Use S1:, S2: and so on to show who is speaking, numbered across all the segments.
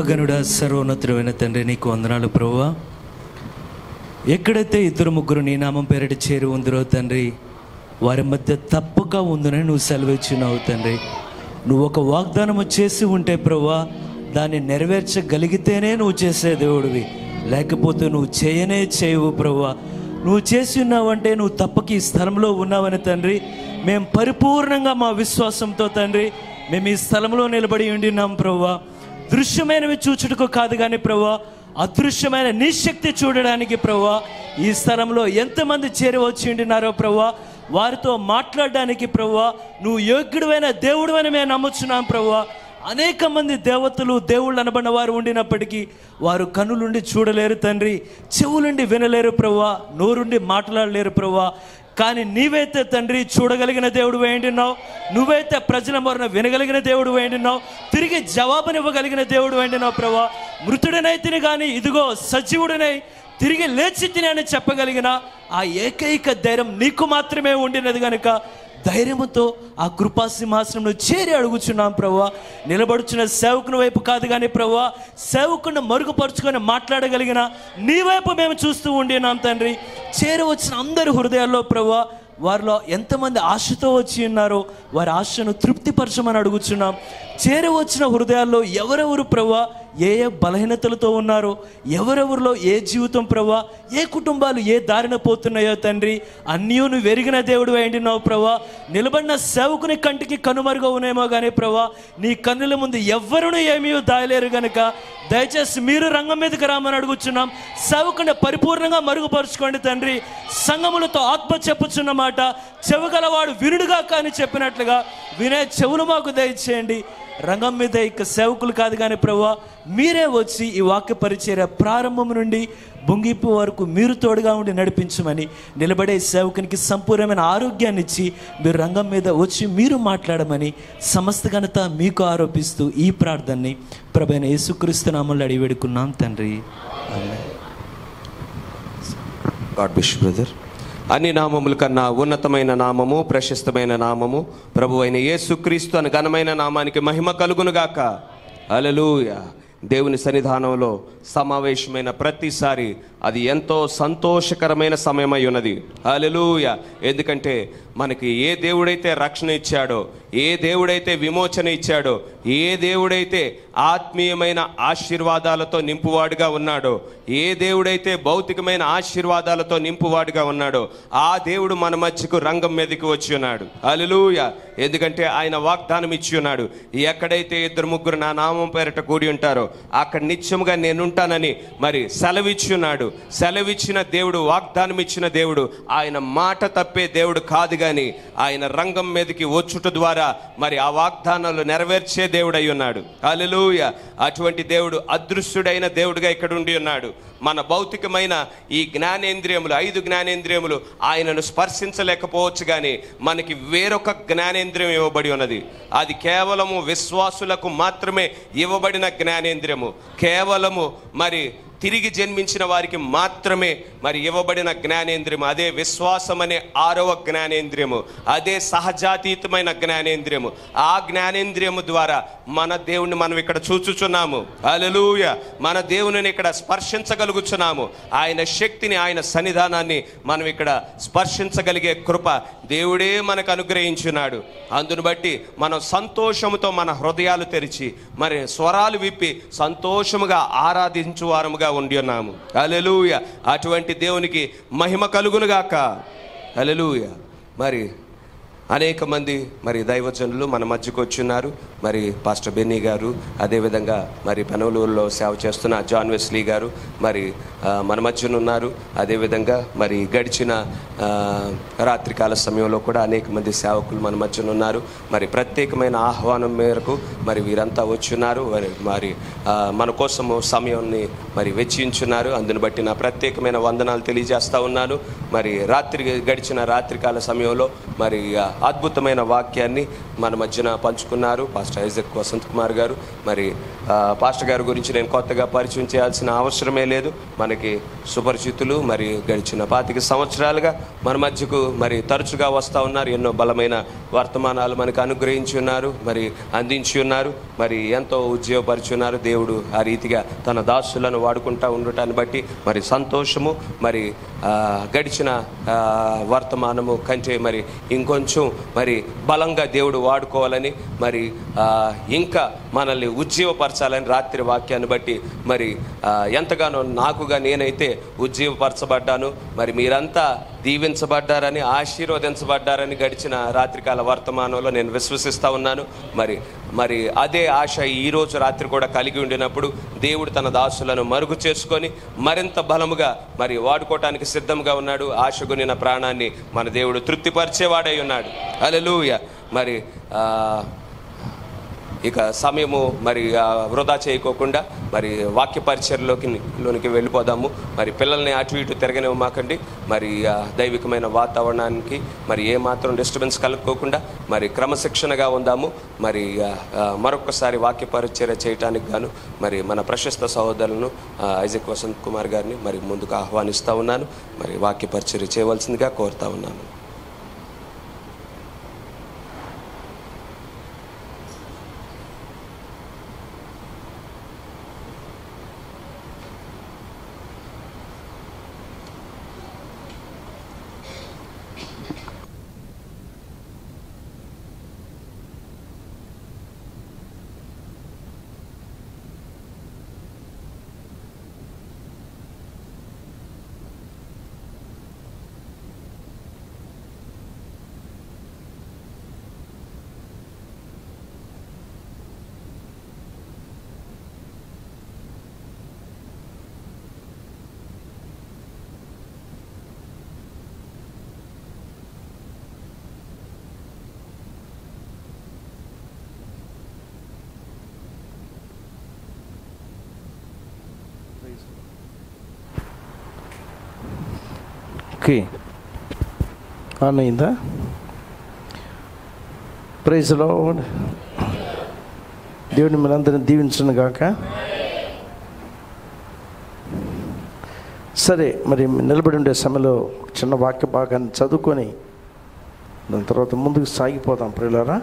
S1: మహాగణుడ సర్వోన్నతుడైన తండ్రి, నీకు వందనాలు ప్రభువా. ఎక్కడైతే ఇద్దరు ముగ్గురు నీ నామం పేరిట చేరి ఉందరో తండ్రి, వారి మధ్య తప్పక ఉందని నువ్వు సెలవిచ్చినావు తండ్రి. నువ్వు ఒక వాగ్దానము చేసి ఉంటే ప్రభువా, దాన్ని నెరవేర్చగలిగితేనే నువ్వు చేసే దేవుడివి, లేకపోతే నువ్వు చేయవు ప్రభువా. నువ్వు చేసి ఉన్నావంటే నువ్వు తప్పక ఈ స్థలంలో ఉన్నావని తండ్రి, మేము పరిపూర్ణంగా మా విశ్వాసంతో తండ్రి మేము ఈ స్థలంలో నిలబడి ఉండినాం ప్రభువా. దృశ్యమైనవి చూచుటకు కాదు కానీ ప్రభువా, అదృశ్యమైన నీ శక్తి చూడడానికి ప్రభువా ఈ స్థలంలో ఎంతమంది చేరి వచ్చి ఉండినారో ప్రభువా, వారితో మాట్లాడడానికి ప్రభువా నువ్వు యోగ్యుడైన దేవుడు అని మేము నమ్ముచున్నాం ప్రభువా. అనేక మంది దేవతలు దేవుళ్ళు అనబడిన వారు ఉండినప్పటికీ వారు కన్నులుండి చూడలేరు తండ్రి, చెవులుండి వినలేరు ప్రభువా, నోరుండి మాట్లాడలేరు ప్రభువా. కానీ నీవైతే తండ్రి చూడగలిగిన దేవుడు వేయండినావు, నువ్వైతే ప్రజల మొరను వినగలిగిన దేవుడు వేయండినావు, తిరిగి జవాబునివ్వగలిగిన దేవుడు వేయండినావు ప్రభువా. మృతుడనైతిని కానీ ఇదిగో సజీవుడనై తిరిగి లేచి తిని అని చెప్పగలిగిన ఆ ఏకైక ధైర్యం నీకు మాత్రమే ఉండినది కనుక ధైర్యంతో ఆ కృపా సింహాసనంలో చేరి అడుగుచున్నాం ప్రభువా. నిలబడుచున్న సేవకుని వైపు కాదు కానీ ప్రభువా, సేవకుని మరుగుపరుచుకొని మాట్లాడగలిగిన నీ వైపు మేము చూస్తూ ఉండినాం తండ్రి. చేరి వచ్చిన అందరి హృదయాల్లో ప్రభువా, వారిలో ఎంతమంది ఆశతో వచ్చి ఉన్నారో వారి ఆశను తృప్తిపరచమని అడుగుచున్నాం. చేరి వచ్చిన హృదయాల్లో ఎవరెవరు ప్రభువా ఏ ఏ బలహీనతలతో ఉన్నారో, ఎవరెవరిలో ఏ జీవితం ప్రభువా, ఏ కుటుంబాలు ఏ దారిన పోతున్నాయో తండ్రి అన్నీ నువ్వు ఎరిగిన దేవుడు అయిండినావు ప్రభువా. నిలబడిన సేవకుని కంటికి కనుమరుగా ఉన్నామో కానీ ప్రభువా, నీ కన్నుల ముందు ఎవ్వరును ఏమీ దాయలేరు కనుక దయచేసి మీరు రంగం మీదకి రామని అడుగుచున్నాం. సేవకుని పరిపూర్ణంగా మరుగుపరుచుకోండి తండ్రి. సంగములతో ఆత్మ చెప్పుచున్నమాట, చెవుగలవాడు వినుడుగా కానీ చెప్పినట్లుగా వినే చెవులు మాకు దయచేయండి. రంగం మీద ఇక సేవకులు కాదు కానీ ప్రభువా, మీరే వచ్చి ఈ వాక్య పరిచర్య ప్రారంభం నుండి ముగింపు వరకు మీరు తోడుగా ఉండి నడిపించమని, నిలబడే సేవకునికి సంపూర్ణమైన ఆరోగ్యాన్ని ఇచ్చి మీరు రంగం మీద వచ్చి మీరు మాట్లాడమని సమస్త ఘనత మీకు ఆరోపిస్తూ ఈ ప్రార్థనని ప్రభువైన యేసుక్రీస్తు నామములో అడిగి వేడుకున్నాం తండ్రి. Amen.
S2: God bless you brother. అన్ని నామముల కన్నా ఉన్నతమైన నామము, ప్రశస్తమైన నామము ప్రభువైన యేసుక్రీస్తు అని ఘనమైన నామానికి మహిమ కలుగునుగాక. హల్లెలూయా. దేవుని సన్నిధానంలో సమావేశమైన ప్రతిసారి అది ఎంతో సంతోషకరమైన సమయమై ఉన్నది. హల్లెలూయా. ఎందుకంటే మనకి ఏ దేవుడైతే రక్షణ ఇచ్చాడో, ఏ దేవుడైతే విమోచన ఇచ్చాడో, ఏ దేవుడైతే ఆత్మీయమైన ఆశీర్వాదాలతో నింపువాడుగా ఉన్నాడో, ఏ దేవుడైతే భౌతికమైన ఆశీర్వాదాలతో నింపువాడుగా ఉన్నాడో ఆ దేవుడు మన మధ్యకు రంగం మీదకి వచ్చి ఉన్నాడు. హల్లెలూయా. ఎందుకంటే ఆయన వాగ్దానం ఇచ్చి ఉన్నాడు, ఎక్కడైతే ఇద్దరు ముగ్గురు నా నామం పేరిట కూడి ఉంటారో అక్కడ నిత్యముగా నేనుంటానని మరి సెలవిచ్చి ఉన్నాడు. సెలవిచ్చిన దేవుడు, వాగ్దానం ఇచ్చిన దేవుడు, ఆయన మాట తప్పే దేవుడు కాదు కానీ ఆయన రంగం మీదకి వచ్చుట ద్వారా మరి ఆ వాగ్దానాలు నెరవేర్చే దేవుడు అయి ఉన్నాడు. హల్లెలూయా. అటువంటి దేవుడు అదృశ్యుడైన దేవుడుగా ఇక్కడ ఉండి ఉన్నాడు. మన భౌతికమైన ఈ జ్ఞానేంద్రియములు, 5 జ్ఞానేంద్రియములు ఆయనను స్పర్శించలేకపోవచ్చు కానీ మనకి వేరొక జ్ఞానేంద్రియం ఇవ్వబడి ఉన్నది. అది కేవలము విశ్వాసులకు మాత్రమే ఇవ్వబడిన జ్ఞానేంద్రియము. కేవలము మరి తిరిగి జన్మించిన వారికి మాత్రమే మరి ఇవ్వబడిన జ్ఞానేంద్రియము. అదే విశ్వాసం అనే 6వ జ్ఞానేంద్రియము. అదే సహజాతీతమైన జ్ఞానేంద్రియము. ఆ జ్ఞానేంద్రియము ద్వారా మన దేవుణ్ణి మనం ఇక్కడ చూచుచున్నాము. హల్లెలూయా. మన దేవునిని ఇక్కడ స్పర్శించగలుగుచున్నాము. ఆయన శక్తిని, ఆయన సన్నిధానాన్ని మనం ఇక్కడ స్పర్శించగలిగే కృప దేవుడే మనకు అనుగ్రహించున్నాడు. అందును బట్టి మనం సంతోషముతో మన హృదయాలు తెరిచి మరి స్వరాలు విప్పి సంతోషముగా ఆరాధించు వారముగా ఉండి ఉన్నాము. హల్లెలూయా. అటువంటి దేవునికి మహిమ కలుగునుగాక. హల్లెలూయా. మరి అనేక మంది మరి దైవజనులు మన మధ్యకు వచ్చున్నారు. మరి పాస్టర్ బెన్నీ గారు, అదేవిధంగా మరి పెనవలూరులో సేవ చేస్తున్న జాన్ వెస్లీ గారు మరి మన మధ్యన ఉన్నారు. అదేవిధంగా మరి గడిచిన రాత్రికాల సమయంలో కూడా అనేక మంది సేవకులు మన మధ్యన ఉన్నారు. మరి ప్రత్యేకమైన ఆహ్వానం మేరకు మరి వీరంతా వచ్చున్నారు. మరి మన కోసము సమయాన్ని మరి వెచ్చించున్నారు. అందుని బట్టి నా ప్రత్యేకమైన వందనాలు తెలియజేస్తూ ఉన్నాను. మరి గడిచిన రాత్రికాల సమయంలో మరి అద్భుతమైన వాక్యాన్ని మన మధ్యన పంచుకున్నారు పాస్టర్ ఐజక్ వసంత్ కుమార్ గారు. మరి పాస్టర్ గారి గురించి నేను కొత్తగా పరిచయం చేయాల్సిన అవసరమే లేదు, మనకి సుపరిచితులు. మరి గడిచిన 25 సంవత్సరాలుగా మన మధ్యకు మరి తరచుగా వస్తూ ఉన్నారు. ఎన్నో బలమైన వర్తమానాలు మనకు అనుగ్రహించి ఉన్నారు, మరి అందించి ఉన్నారు, మరి ఎంతో ఉద్యోగపరిచి ఉన్నారు. దేవుడు ఆ రీతిగా తన దాసులను వాడుకుంటూ ఉండటాన్ని బట్టి మరి సంతోషము. మరి గడిచిన వర్తమానము కంటే మరి ఇంకొంచెం మరి బలంగా దేవుడు వాడుకోవాలని, మరి ఇంకా మనల్ని ఉజ్జీవపరచాలని రాత్రి వాక్యాన్ని బట్టి మరి ఎంతగానో నాకుగా నేనైతే ఉజ్జీవపరచబడ్డాను. మరి మీరంతా దీవించబడ్డారని, ఆశీర్వదించబడ్డారని గడిచిన రాత్రికాల వర్తమానంలో నేను విశ్వసిస్తూ ఉన్నాను. మరి అదే ఆశ ఈరోజు రాత్రి కూడా కలిగి ఉండినప్పుడు దేవుడు తన దాసులను మరుగు చేసుకొని మరింత బలముగా మరి వాడుకోవటానికి సిద్ధంగా ఉన్నాడు. ఆశగొనిన ప్రాణాన్ని మన దేవుడు తృప్తిపరిచేవాడై ఉన్నాడు. హల్లెలూయా. మరి ఇక సమయము మరి వృధా చేయకోకుండా మరి వాక్య పరిచర్లోకి వెళ్ళిపోదాము. మరి పిల్లల్ని అటు ఇటు తిరగనివ్వమాకండి. మరి దైవికమైన వాతావరణానికి మరి ఏమాత్రం డిస్టర్బెన్స్ కలుపుకోకుండా మరి క్రమశిక్షణగా ఉందాము. మరి మరొకసారి వాక్య పరిచర్య చేయటానికి గాను మరి మన ప్రశస్త సహోదరులను ఐజక్ వసంత్ కుమార్ గారిని మరి ముందుకు ఆహ్వానిస్తూ ఉన్నాను. మరి వాక్య పరిచర్య చేయవలసిందిగా కోరుతా ఉన్నాను.
S3: ఓకే, ఆన్ అయిందా? Praise Lord. దేవుని మనందరిని దీవించును గాక. సరే, మరి నిలబడి ఉండే సమయంలో చిన్న వాక్య భాగాన్ని చదువుకొని దాని తర్వాత ముందుకు సాగిపోదాం ప్రియులారా.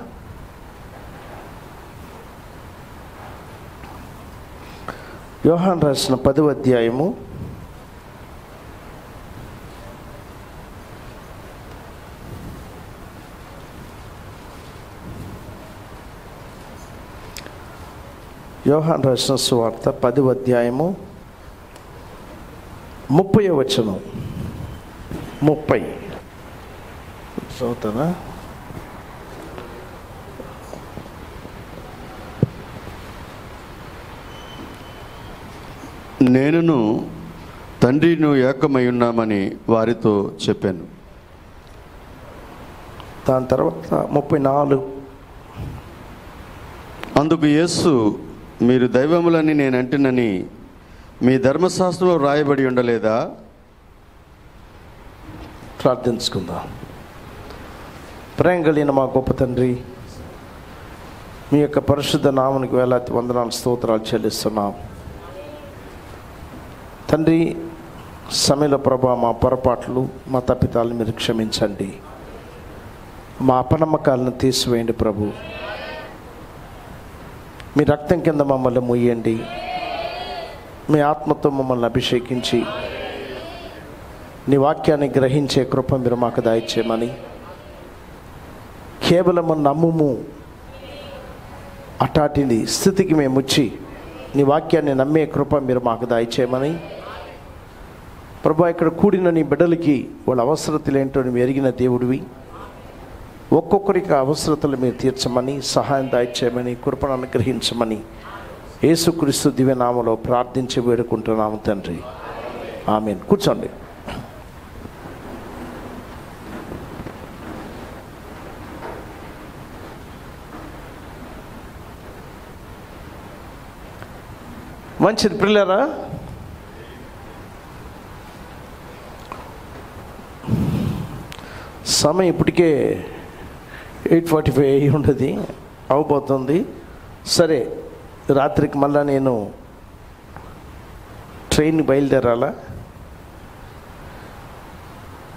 S3: యోహాను రాసిన 10వ అధ్యాయము 10వ అధ్యాయము 30వ వచనం. 30 చదువుతానా?
S4: నేనును తండ్రిను ఏకమై ఉన్నామని వారితో చెప్పాను.
S3: దాని తర్వాత 34.
S4: అందుకు యేసు, మీరు దైవములని నేను అంటున్నని మీ ధర్మశాస్త్రంలో రాయబడి ఉండలేదా?
S3: ప్రార్థించుకుందాం. ప్రేమ కలిగిన మా గొప్ప తండ్రి, మీ యొక్క పరిశుద్ధ నామానికి వేలాది వందనాలు స్తోత్రాలు చెల్లిస్తున్నాం తండ్రి. సమయంలో ప్రభా మా పొరపాట్లు, మా తప్పితాలను మీరు క్షమించండి. మా అపనమ్మకాలను తీసివేయండి ప్రభు. మీ రక్తం కింద మమ్మల్ని ముయ్యండి. మీ ఆత్మతో మమ్మల్ని అభిషేకించి నీ వాక్యాన్ని గ్రహించే కృప మీరు మాకు దయచేయమని, కేవలము నమ్ముము అటాటిని స్థితికి మేము వచ్చి నీ వాక్యాన్ని నమ్మే కృప మీరు మాకు దయచేయమని ప్రభా, ఇక్కడ కూడిన నీ బిడ్డలకి వాళ్ళ అవసరతలు ఏంటో నువ్వు ఎరిగిన దేవుడివి. ఒక్కొక్కరికి అవసరతలు మీరు తీర్చమని, సహాయం దయచేయమని, కృపను అనుగ్రహించమని యేసుక్రీస్తు దివ్యనామములో ప్రార్థించి వేడుకుంటున్నాము తండ్రి. ఆమేన్. కూర్చోండి. మంచిది పిల్లరా. సమయం ఇప్పటికే 8:45 అయ్యి ఉండదు, అవబోతుంది. సరే, రాత్రికి మళ్ళా నేను ట్రైన్ బయలుదేరాలా.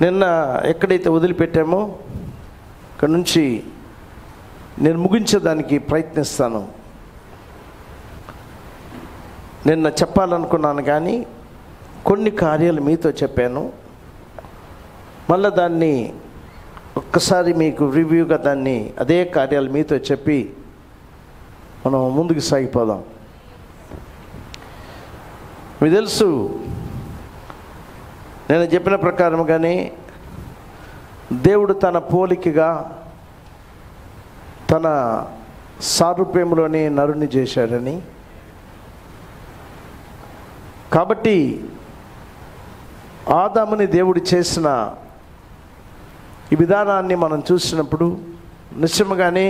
S3: నిన్న ఎక్కడైతే వదిలిపెట్టామో అక్కడ నుంచి నేను ముగించేదానికి ప్రయత్నిస్తాను. నిన్న చెప్పాలనుకున్నాను కానీ కొన్ని కార్యాలు మీతో చెప్పాను. మళ్ళీ దాన్ని ఒక్కసారి మీకు రివ్యూగా దాన్ని అదే కార్యాలు మీతో చెప్పి మనం ముందుకు సాగిపోదాం. మీకు తెలుసు, నేను చెప్పిన ప్రకారంగానే దేవుడు తన పోలికగా తన సారూప్యంలోనే నరుని చేశాడని. కాబట్టి ఆదాముని దేవుడు చేసిన ఈ విధానాన్ని మనం చూసినప్పుడు నిశ్చయముగానే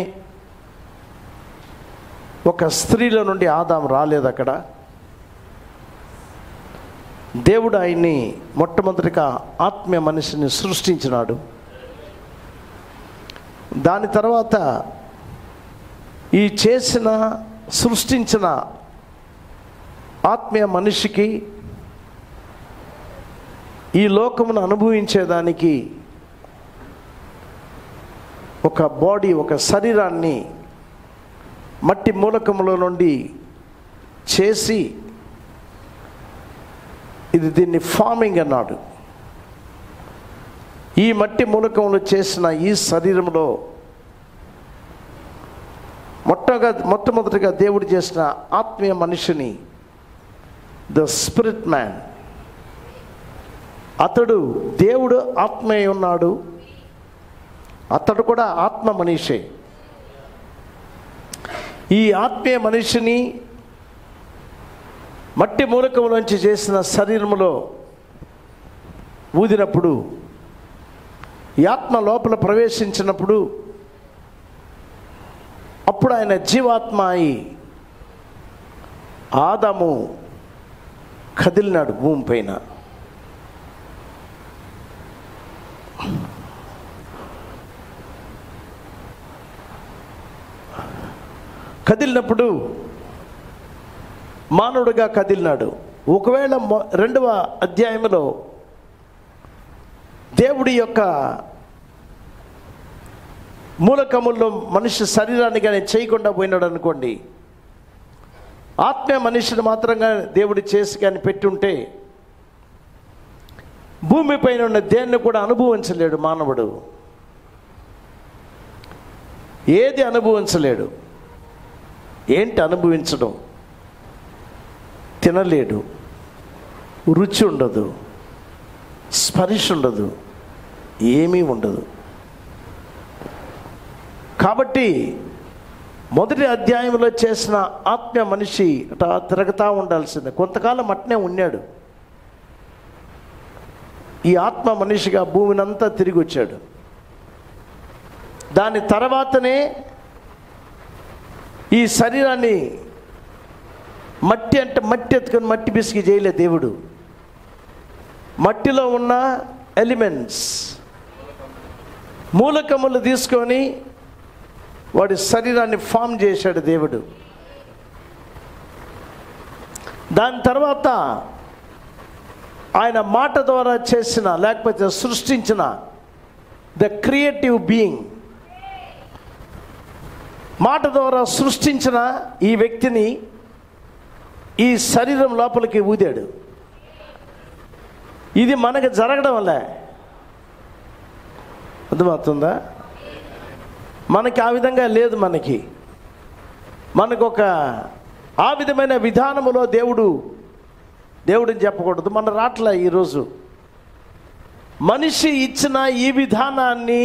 S3: ఒక స్త్రీలో నుండి ఆదాము రాలేదు. అక్కడ దేవుడు ఆయన్ని మొట్టమొదటిగా ఆత్మీయ మనిషిని సృష్టించినాడు. దాని తర్వాత ఈ సృష్టించిన ఆత్మీయ మనిషికి ఈ లోకమును అనుభవించేదానికి ఒక బాడీ, ఒక శరీరాన్ని మట్టి మూలకములో నుండి చేసి దీన్ని ఫార్మింగ్ అన్నాడు. ఈ మట్టి మూలకంలో చేసిన ఈ శరీరంలో మొట్టమొదటిగా దేవుడు చేసిన ఆత్మీయ మనిషిని, ద స్పిరిట్ మ్యాన్, అతడు దేవుడు ఆత్మీయ ఉన్నాడు, అతడు కూడా ఆత్మ మనిషే. ఈ ఆత్మీయ మనిషిని మట్టి మూలకంలోంచి చేసిన శరీరంలో ఊదినప్పుడు, ఈ ఆత్మ లోపల ప్రవేశించినప్పుడు అప్పుడు ఆయన జీవాత్మ అయి ఆదాము కదిలినాడు భూమి పైన. కదిలినప్పుడు మానవుడిగా కదిలినాడు. ఒకవేళ 2వ అధ్యాయంలో దేవుడి యొక్క మూలకముల్లో మనిషి శరీరాన్ని కానీ చేయకుండా పోయినాడు అనుకోండి, ఆత్మీయ మనిషిని మాత్రంగా దేవుడు చేసి కానీ పెట్టుంటే భూమిపైన ఉన్న దేన్ని కూడా అనుభవించలేడు మానవుడు. ఏది అనుభవించలేడు. ఏంటి అనుభవించడం? తినలేడు, రుచి ఉండదు, స్పర్శ ఉండదు, ఏమీ ఉండదు. కాబట్టి మొదటి అధ్యాయంలో చేసిన ఆత్మీయ మనిషి అట్లా తిరగతా ఉండాల్సిందే. కొంతకాలం అట్నే ఉన్నాడు. ఈ ఆత్మ మనిషిగా భూమినంతా తిరిగి వచ్చాడు. దాని తర్వాతనే ఈ శరీరాన్ని మట్టి ఎత్తుకొని మట్టి పిసికి చేయలే దేవుడు. మట్టిలో ఉన్న ఎలిమెంట్స్, మూలకములు తీసుకొని వాడి శరీరాన్ని ఫామ్ చేశాడు దేవుడు. దాని తర్వాత ఆయన మాట ద్వారా చేసిన, లేకపోతే సృష్టించిన ద క్రియేటివ్ బీయింగ్, మాట ద్వారా సృష్టించిన ఈ వ్యక్తిని ఈ శరీరం లోపలికి ఊదాడు. ఇది మనకు జరగడం వల్ల అర్థమవుతుందా? మనకి ఆ విధంగా లేదు. మనకు ఒక ఆ విధమైన విధానములో దేవుడిని చెప్పకూడదు. మన రాట్ల ఈరోజు మనిషి ఇచ్చిన ఈ విధానాన్ని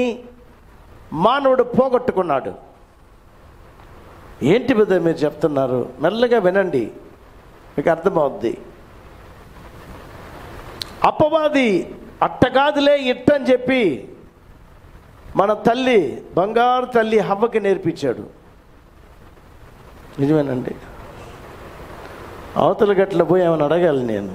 S3: మానవుడు పోగొట్టుకున్నాడు. ఏంటి బిడ్డ మీరు చెప్తున్నారు? మెల్లగా వినండి, మీకు అర్థమవుద్ది. అపవాది అట్టగాదులే ఇట్టని చెప్పి మన తల్లి, బంగారు తల్లి హవ్వకి నేర్పించాడు. నిజమేనండి. అవతల గట్ల పోయి ఏమైనా అడగాలి నేను?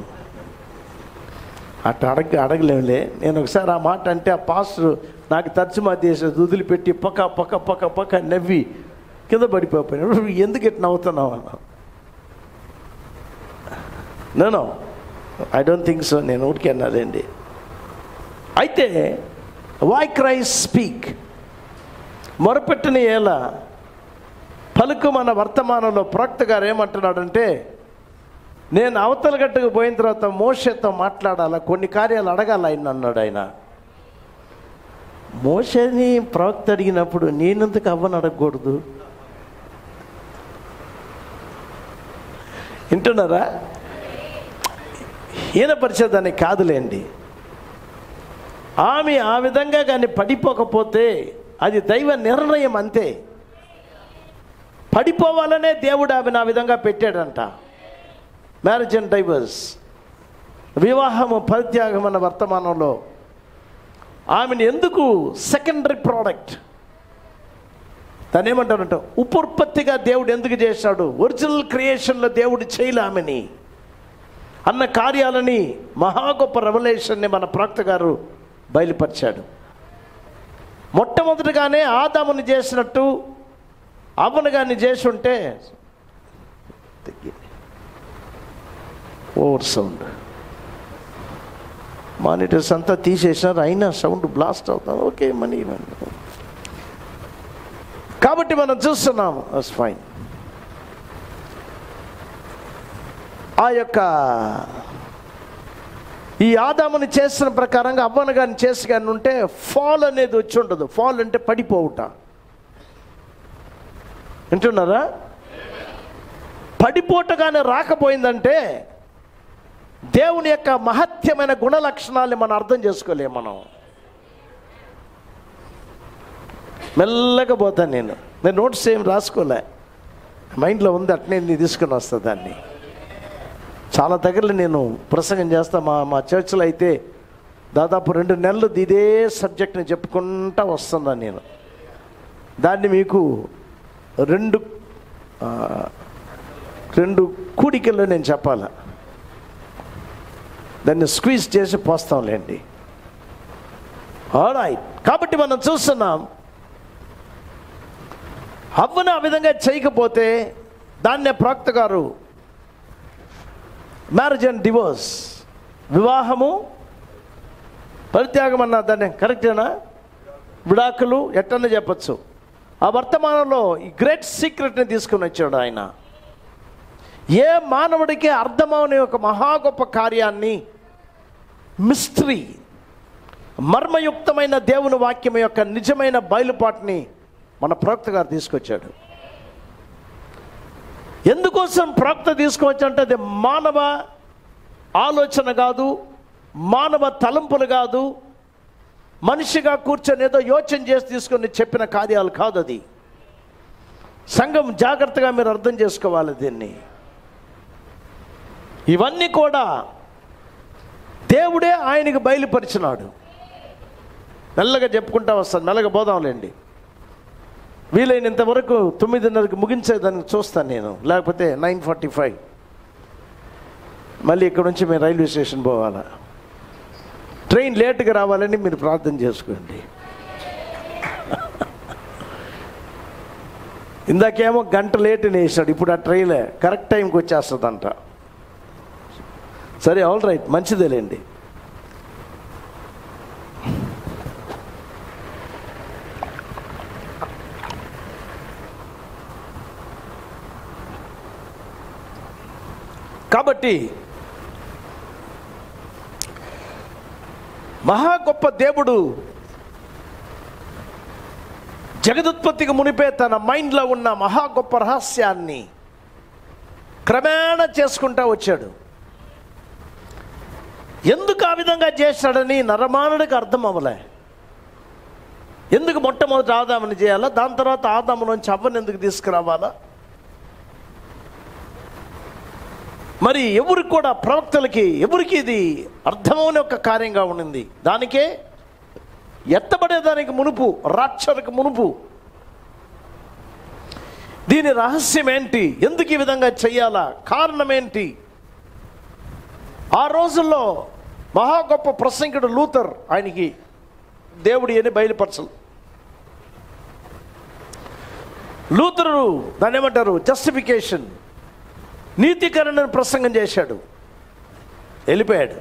S3: అట్లా అడగలేములే. నేను ఒకసారి ఆ మాట అంటే ఆ పాస్టర్ నాకు తర్జుమా చేసేది వదిలిపెట్టి పక్క పక్క పక్క పక్క నవ్వి కింద పడిపోయాను. ఎందుకు ఇట్లా నవ్వుతున్నావు అన్నా. నేను ఐ డోంట్ థింక్ సో, నేను ఊరికే అన్నారండి. అయితే వై క్రై స్పీక్, మొరపెట్టిన ఎలా పలుకు మన వర్తమానంలో ప్రవక్త గారు ఏమంటున్నాడంటే, నేను అవతల గట్టుకు పోయిన తర్వాత మోషేతో మాట్లాడాలా, కొన్ని కార్యాలు అడగాల ఆయన అన్నాడు. ఆయన మోషేని ప్రవక్త అడిగినప్పుడు నేనెందుకు అవ్వని అడగకూడదు? వింటున్నారా? హీనపరిచేదాన్ని కాదులేండి. ఆమె ఆ విధంగా కానీ పడిపోకపోతే అది దైవ నిర్ణయం అంతే. పడిపోవాలనే దేవుడు ఆమెను ఆ విధంగా పెట్టాడంట. మ్యారేజ్ అండ్ డైవర్స్, వివాహము పరిత్యాగం అన్న వర్తమానంలో ఆమెను ఎందుకు సెకండరీ ప్రోడక్ట్, దాన్ని ఏమంటారంట ఉపోత్పత్తిగా దేవుడు ఎందుకు చేశాడు? ఒరిజినల్ క్రియేషన్లో దేవుడు చేయలే ఆమెని అన్న కార్యాలని మహా గొప్ప రెవల్యూషన్ని మన ప్రవక్త గారు బయలుపరిచాడు. మొట్టమొదటిగానే ఆదాముని చేసినట్టు అవ్వను కానీ చేసి ఉంటే, ఓవర్ సౌండ్ మానిటర్స్ అంతా తీసేసినారు, అయినా సౌండ్ బ్లాస్ట్ అవుతాం. ఓకే, మనీ కాబట్టి మనం చూస్తున్నాము. That's fine. ఆ యొక్క ఈ ఆదాముని చేసిన ప్రకారంగా అవ్వను కానీ చేసి కానీ ఉంటే ఫాల్ అనేది వచ్చి ఉండదు. ఫాల్ అంటే పడిపోవుట. వింటున్నారా? పడిపోటగానే రాకపోయిందంటే దేవుని యొక్క మహత్యమైన గుణ లక్షణాలని మనం అర్థం చేసుకోలేము. మనం మెల్లగా పోతాను. నేను నోట్స్ ఏం రాసుకోలే, మైండ్లో ఉంది, అట్నే తీసుకుని వస్తా దాన్ని. చాలా దగ్గరలో నేను ప్రసంగం చేస్తా. మా చర్చిలో అయితే దాదాపు 2 నెలలు ఇదే సబ్జెక్ట్ని చెప్పుకుంటా వస్తున్నాను నేను. దాన్ని మీకు రెండు కూడికల్లో నేను చెప్పాల, దాన్ని స్క్వీజ్ చేసి పోస్తాంలేండి. ఆల్రైట్. కాబట్టి మనం చూస్తున్నాం, హవ్వను ఆ విధంగా చేయకపోతే దాన్నే ప్రవక్త గారు మ్యారేజ్ అండ్ డివోర్స్, వివాహము పరిత్యాగం అన్న, దాన్ని కరెక్టేనా? విడాకులు ఎట్టన్నా చెప్పచ్చు. ఆ వర్తమానంలో ఈ గ్రేట్ సీక్రెట్ని తీసుకుని వచ్చాడు ఆయన. ఏ మానవుడికి అర్థమవని ఒక మహా గొప్ప కార్యాన్ని, మిస్టరీ, మర్మయుక్తమైన దేవుని వాక్యం యొక్క నిజమైన బయలుపాటుని మన ప్రవక్త గారు తీసుకొచ్చాడు. ఎందుకోసం ప్రవక్త తీసుకొచ్చంటే అది మానవ ఆలోచన కాదు, మానవ తలంపులు కాదు, మనిషిగా కూర్చొని ఏదో యోచన చేసి తీసుకొని చెప్పిన కార్యాలు కాదు. అది సంఘం జాగ్రత్తగా మీరు అర్థం చేసుకోవాలి దీన్ని. ఇవన్నీ కూడా దేవుడే ఆయనకి బయలుపరిచినాడు. మెల్లగా చెప్పుకుంటా వస్తాను, మెల్లగా పోదాంలేండి. వీలైనంత వరకు 9:30కి ముగించేదానికి చూస్తాను నేను, లేకపోతే 9:45 మళ్ళీ ఇక్కడ నుంచి మేము రైల్వే స్టేషన్ పోవాలా. ట్రైన్ లేట్గా రావాలని మీరు ప్రార్థన చేసుకోండి. ఇందాకేమో గంట లేట్ వేసాడు, ఇప్పుడు ఆ ట్రైన్ కరెక్ట్ టైంకి వచ్చేస్తుందంట. సరే, ఆల్ రైట్, మంచిదేలేండి. కాబట్టి మహా గొప్ప దేవుడు జగదుత్పత్తికి మునిపే తన మైండ్లో ఉన్న మహా గొప్ప రహస్యాన్ని క్రమేణా చేసుకుంటా వచ్చాడు. ఎందుకు ఆ విధంగా చేశాడని నరమానుడికి అర్థం అవ్వలే. ఎందుకు మొట్టమొదటి ఆదాముని చేయాలా, దాని తర్వాత ఆదాము నుంచి అవ్వని ఎందుకు తీసుకురావాలా? మరి ఎవరికి కూడా, ప్రవక్తలకి ఎవరికి ఇది అర్థమవుని ఒక కార్యంగా ఉండింది. దానికే ఎత్తబడేదానికి మునుపు, రాక్షరికి మునుపు దీని రహస్యం ఏంటి, ఎందుకు ఈ విధంగా చెయ్యాలా, కారణం ఏంటి? ఆ రోజుల్లో మహా గొప్ప ప్రసంగికుడు లూథర్, ఆయనకి దేవుడు అని బయలుపరచలు. లూథరు దాన్ని ఏమంటారు, జస్టిఫికేషన్, నీతీకరణను ప్రసంగం చేశాడు, వెళ్ళిపోయాడు.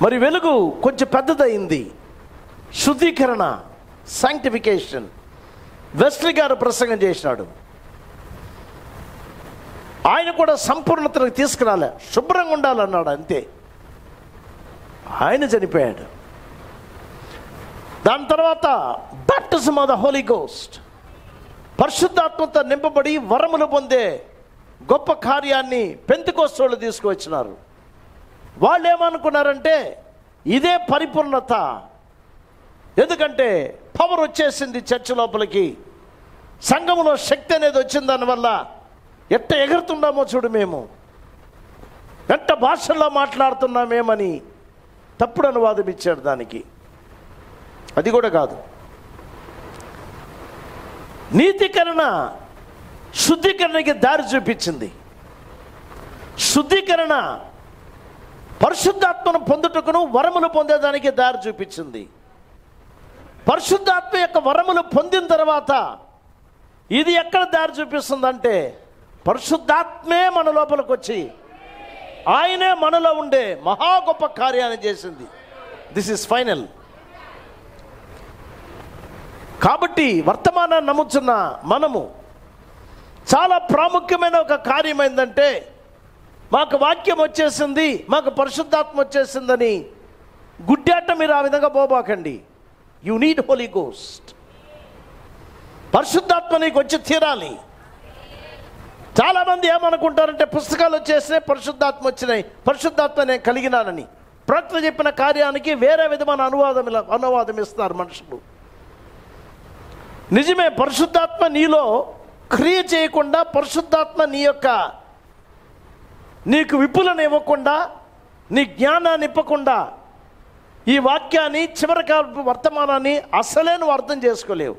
S3: మరి వెలుగు కొంచెం పెద్దదయింది, శుద్ధీకరణ, శాంక్టిఫికేషన్, వెస్లీ గారు ప్రసంగం చేసినాడు. ఆయన కూడా సంపూర్ణతను తీసుకురాలే, శుభ్రంగా ఉండాలన్నాడు, అంతే. ఆయన చనిపోయాడు. దాని తర్వాత baptism of the Holy Ghost, పరిశుద్ధాత్మతో నింపబడి వరములు పొందే గొప్ప కార్యాన్ని పెంతెకోస్తు వాళ్ళు తీసుకువచ్చినారు. వాళ్ళు ఏమనుకున్నారంటే ఇదే పరిపూర్ణత, ఎందుకంటే పవర్ వచ్చేసింది చర్చ్ లోపలికి, సంఘంలో శక్తి అనేది వచ్చిన దానివల్ల ఎట్ట ఎగురుతున్నామో చూడు, మేము ఎట్ట భాషల్లో మాట్లాడుతున్నామేమని తప్పుడు అనువాదం ఇచ్చాడు దానికి. అది కూడా కాదు. నీతీకరణ శుద్ధీకరణకి దారి చూపించింది. శుద్ధీకరణ పరిశుద్ధాత్మను పొందుటకును వరములు పొందేదానికి దారి చూపించింది. పరిశుద్ధాత్మ యొక్క వరములు పొందిన తర్వాత ఇది ఎక్కడ దారి చూపిస్తుందంటే పరిశుద్ధాత్మే మన లోపలికి వచ్చి ఆయనే మనలో ఉండే మహా గొప్ప కార్యాన్ని చేసింది. This is final. కాబట్టి వర్తమానాన్ని నమ్ముతున్న మనము చాలా ప్రాముఖ్యమైన ఒక కార్యం ఏంటంటే, మాకు వాక్యం వచ్చేసింది, మాకు పరిశుద్ధాత్మ వచ్చేసిందని గుడ్డాట మీరు ఆ విధంగా పోబాకండి. You need Holy Ghost. పరిశుద్ధాత్మ నీకు వచ్చి తీరాలి. చాలామంది ఏమనుకుంటారంటే పుస్తకాలు వచ్చేసినాయి, పరిశుద్ధాత్మ వచ్చినాయి, పరిశుద్ధాత్మ నేను కలిగినానని. ప్రవక్త చెప్పిన కార్యానికి వేరే విధమైన అనువాదం ఇస్తున్నారు మనుషులు. నిజమే, పరిశుద్ధాత్మ నీలో క్రియ చేయకుండా, పరిశుద్ధాత్మ నీకు విపులను ఇవ్వకుండా, నీ జ్ఞానాన్ని ఇవ్వకుండా ఈ వాక్యాన్ని చివరికాల వర్తమానాన్ని అసలే నువ్వు అర్థం చేసుకోలేవు.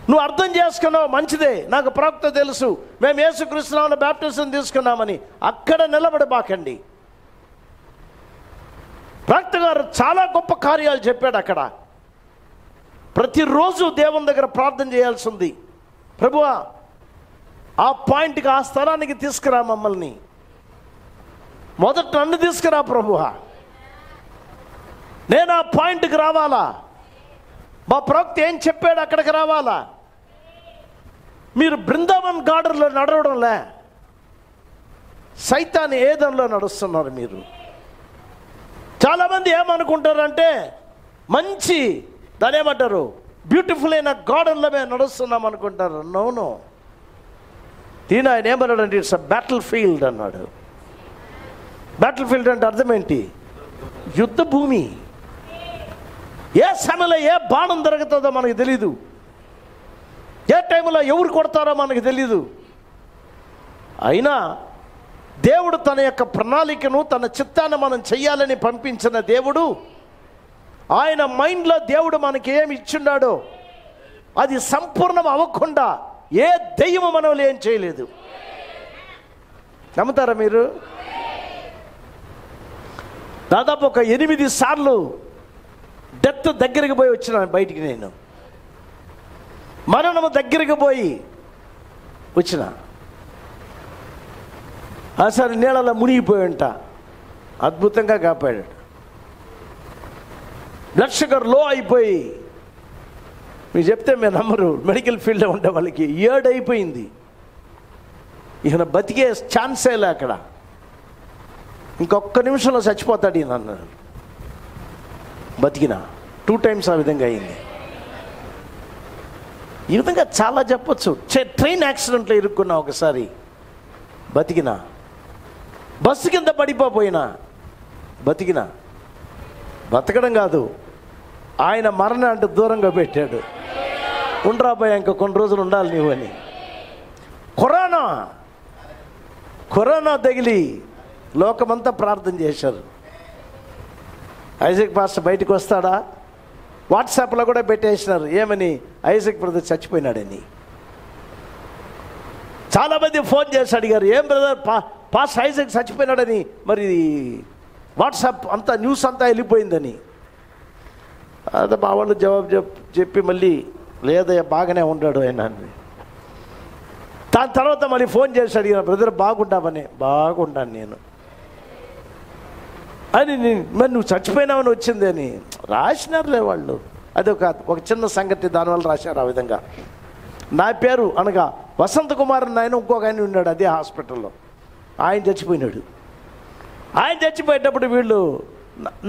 S3: నువ్వు అర్థం చేసుకున్నావు మంచిదే, నాకు ప్రవక్త తెలుసు, మేము యేసుక్రీస్తు నామములో బాప్టిజం తీసుకున్నామని అక్కడ నిలబడబాకండి. ప్రవక్త గారు చాలా గొప్ప కార్యాలు చెప్పాడు అక్కడ. ప్రతిరోజు దేవుని దగ్గర ప్రార్థన చేయాల్సి ఉంది. ప్రభువా, ఆ పాయింట్కి, ఆ స్థలానికి తీసుకురా మమ్మల్ని, మొదట నన్ను తీసుకురా ప్రభువా, నేను ఆ పాయింట్కి రావాలా, మా ప్రవక్త ఏం చెప్పాడు అక్కడికి రావాలా. మీరు బృందావన్ గార్డెన్లో నడవడంలే, సైతాన్ ఏదంలో నడుస్తున్నారు మీరు. చాలామంది ఏమనుకుంటారంటే మంచి దాని ఏమంటారు బ్యూటిఫుల్ అయిన గార్డెన్లో మేము నడుస్తున్నాం అనుకుంటారు. నో, దీని ఆయన ఏమన్నాడంటే ఇట్స్ అ బ్యాటిల్ ఫీల్డ్ అన్నాడు. బ్యాటిల్ ఫీల్డ్ అంటే అర్థం ఏంటి? యుద్ధ భూమి. ఏ సమయంలో ఏ బాణం దొరుకుతుందో మనకు తెలీదు, ఏ టైంలో ఎవరు కొడతారో మనకు తెలీదు. అయినా దేవుడు తన యొక్క ప్రణాళికను, తన చిత్తాన్ని మనం చెయ్యాలని పంపించిన దేవుడు, ఆయన మైండ్లో దేవుడు మనకి ఏమి ఇచ్చున్నాడో అది సంపూర్ణం అవ్వకుండా ఏ దెయ్యము మనం ఏం చేయలేదు. నమ్ముతారా మీరు? దాదాపు ఒక 8 సార్లు డెత్ దగ్గరికి పోయి వచ్చిన బయటికి, నేను మరణము దగ్గరికి పోయి వచ్చిన. అసలు నీళ్ళలో మునిగిపోయింట, అద్భుతంగా కాపాడాడు. బ్లడ్ షుగర్ లో అయిపోయి, మీరు చెప్తే మీరు నమ్మరు, మెడికల్ ఫీల్డ్లో ఉండే వాళ్ళకి 7 అయిపోయింది. ఈయన బతికే ఛాన్సే లే అక్కడ, ఇంకొక్క నిమిషంలో చచ్చిపోతాడు ఈయన అన్నాడు. బతికిన 2 times ఆ విధంగా అయింది. ఈ విధంగా చాలా చెప్పచ్చు. ట్రైన్ యాక్సిడెంట్లో ఇరుక్కున్నా ఒకసారి, బతికిన. బస్సు కింద పడిపోయినా బతికిన. బతకడం కాదు, ఆయన మరణాన్ని దూరంగా పెట్టాడు. ఉండరాబోయే ఇంకా కొన్ని రోజులు ఉండాలి నీవు అని. కరోనా తగిలి లోకమంతా ప్రార్థన చేశారు. ఐజాక్ పాస్టర్ బయటకు వస్తాడా? వాట్సాప్లో కూడా పెట్టేసినారు, ఏమని? ఐజాక్ బ్రదర్ చచ్చిపోయినాడని. చాలామంది ఫోన్ చేసి అడిగారు, ఏం బ్రదర్ పాస్టర్ ఐజాక్ చచ్చిపోయినాడని, మరి వాట్సాప్ అంతా న్యూస్ అంతా వెళ్ళిపోయిందని. అదే మా వాళ్ళు జవాబు చెప్పి మళ్ళీ లేదయ్యా బాగానే ఉన్నాడు ఆయన అని. దాని తర్వాత మళ్ళీ ఫోన్ చేసి అడిగిన, బ్రదర్ బాగుంటామని. బాగుంటాను నేను అని. మరి నువ్వు చచ్చిపోయినావని వచ్చింది అని రాసినారులే వాళ్ళు. అది ఒక చిన్న సంగతి, దానివల్ల రాశారు ఆ విధంగా. నా పేరు అనగా వసంత కుమార్ అని ఆయన ఇంకొక ఆయన ఉన్నాడు అదే హాస్పిటల్లో, ఆయన చచ్చిపోయినాడు. ఆయన చచ్చిపోయేటప్పుడు వీళ్ళు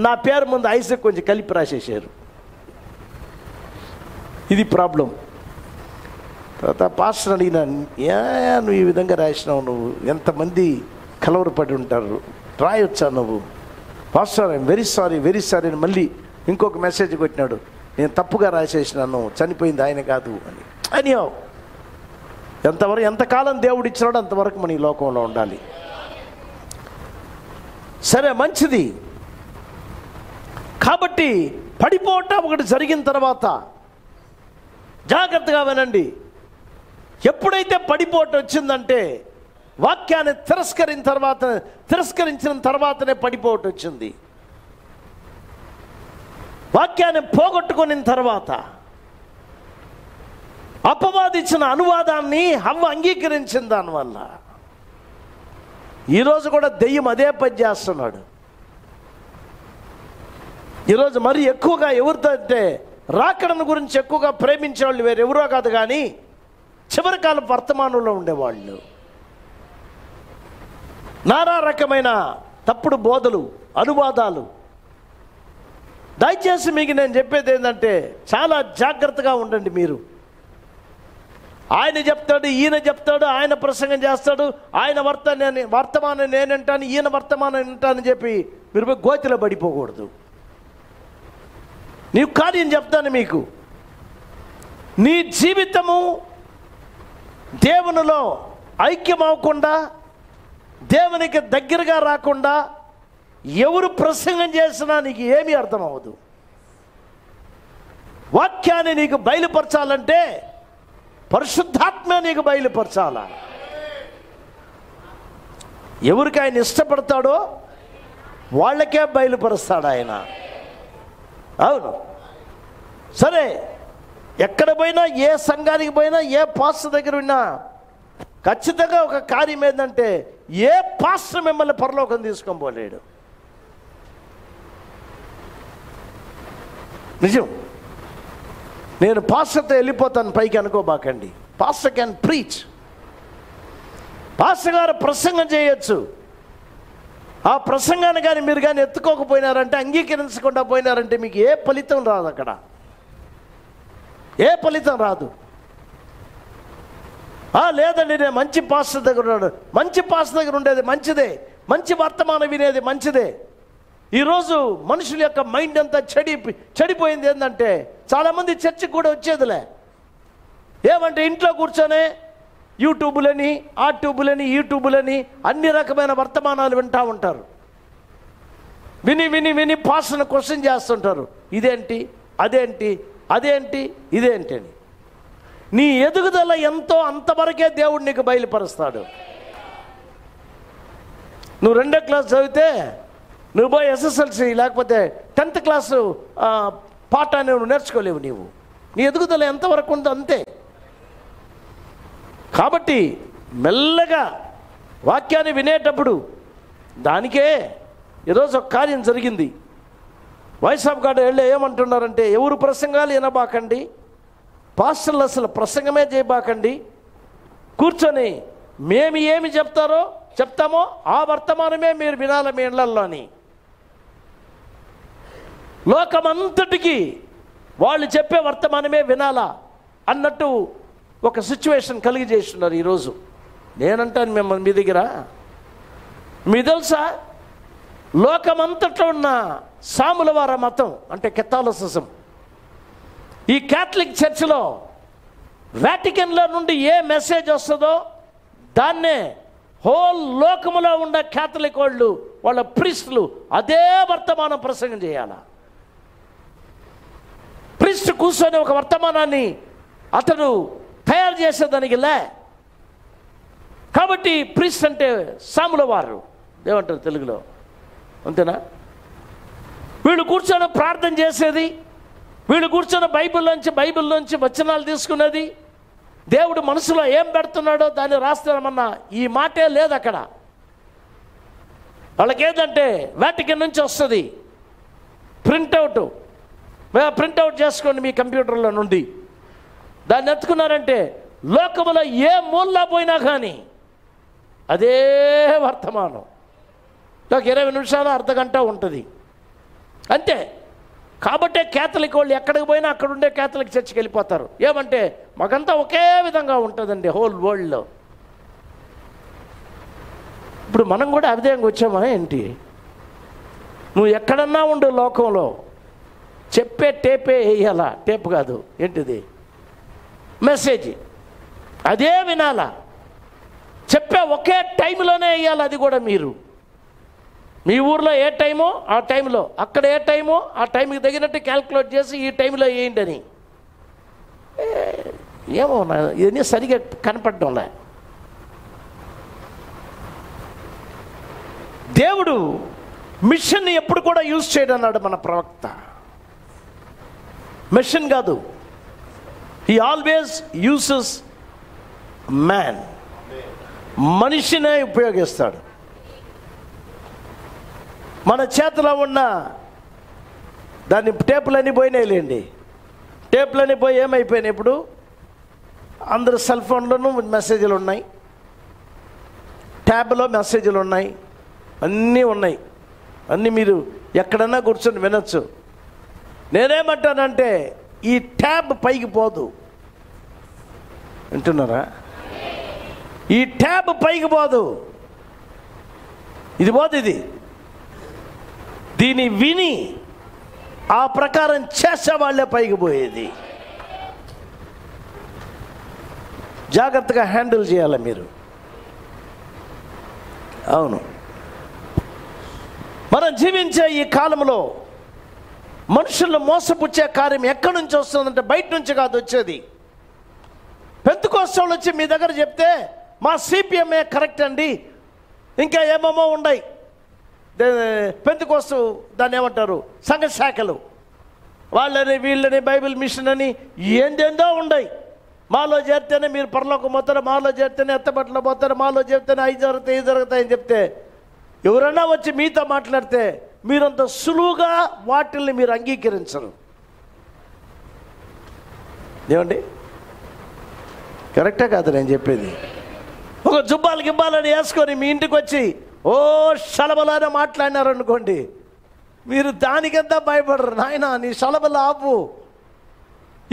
S3: నా పేరు ముందు ఐసక్ కొంచెం కలిపి రాసేసారు. ఇది ప్రాబ్లం. తర్వాత పాస్టర్ అడిగినా, నువ్వు ఈ విధంగా రాసినావు, నువ్వు ఎంతమంది కలవరపడి ఉంటారు, రాయొచ్చా నువ్వు? పాస్టర్ ఐఎమ్ వెరీ సారీ అని మళ్ళీ ఇంకొక మెసేజ్ కొట్టినాడు, నేను తప్పుగా రాసేసినాను, చనిపోయింది ఆయన కాదు అని. అనియో ఎంతకాలం దేవుడు ఇచ్చినాడో అంతవరకు మన ఈ లోకంలో ఉండాలి. సరే, మంచిది. కాబట్టి పడిపోవటం ఒకటి జరిగిన తర్వాత జాగ్రత్తగా వినండి. ఎప్పుడైతే పడిపోవటం వచ్చిందంటే వాక్యాన్ని తిరస్కరించిన తర్వాతనే పడిపోవటం వచ్చింది. వాక్యాన్ని పోగొట్టుకున్న తర్వాత అపవాదించిన అనువాదాన్ని హవ్వ అంగీకరించిన దానివల్ల ఈరోజు కూడా దెయ్యం అదే పని చేస్తున్నాడు. ఈరోజు మరి ఎక్కువగా ఎవరితో అంటే రాకడను గురించి ఎక్కువగా ప్రేమించేవాళ్ళు వేరెవరో కాదు కానీ చివరి కాలం వర్తమానంలో ఉండేవాళ్ళు. నానా రకమైన తప్పుడు బోధలు, అనువాదాలు. దయచేసి మీకు నేను చెప్పేది ఏంటంటే చాలా జాగ్రత్తగా ఉండండి. మీరు ఆయన చెప్తాడు, ఈయన చెప్తాడు, ఆయన ప్రసంగం చేస్తాడు, ఆయన వర్తమానం నేనంటాను, ఈయన వర్తమానం వింటానని చెప్పి మీరు గోతిలో పడిపోకూడదు. నీవు కార్యం చెప్తాను మీకు. నీ జీవితము దేవునిలో ఐక్యం అవ్వకుండా, దేవునికి దగ్గరగా రాకుండా ఎవరు ప్రసంగం చేసినా నీకు ఏమీ అర్థం అవ్వదు. వాక్యాన్ని నీకు బయలుపరచాలంటే పరిశుద్ధాత్మ నీకు బయలుపరచాల. ఎవరికి ఆయన ఇష్టపడతాడో వాళ్ళకే బయలుపరుస్తాడు ఆయన. అవును, సరే. ఎక్కడ పోయినా, ఏ సంఘానికి పోయినా, ఏ పాస్టర్ దగ్గర ఉన్నా ఖచ్చితంగా ఒక కార్యం ఏంటంటే ఏ పాస్టర్ మిమ్మల్ని పరలోకం తీసుకొని పోలేడు. నిజం. నేను పాస్టర్తో వెళ్ళిపోతాను పైకి అనుకోబాకండి. Pastor can preach. పాస్టర్ గారు ప్రసంగం చేయొచ్చు. ఆ ప్రసంగాన్ని కానీ మీరు కానీ ఎత్తుకోకపోయినారంటే, అంగీకరించకుండా పోయినారంటే మీకు ఏ ఫలితం రాదు. అక్కడ ఏ ఫలితం రాదు. లేదండి నేను మంచి పాస్టర్ దగ్గర ఉన్నాడు. మంచి పాస్టర్ దగ్గర ఉండేది మంచిదే, మంచి వర్తమానం వినేది మంచిదే. ఈరోజు మనుషుల యొక్క మైండ్ అంతా చెడిపోయింది. ఏంటంటే చాలామంది చర్చికి కూడా వచ్చేదిలే. ఏమంటే ఇంట్లో కూర్చొని యూట్యూబులని, ఆ ట్యూబులని, ఈ ట్యూబులని అన్ని రకమైన వర్తమానాలు వింటూ ఉంటారు. విని పాస్టర్ని క్వశ్చన్ చేస్తుంటారు. ఇదేంటి, అదేంటి, అదేంటి, ఇదేంటి అని. నీ ఎదుగుదల ఎంతో అంతవరకే దేవుడు నీకు బయలుపరుస్తాడు. నువ్వు 2వ క్లాస్ చదివితే నువ్వు పోయి SSLC లేకపోతే 10th క్లాసు పాఠాన్ని నువ్వు నేర్చుకోలేవు. నీ ఎదుగుదల ఎంతవరకు ఉందో అంతే. కాబట్టి మెల్లగా వాక్యాన్ని వినేటప్పుడు దానికే ఈరోజు ఒక కార్యం జరిగింది. వైసాబ్ గారు వెళ్ళి ఏమంటున్నారంటే, ఎవరు ప్రసంగాలు వినబాకండి, పాస్టర్లు అసలు ప్రసంగమే చేయబాకండి, కూర్చొని మేము ఏమి చెప్తామో ఆ వర్తమానమే మీరు వినాలి మీ ఇళ్లల్లో అని. లోకమంతటికి వాళ్ళు చెప్పే వర్తమానమే వినాలా అన్నట్టు ఒక సిచ్యువేషన్ కలిగి చేస్తున్నారు ఈరోజు. నేనంటాను మిమ్మల్ని మీ దగ్గర, మీ తెలుసా లోకమంతట్లో ఉన్న సాములవార మతం అంటే కెథాలిసిజం, ఈ క్యాథలిక్ చర్చిలో వాటికన్లో నుండి ఏ మెసేజ్ వస్తుందో దాన్నే హోల్ లోకములో ఉన్న క్యాథలిక్ వాళ్ళ ప్రీస్టులు అదే వర్తమానం ప్రసంగం చేయాలా. ప్రీస్ట్ కూర్చొని ఒక వర్తమానాన్ని అతడు తయారు చేసేదానికి లే. కాబట్టి ప్రీస్ట్ అంటే సాముల వారు ఏమంటారు తెలుగులో, అంతేనా? వీళ్ళు కూర్చొని ప్రార్థన చేసేది, వీళ్ళు కూర్చొని బైబిల్లోంచి వచనాలు తీసుకున్నది, దేవుడు మనసులో ఏం పెడుతున్నాడో దాన్ని రాస్తామన్నా ఈ మాటే లేదు అక్కడ. వాళ్ళకి ఏంటంటే వాటికన్ నుంచి వస్తుంది ప్రింట్అవుట్ చేసుకోండి మీ కంప్యూటర్లో నుండి. దాన్ని ఎత్తుకున్నారంటే లోకములో ఏ మూలలో పోయినా కానీ అదే వర్తమానం. ఒక 20 నిమిషాలు అర్ధగంట ఉంటుంది అంతే. కాబట్టే క్యాథలిక్ వాళ్ళు ఎక్కడికి పోయినా అక్కడ ఉండే క్యాథలిక్ చర్చికి వెళ్ళిపోతారు. ఏమంటే మాకంతా ఒకే విధంగా ఉంటుందండి హోల్ వరల్డ్లో. ఇప్పుడు మనం కూడా అవిధంగా వచ్చామా ఏంటి? నువ్వు ఎక్కడన్నా ఉండు లోకంలో, చెప్పే టేపే వేయాలా, టేప్ కాదు ఏంటిది మెసేజ్, అదే వినాలా, చెప్పే ఒకే టైంలోనే వేయాలి. అది కూడా మీరు మీ ఊర్లో ఏ టైమో ఆ టైంలో, అక్కడ ఏ టైమో ఆ టైంకి తగినట్టు క్యాల్కులేట్ చేసి ఈ టైంలో వేయండి అని. ఏమో ఇవన్నీ సరిగా కనపడడంలే. దేవుడు మిషన్ని ఎప్పుడు కూడా యూజ్ చేయడన్నాడు మన ప్రవక్త. మిషన్ కాదు, హీ ఆల్వేస్ యూసెస్ మ్యాన్. మనిషినే ఉపయోగిస్తాడు. మన చేతిలో ఉన్న దాన్ని టేపులన్నీ పోయినాయి లేండి. టేపులన్నీ పోయి ఏమైపోయినాయి? ఇప్పుడు అందరు సెల్ ఫోన్లోనూ మెసేజ్లు ఉన్నాయి, ట్యాబ్లో మెసేజ్లు ఉన్నాయి, అన్నీ ఉన్నాయి. అన్నీ మీరు ఎక్కడన్నా కూర్చొని వినొచ్చు. నేనేమంటానంటే ఈ ట్యాబ్ పైకి పోదు. వింటున్నారా? ఈ ట్యాబ్ పైకి పోదు, ఇది పోదు. దీన్ని విని ఆ ప్రకారం చేసే వాళ్ళే పైకి పోయేది. జాగ్రత్తగా హ్యాండిల్ చేయాలి మీరు. అవును, మనం జీవించే ఈ కాలంలో మనుషులను మోసపుచ్చే కార్యం ఎక్కడి నుంచి వస్తుందంటే బయట నుంచి కాదు వచ్చేది. పెంతెకోస్తేవాళ్ళు వచ్చి మీ దగ్గర చెప్తే మా సిపిఎంఏ కరెక్ట్ అండి, ఇంకా ఏమేమో ఉన్నాయి పెంతెకోస్తు, దాన్ని ఏమంటారు సంఘ శాఖలు, వాళ్ళని వీళ్ళని బైబిల్ మిషన్ అని ఏందేందో ఉన్నాయి. మాలో చేరితేనే మీరు పరలోకం పోతారు, మాలో చేరితేనే ఎత్తబట్టలు పోతారు, మాలో చేరితేనే అవి జరుగుతాయని చెప్తే ఎవరన్నా వచ్చి మీతో మాట్లాడితే మీరంత సులువుగా వాటిల్ని మీరు అంగీకరించరు. ఏమండి? కరెక్టే కాదు నేను చెప్పేది? ఒక జుబ్బాలు గిబ్బాలని వేసుకొని మీ ఇంటికి వచ్చి ఓ శలబలానే మాట్లాడినారనుకోండి, మీరు దానికెంత భయపడరు. నాయన నీ శలబల ఆపు,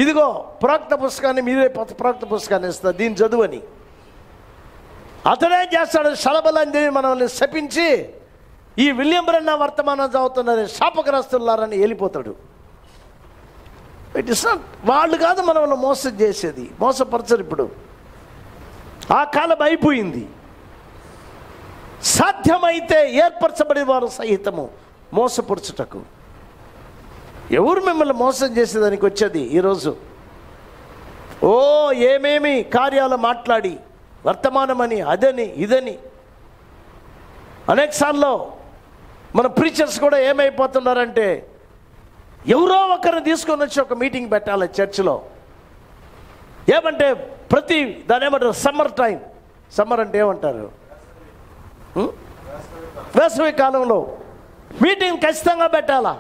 S3: ఇదిగో ప్రవక్త పుస్తకాన్ని, మీరే ప్రవక్త పుస్తకాన్ని ఇస్తారు, దీన్ని చదువని. అతడేం చేస్తాడు? శలబలని మనల్ని శపించి ఈ విలియం బ్రన్నా వర్తమానం చదువుతున్నారని శాపగ్రస్తులారని వెళ్ళిపోతాడు. ఇట్ ఇస్ నాట్, వాళ్ళు కాదు మనల్ని మోసం చేసేది, మోసపరచరు. ఇప్పుడు ఆ కాలం అయిపోయింది. సాధ్యమైతే ఏర్పరచబడే వారు సహితము మోసపరచుటకు. ఎవరు మిమ్మల్ని మోసం చేసేదానికి వచ్చేది ఈరోజు? ఏమేమి కార్యాలు మాట్లాడి వర్తమానమని అదని ఇదని. అనేకసార్లు మన ప్రీచర్స్ కూడా ఏమైపోతున్నారంటే ఎవరో ఒకరిని తీసుకొని వచ్చి ఒక మీటింగ్ పెట్టాలి చర్చిలో. ఏమంటే దాని ఏమంటారు సమ్మర్ టైం, సమ్మర్ అంటే ఏమంటారు, వేసవి కాలంలో మీటింగ్ ఖచ్చితంగా పెట్టాలా.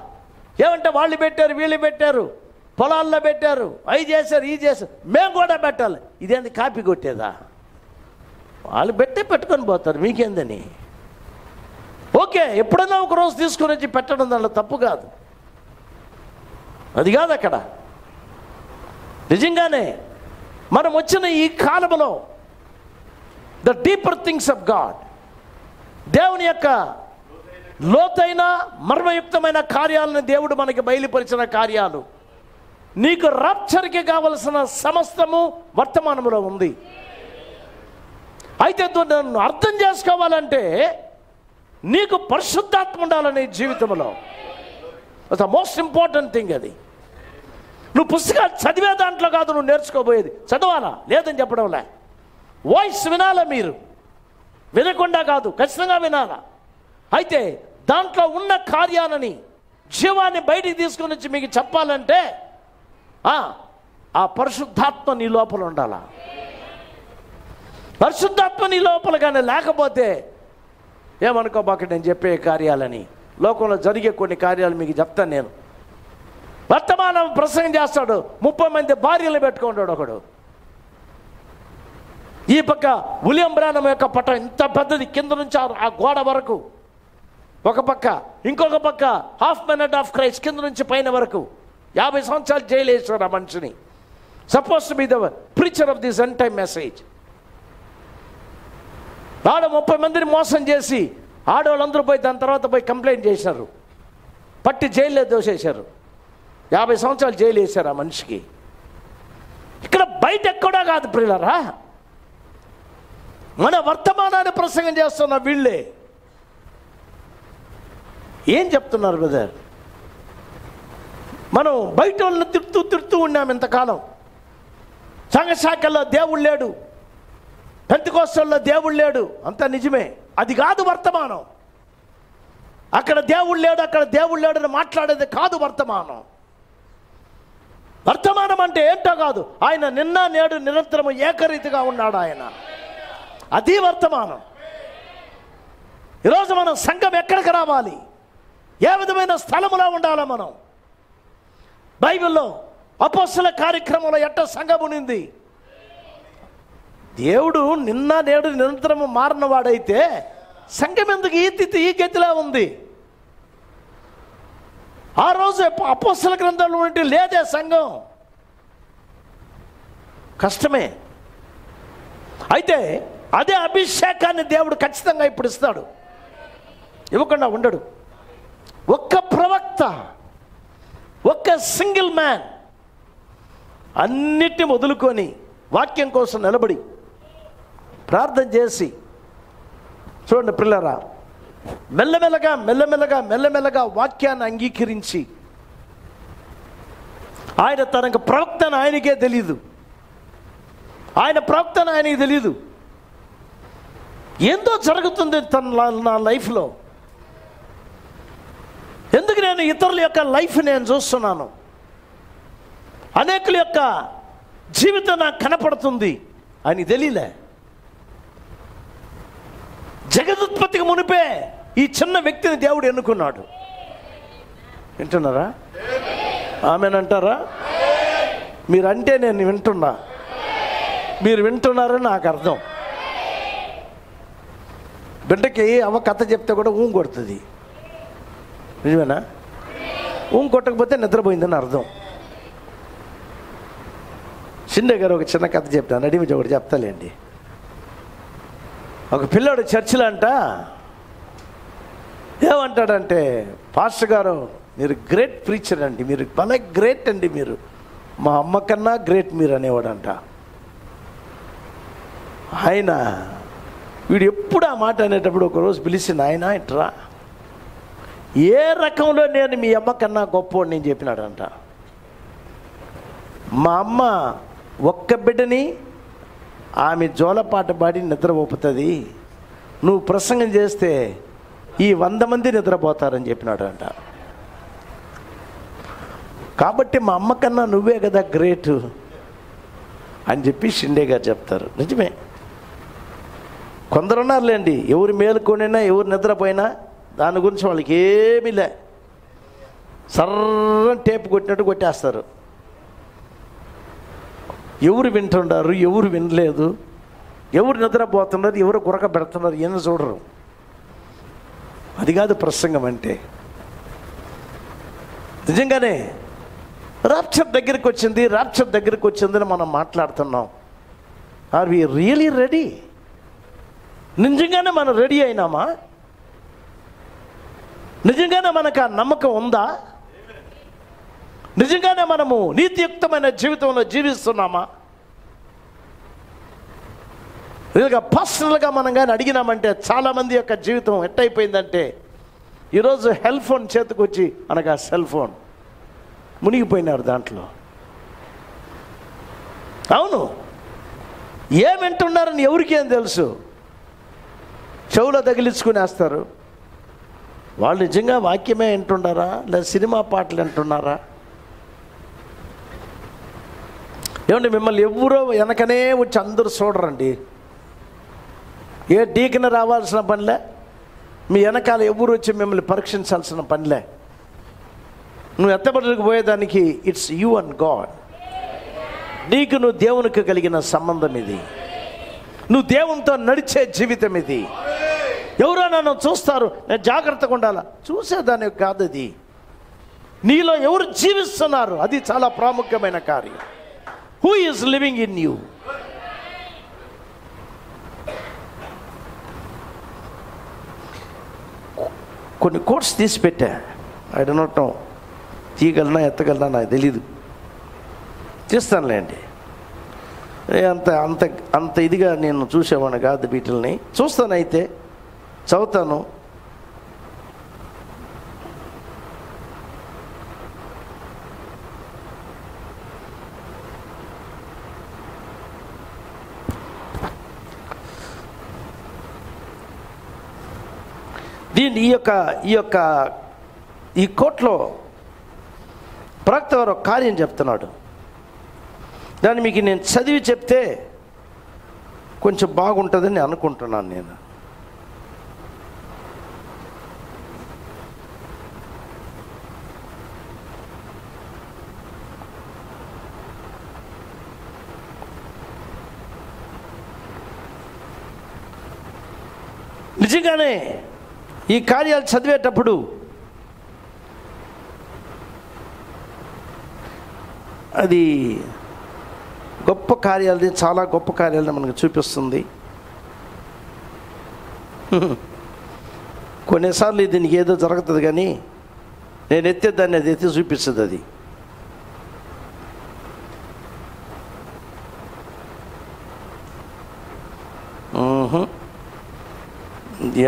S3: ఏమంటే వాళ్ళు పెట్టారు, వీళ్ళు పెట్టారు, పొలాల్లో పెట్టారు, అవి చేశారు, ఇది చేశారు, మేము కూడా పెట్టాలి. ఇదేంది కాపీ కొట్టేదా? వాళ్ళు పెట్టుకొని పోతారు, మీకేందని. ఓకే, ఎప్పుడైనా ఒక రోజు తీసుకుని వచ్చి పెట్టడం దాంట్లో తప్పు కాదు, అది కాదు అక్కడ. నిజంగానే మనం వచ్చిన ఈ కాలంలో the deeper things of God, దేవుని యొక్క లోతైన మర్మయుక్తమైన కార్యాలను దేవుడు మనకి బయలుపరిచిన కార్యాలు, నీకు రాప్చర్కి కావలసిన సమస్తము వర్తమానంలో ఉంది. అయితే నన్ను అర్థం చేసుకోవాలంటే నీకు పరిశుద్ధాత్మ ఉండాలని జీవితంలో. ద మోస్ట్ ఇంపార్టెంట్ థింగ్ అది. నువ్వు పుస్తకాలు చదివే దాంట్లో కాదు నువ్వు నేర్చుకోబోయేది. చదవాలా లేదని చెప్పడంలే, వాయిస్ వినాలా. మీరు వినకుండా కాదు, ఖచ్చితంగా వినాలా. అయితే దాంట్లో ఉన్న కార్యాలని, జీవాన్ని బయటికి తీసుకొని వచ్చి మీకు చెప్పాలంటే ఆ పరిశుద్ధాత్మ నీ లోపల ఉండాలా. పరిశుద్ధాత్మ నీ లోపల కానీ లేకపోతే ఏమనుకోబాక నేను చెప్పే కార్యాలని, లోకంలో జరిగే కొన్ని కార్యాలు మీకు చెప్తాను నేను. వర్తమానం ప్రసంగం చేస్తాడు, 30 మంది భార్యలు పెట్టుకుంటాడు ఒకడు. ఈ పక్క విలియం బ్రానమ్ యొక్క పటం ఇంత పెద్దది, కింద నుంచి ఆ గోడ వరకు ఒక పక్క, ఇంకొక పక్క హాఫ్ మినిట్ ఆఫ్ క్రైస్ట్ కింద నుంచి పైన వరకు 50 సంవత్సరాలు జైలు వేసాడు ఆ మనిషిని. Suppose to be the preacher of this end time message. వాడు 30 మందిని మోసం చేసి ఆడవాళ్ళందరూ పోయి దాని తర్వాత పోయి కంప్లైంట్ చేశారు, పట్టి జైల్లో దోసేశారు. 50 సంవత్సరాలు జైలు వేశారు ఆ మనిషికి. ఇక్కడ బయట ఎక్కడా కాదు ప్రియులారా, మన వర్తమానాన్ని ప్రసంగం చేస్తున్న వీళ్ళే. ఏం చెప్తున్నారు బ్రదర్? మనం బయట వాళ్ళని తిడుతూ ఉన్నాం ఇంతకాలం. సంఘశాఖల్లో దేవుడు లేడు, పెంతెకోస్తల్లో దేవుడు లేడు, అంతా నిజమే. అది కాదు వర్తమానం. అక్కడ దేవుడు లేడు, అక్కడ దేవుడు లేడు అని మాట్లాడేది కాదు వర్తమానం. వర్తమానం అంటే ఏంటో కాదు, ఆయన నిన్న నేడు నిరంతరము ఏకరీతిగా ఉన్నాడు ఆయన. అది వర్తమానం. ఈరోజు మనం సంఘం ఎక్కడికి రావాలి, ఏ విధమైన స్థలములో ఉండాలి మనం? బైబిల్లో అపోస్తల కార్యక్రమంలో ఎట్ట సంఘం ఉన్నింది? దేవుడు నిన్న నేడు నిరంతరము మారిన వాడైతే సంఘం ఎందుకు ఈ గతిలో ఉంది? ఆ రోజు అపోస్తల గ్రంథంలో ఉంటే లేదే సంఘం. కష్టమే. అయితే అదే అభిషేకాన్ని దేవుడు ఖచ్చితంగా ఇప్పుడు ఇస్తాడు, ఇవ్వకుండా ఉండడు. ఒక్క ప్రవక్త, ఒక్క సింగిల్ మ్యాన్ అన్నిటిని వదులుకొని వాక్యం కోసం నిలబడి ప్రార్థన చేసి, చూడండి పిల్లరా, మెల్లమెల్లగా వాక్యాన్ని అంగీకరించి, ఆయన తనకు ప్రవక్తను ఆయనకే తెలియదు, ఆయన ప్రవక్తను ఆయనకి తెలియదు. ఏందో జరుగుతుంది నా లైఫ్లో, ఎందుకు నేను ఇతరుల యొక్క లైఫ్ నేను చూస్తున్నాను, అనేకుల యొక్క జీవితం నాకు కనపడుతుంది అని తెలియలే. జగదుత్పత్తికి మునిపే ఈ చిన్న వ్యక్తిని దేవుడు ఎన్నుకున్నాడు. వింటున్నారా? ఆమెనంటారా? మీరంటే నేను వింటున్నా, మీరు వింటున్నారని నాకు అర్థం. బిడ్డకి అవ్వ కథ చెప్తే కూడా కొడుతుంది, నిజమేనా? కొట్టకపోతే నిద్రపోయిందని అర్థం. షిండే గారు ఒక చిన్న కథ చెప్తాను, నడిమించి ఒకటి చెప్తాలేండి. ఒక పిల్లాడు చర్చిలో అంట ఏమంటాడంటే, పాస్టర్ గారు మీరు గ్రేట్ ప్రీచర్ అండి, మీరు భలే గ్రేట్ అండి, మీరు మా అమ్మ కన్నా గ్రేట్ మీరు అనేవాడంట. ఆయన వీడు ఎప్పుడు ఆ మాట అనేటప్పుడు ఒకరోజు పిలిచి, ఆయన ఇట్రా, ఏ రకంలో నేను మీ అమ్మ కన్నా గొప్పవాడు నేను చెప్పినాడంట. మా అమ్మ ఒక్క బిడ్డని ఆమె జోలపాట పాడి నిద్రపోతుంది, నువ్వు ప్రసంగం చేస్తే ఈ 100 మంది నిద్రపోతారని చెప్పినాడంట. కాబట్టి మా అమ్మ కన్నా నువ్వే కదా గ్రేట్ అని చెప్పి షిండే గారు చెప్తారు. నిజమే. కొందరు ఉన్నారులేండి, ఎవరు మేలుకొనినా ఎవరు నిద్రపోయినా దాని గురించి వాళ్ళకి ఏమీ లే, సర్రని టేపు కొట్టినట్టు కొట్టేస్తారు. ఎవరు వింటున్నారు, ఎవరు వినలేదు, ఎవరు నిద్రపోతున్నారు, ఎవరు గురక పెడుతున్నారు ఏమో చూడరు. అది కాదు ప్రసంగం అంటే. నిజంగానే రాప్చర్ దగ్గరికి వచ్చిందని మనం మాట్లాడుతున్నాం. Are we really ready? నిజంగానే మనం రెడీ అయినామా? నిజంగానే మనకు ఆ నమ్మకం ఉందా? నిజంగానే మనము నీతియుక్తమైన జీవితంలో జీవిస్తున్నామా? ఇలాగ పర్సనల్గా మనం కానీ అడిగినామంటే చాలామంది యొక్క జీవితం ఎట్టయిపోయిందంటే, ఈరోజు హెల్ ఫోన్ చేతికి వచ్చి అనగా సెల్ ఫోన్ మునిగిపోయినారు దాంట్లో. అవును, ఏం వింటున్నారని ఎవరికేం తెలుసు? చెవులో తగిలించుకునేస్తారు. వాళ్ళు నిజంగా వాక్యమే వింటున్నారా లేదా సినిమా పాటలు వింటున్నారా? ఏమండి, మిమ్మల్ని ఎవరో వెనకనే వచ్చి అందరూ చూడరండి. ఏ డీకన రావాల్సిన పనిలే, మీ వెనకాల ఎవరు వచ్చి మిమ్మల్ని పరీక్షించాల్సిన పనిలే. నువ్వు ఎత్తబడికి పోయేదానికి ఇట్స్ యూ అండ్ గాడ్. నీకు నువ్వు దేవునికి కలిగిన సంబంధం ఇది. నువ్వు దేవునితో నడిచే జీవితం ఇది. ఎవరో నన్ను చూస్తారు, నేను జాగ్రత్తగా ఉండాలా, చూసేదానికి కాదు అది. నీలో ఎవరు జీవిస్తున్నారు, అది చాలా ప్రాముఖ్యమైన కార్యం. Who is living in you? కొన్ని కోట్స్ తీసి పెట్టా. ఐ డోంట్ నో, తీయగలనా ఎత్తగలనా నాకు తెలీదు. తీస్తానులేండి. అంత అంత అంత ఇదిగా నేను చూసేవాడిని కాదు వీటిల్ని. చూస్తానైతే చదువుతాను. ఈ కోట్లో ప్రవక్త గారు ఒక కార్యం చెప్తున్నాడు. దాన్ని మీకు నేను చదివి చెప్తే కొంచెం బాగుంటుందని అనుకుంటున్నాను నేను. నిజంగానే ఈ కార్యాలు చదివేటప్పుడు అది గొప్ప కార్యాలది, చాలా గొప్ప కార్యాలని మనకు చూపిస్తుంది. కొన్నిసార్లు దీనికి ఏదో జరుగుతుంది, కానీ నేను ఎత్తేదాన్ని అది ఎత్తి చూపిస్తుంది. అది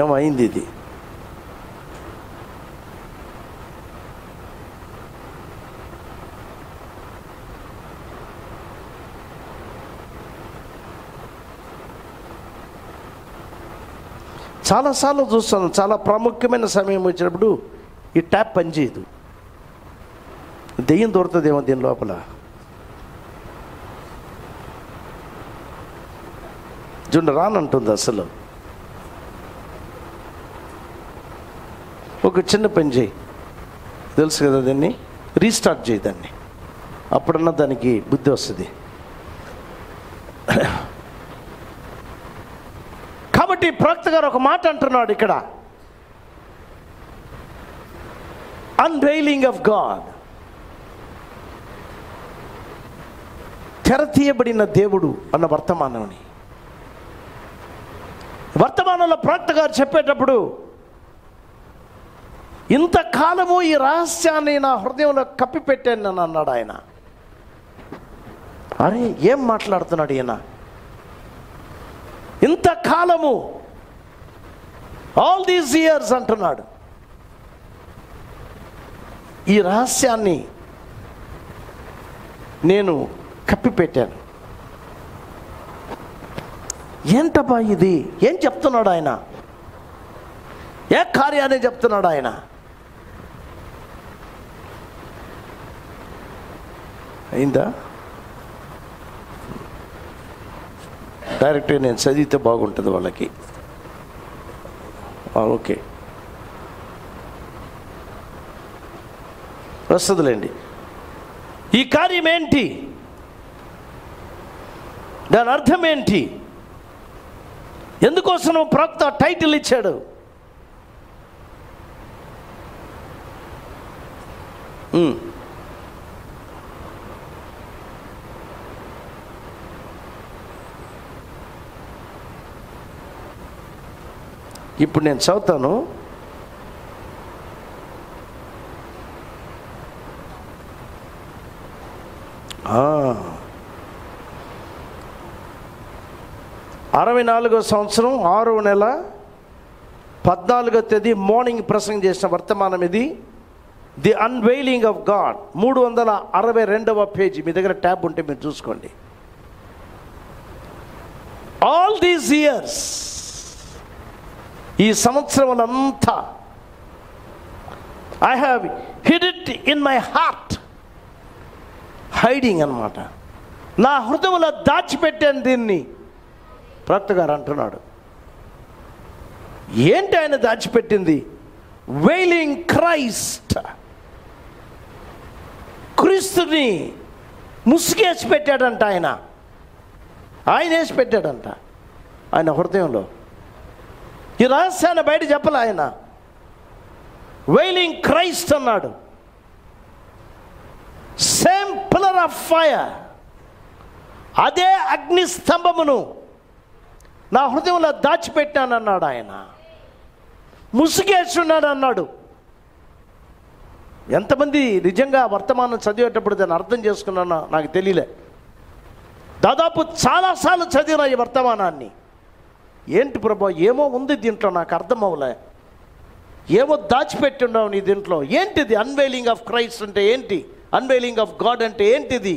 S3: ఏమైంది ఇది? చాలాసార్లు చూస్తాను. చాలా ప్రాముఖ్యమైన సమయం వచ్చినప్పుడు ఈ ట్యాప్ పనిచేయదు. దెయ్యం దొరుకుతుందేమో దీని లోపల. జుండ రానంటుంది అసలు. ఒక చిన్న పని చేయి, తెలుసు కదా, దాన్ని రీస్టార్ట్ చేయి దాన్ని, అప్పుడన్నా దానికి బుద్ధి వస్తుంది. కాబట్టి ప్రవక్త గారు ఒక మాట అంటున్నాడు ఇక్కడ, అన్వెయిలింగ్ ఆఫ్ గాడ్. తెర తీయబడిన దేవుడు అన్న వర్తమానంలో ప్రవక్త గారు చెప్పేటప్పుడు, ఇంతకాలము ఈ రహస్యాన్ని నా హృదయంలో కప్పిపెట్టాను అని అన్నాడు ఆయన. అరే, ఏం మాట్లాడుతున్నాడు ఈయన? ఇంతకాలము, ఆల్ దీస్ ఇయర్స్ అంటున్నాడు. ఈ రహస్యాన్ని నేను కప్పిపెట్టాను. ఏంటబ్బా ఇది? ఏం చెప్తున్నాడు ఆయన? ఏ కార్యాన్ని చెప్తున్నాడు ఆయన? అయిందా? డైరెక్ట్గా నేను చదివితే బాగుంటుంది వాళ్ళకి. ఓకే, వస్తుందిలేండి. ఈ కార్యం ఏంటి? దాని అర్థం ఏంటి? ఎందుకోసం ప్రవక్త టైటిల్ ఇచ్చాడు? ఇప్పుడు నేను చదువుతాను. అరవై 64వ సంవత్సరం 6వ నెల 14వ తేదీ మార్నింగ్ ప్రసంగం చేసిన వర్తమానం ఇది. ది అన్వెయిలింగ్ ఆఫ్ గాడ్, 362వ పేజీ. మీ దగ్గర ట్యాబ్ ఉంటే మీరు చూసుకోండి. ఆల్ దీస్ ఇయర్స్, ఈ సంవత్సరములంతా, I have hid it in my heart. Hiding అన్నమాట. నా హృదయంలో దాచిపెట్టాను దీన్ని. ప్రవక్త గారు అంటున్నాడు. ఏంటి ఆయన దాచిపెట్టింది? Wailing Christ. క్రీస్తుని ముసుగేసి పెట్టాడంట ఆయన. ఆయన వేసి పెట్టాడంట ఆయన హృదయంలో. ఈ రహస్యాన్ని బయట చెప్పలే ఆయన. వెయిలింగ్ క్రైస్ట్ అన్నాడు. సేమ్ పిల్లర్ ఆఫ్ ఫైర్, అదే అగ్ని స్తంభమును నా హృదయంలో దాచిపెట్టానన్నాడు ఆయన. ముసుగేస్తున్నాడు అన్నాడు. ఎంతమంది నిజంగా వర్తమానం చదివేటప్పుడు దాన్ని అర్థం చేసుకున్నానో నాకు తెలియలే. దాదాపు చాలాసార్లు చదివిన ఈ వర్తమానాన్ని. ఏంటి ప్రభా, ఏమో ఉంది దీంట్లో, నాకు అర్థం అవ్వలే. ఏమో దాచిపెట్టి ఉన్నావు నీ దీంట్లో. ఏంటిది? అన్వెయిలింగ్ ఆఫ్ క్రైస్ట్ అంటే ఏంటి? అన్వెయిలింగ్ ఆఫ్ గాడ్ అంటే ఏంటిది?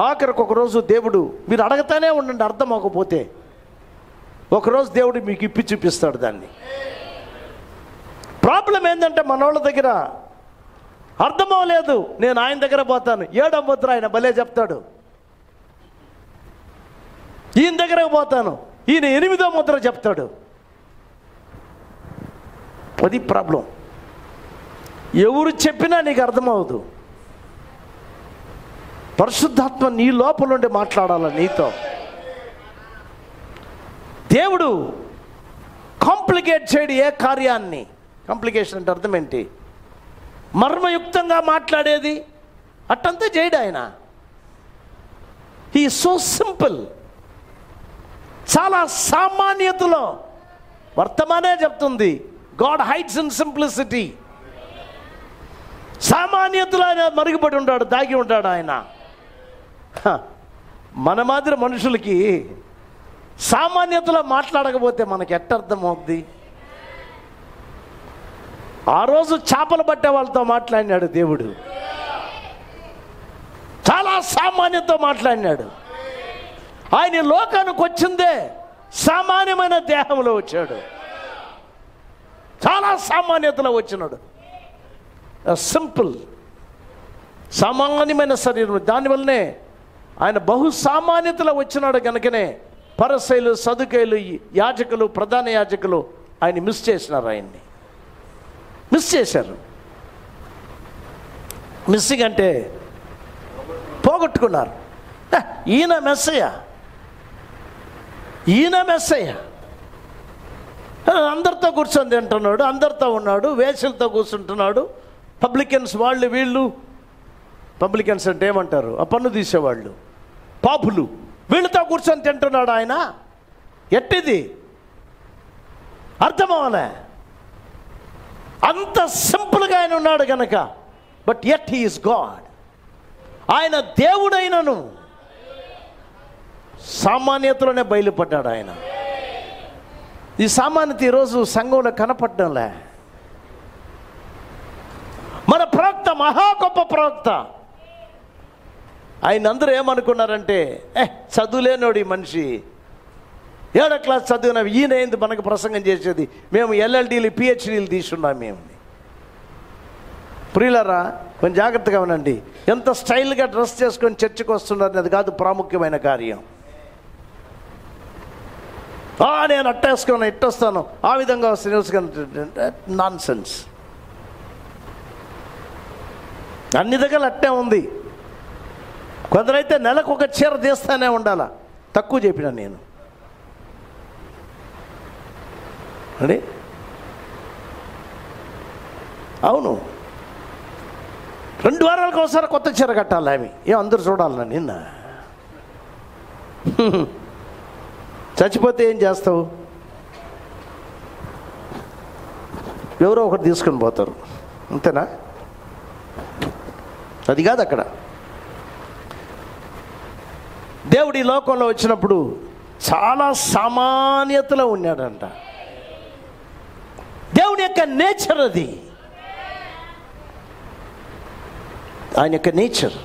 S3: ఆఖరికి ఒకరోజు దేవుడు, మీరు అడగతానే ఉండండి, అర్థం అవ్వకపోతే ఒకరోజు దేవుడు మీకు ఇప్పి చూపిస్తాడు దాన్ని. ప్రాబ్లం ఏంటంటే మన వాళ్ళ దగ్గర అర్థం అవ్వలేదు. నేను ఆయన దగ్గర పోతాను, 7వ ముద్ర ఆయన భలే చెప్తాడు. ఈయన దగ్గరకు పోతాను, ఈయన 8వ ముద్ర చెప్తాడు. అది ప్రాబ్లం. ఎవరు చెప్పినా నీకు అర్థమవుదు. పరిశుద్ధాత్మ నీ లోపల నుండి మాట్లాడాల నీతో. దేవుడు కాంప్లికేట్ చేయడు ఏ కార్యాన్ని. కాంప్లికేషన్ అంటే అర్థం ఏంటి? మర్మయుక్తంగా మాట్లాడేది అట్టంతా చేయడు ఆయన. He so simple. చాలా సామాన్యతలో వర్తమానే చెప్తుంది. God hides in simplicity. సామాన్యతలో ఆయన మరుగుపడి ఉంటాడు, దాగి ఉంటాడు ఆయన. మన మాదిరి మనుషులకి సామాన్యతలో మాట్లాడకపోతే మనకి ఎట్టర్థం అవుద్ది? ఆ రోజు చేపలు పట్టే వాళ్ళతో మాట్లాడినాడు దేవుడు. చాలా సామాన్యతో మాట్లాడినాడు. ఆయన లోకానికి వచ్చిందే సామాన్యమైన దేహంలో వచ్చాడు. చాలా సామాన్యతలో వచ్చినాడు. సింపుల్, సామాన్యమైన శరీరం. దానివల్లనే ఆయన బహు సామాన్యతలో వచ్చినాడు. కనుకనే పరిసయ్యులు, సదుకాయులు, యాజకులు, ప్రధాన యాజకులు ఆయన మిస్ చేసినారు. ఆయన్ని మిస్ చేశారు. మిస్సింగ్ అంటే పోగొట్టుకున్నారు. ఈయన మెస్సయ్య, ఈయన మెస్సయ్య. అందరితో కూర్చొని తింటున్నాడు, అందరితో ఉన్నాడు, వేసులతో కూర్చుంటున్నాడు. పబ్లికన్స్ వాళ్ళు వీళ్ళు. పబ్లికన్స్ అంటే ఏమంటారు? ఆ పన్ను తీసేవాళ్ళు, పాపులు. వీళ్ళతో కూర్చొని తింటున్నాడు ఆయన. ఎట్టిది? అర్థం అవ్వలే. అంత సింపుల్గా ఆయన ఉన్నాడు కనుక. But at he is God. ఆయన దేవుడైనను సామాన్యతలోనే బయలుపడ్డాడు ఆయన. ఈ సామాన్యత ఈరోజు సంఘంలో కనపడ్డంలే. మన ప్రవక్త మహా గొప్ప ప్రవక్త. ఆయన అందరూ ఏమనుకున్నారంటే, చదువులేనోడు ఈ మనిషి, 7వ క్లాస్ చదివిన ఈయన ఏంది మనకు ప్రసంగం చేసేది, మేము LLDలు PhDలు తీసుకున్నాం మేము. ప్రియులారా, కొంచెం జాగ్రత్తగా ఉండండి. ఎంత స్టైల్గా డ్రెస్ చేసుకొని చర్చకు వస్తున్నారు అది కాదు ప్రాముఖ్యమైన కార్యం. నేను అట్టేసుకున్నాను, ఇట్టొస్తాను, ఆ విధంగా వస్తాను, నాన్ సెన్స్. అన్ని దగ్గర అట్టే ఉంది. కొందరైతే నెలకు ఒక చీర తీస్తానే ఉండాలా. తక్కువ చెప్పినా నేను అండి. అవును, 2 వారాలకు ఒకసారి కొత్త చీర కట్టాలి. అవి అందరూ చూడాలన్నా. నిన్న చచ్చిపోతే ఏం చేస్తావు? ఎవరో ఒకటి తీసుకొని పోతారు, అంతేనా? అది కాదు అక్కడ. దేవుడు ఈ లోకంలో వచ్చినప్పుడు చాలా సామాన్యతలో ఉన్నాడంట. దేవుని యొక్క నేచర్ అది. ఆయన యొక్క నేచర్.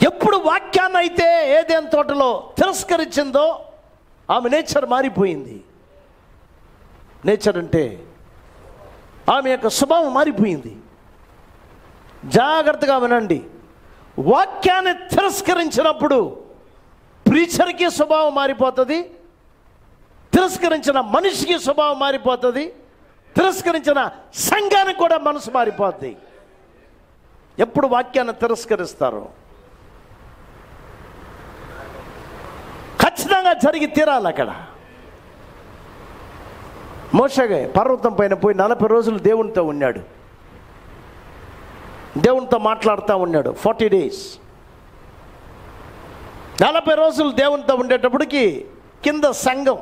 S3: ఎప్పుడు వాక్యాన్ని అయితే ఏదైనా తోటలో తిరస్కరించిందో ఆమె నేచర్ మారిపోయింది. నేచర్ అంటే ఆమె యొక్క స్వభావం మారిపోయింది. జాగ్రత్తగా వినండి. వాక్యాన్ని తిరస్కరించినప్పుడు ప్రీచర్కి స్వభావం మారిపోతుంది, తిరస్కరించిన మనిషికి స్వభావం మారిపోతుంది, తిరస్కరించిన సంఘానికి కూడా మనసు మారిపోద్ది. ఎప్పుడు వాక్యాన్ని తిరస్కరిస్తారు ఖచ్చితంగా జరిగి తీరాలి. అక్కడ మోషే పర్వతం పైన పోయి 40 రోజులు దేవునితో ఉన్నాడు, దేవునితో మాట్లాడుతూ ఉన్నాడు. 40 days 40 రోజులు దేవునితో ఉండేటప్పటికి కింద సంఘం,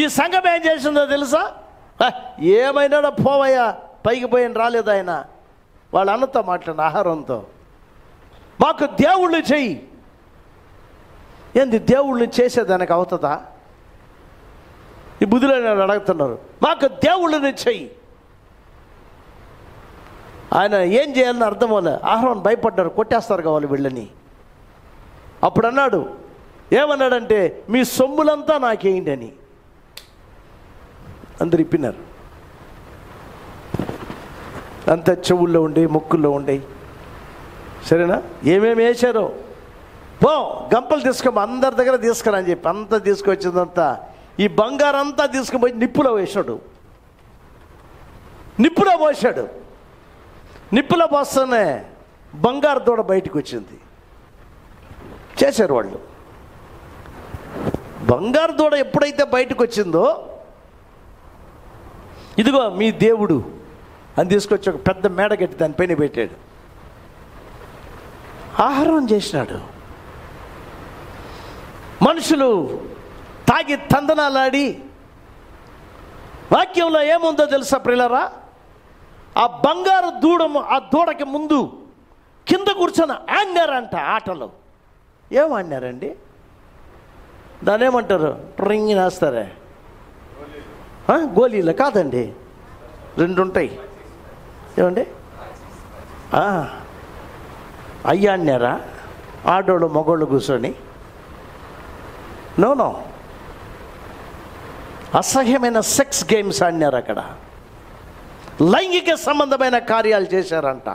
S3: ఈ సంఘం ఏం చేసిందో తెలుసా? ఏమైనా పోవయ్యా, పైకి పోయిన రాలేదు ఆయన. వాళ్ళ అన్నతో మాట్లాడిన ఆహారంతో, మాకు దేవుళ్ళు చెయ్యి. ఏంది దేవుళ్ళు చేసేదానికి అవుతుందా? ఈ బుద్ధులైన అడుగుతున్నారు, మాకు దేవుళ్ళని చెయ్యి. ఆయన ఏం చేయాలని అర్థం అవ్వలే. ఆహారం భయపడ్డారు, కొట్టేస్తారు కావాలి వీళ్ళని. అప్పుడు అన్నాడు, ఏమన్నాడంటే మీ సొమ్ములంతా నాకేయండి అని. అందరు ఇప్పినారు. అంతా చెవుల్లో ఉండి ముక్కుల్లో ఉండి, సరేనా, ఏమేమి వేశారో పో గంపలు తీసుకోమో, అందరి దగ్గర తీసుకురా అని చెప్పి అంతా తీసుకొచ్చిందంతా ఈ బంగారం అంతా తీసుకుపోయి నిప్పులో వేసాడు. నిప్పులో పోసాడు. నిప్పులో పోస్తూనే బంగారు దూడ బయటకు వచ్చింది. చేశారు వాళ్ళు. బంగారు దూడ ఎప్పుడైతే బయటకు వచ్చిందో, ఇదిగో మీ దేవుడు అని తీసుకొచ్చి ఒక పెద్ద మేడ కట్టి దానిపైన పెట్టాడు. ఆహారం చేసినాడు. మనుషులు తాగి తందనాలాడి, వాక్యంలో ఏముందో తెలుసా ప్రియులారా? ఆ బంగారు ఆ దూడకి ముందు కింద కూర్చొని ఆడినారంట ఆటలు. ఏం ఆడినారండి? దాని ఏమంటారు? రింగి వేస్తారే, గోళీలు కాదండి, 2 ఉంటాయి. ఏమండి? అయ్యి ఆడినారా? ఆడోళ్ళు మగోళ్ళు కూర్చొని? నో, అసహ్యమైన సెక్స్ గేమ్స్ ఆడినారు అక్కడ. లైంగిక సంబంధమైన కార్యాలు చేశారంట.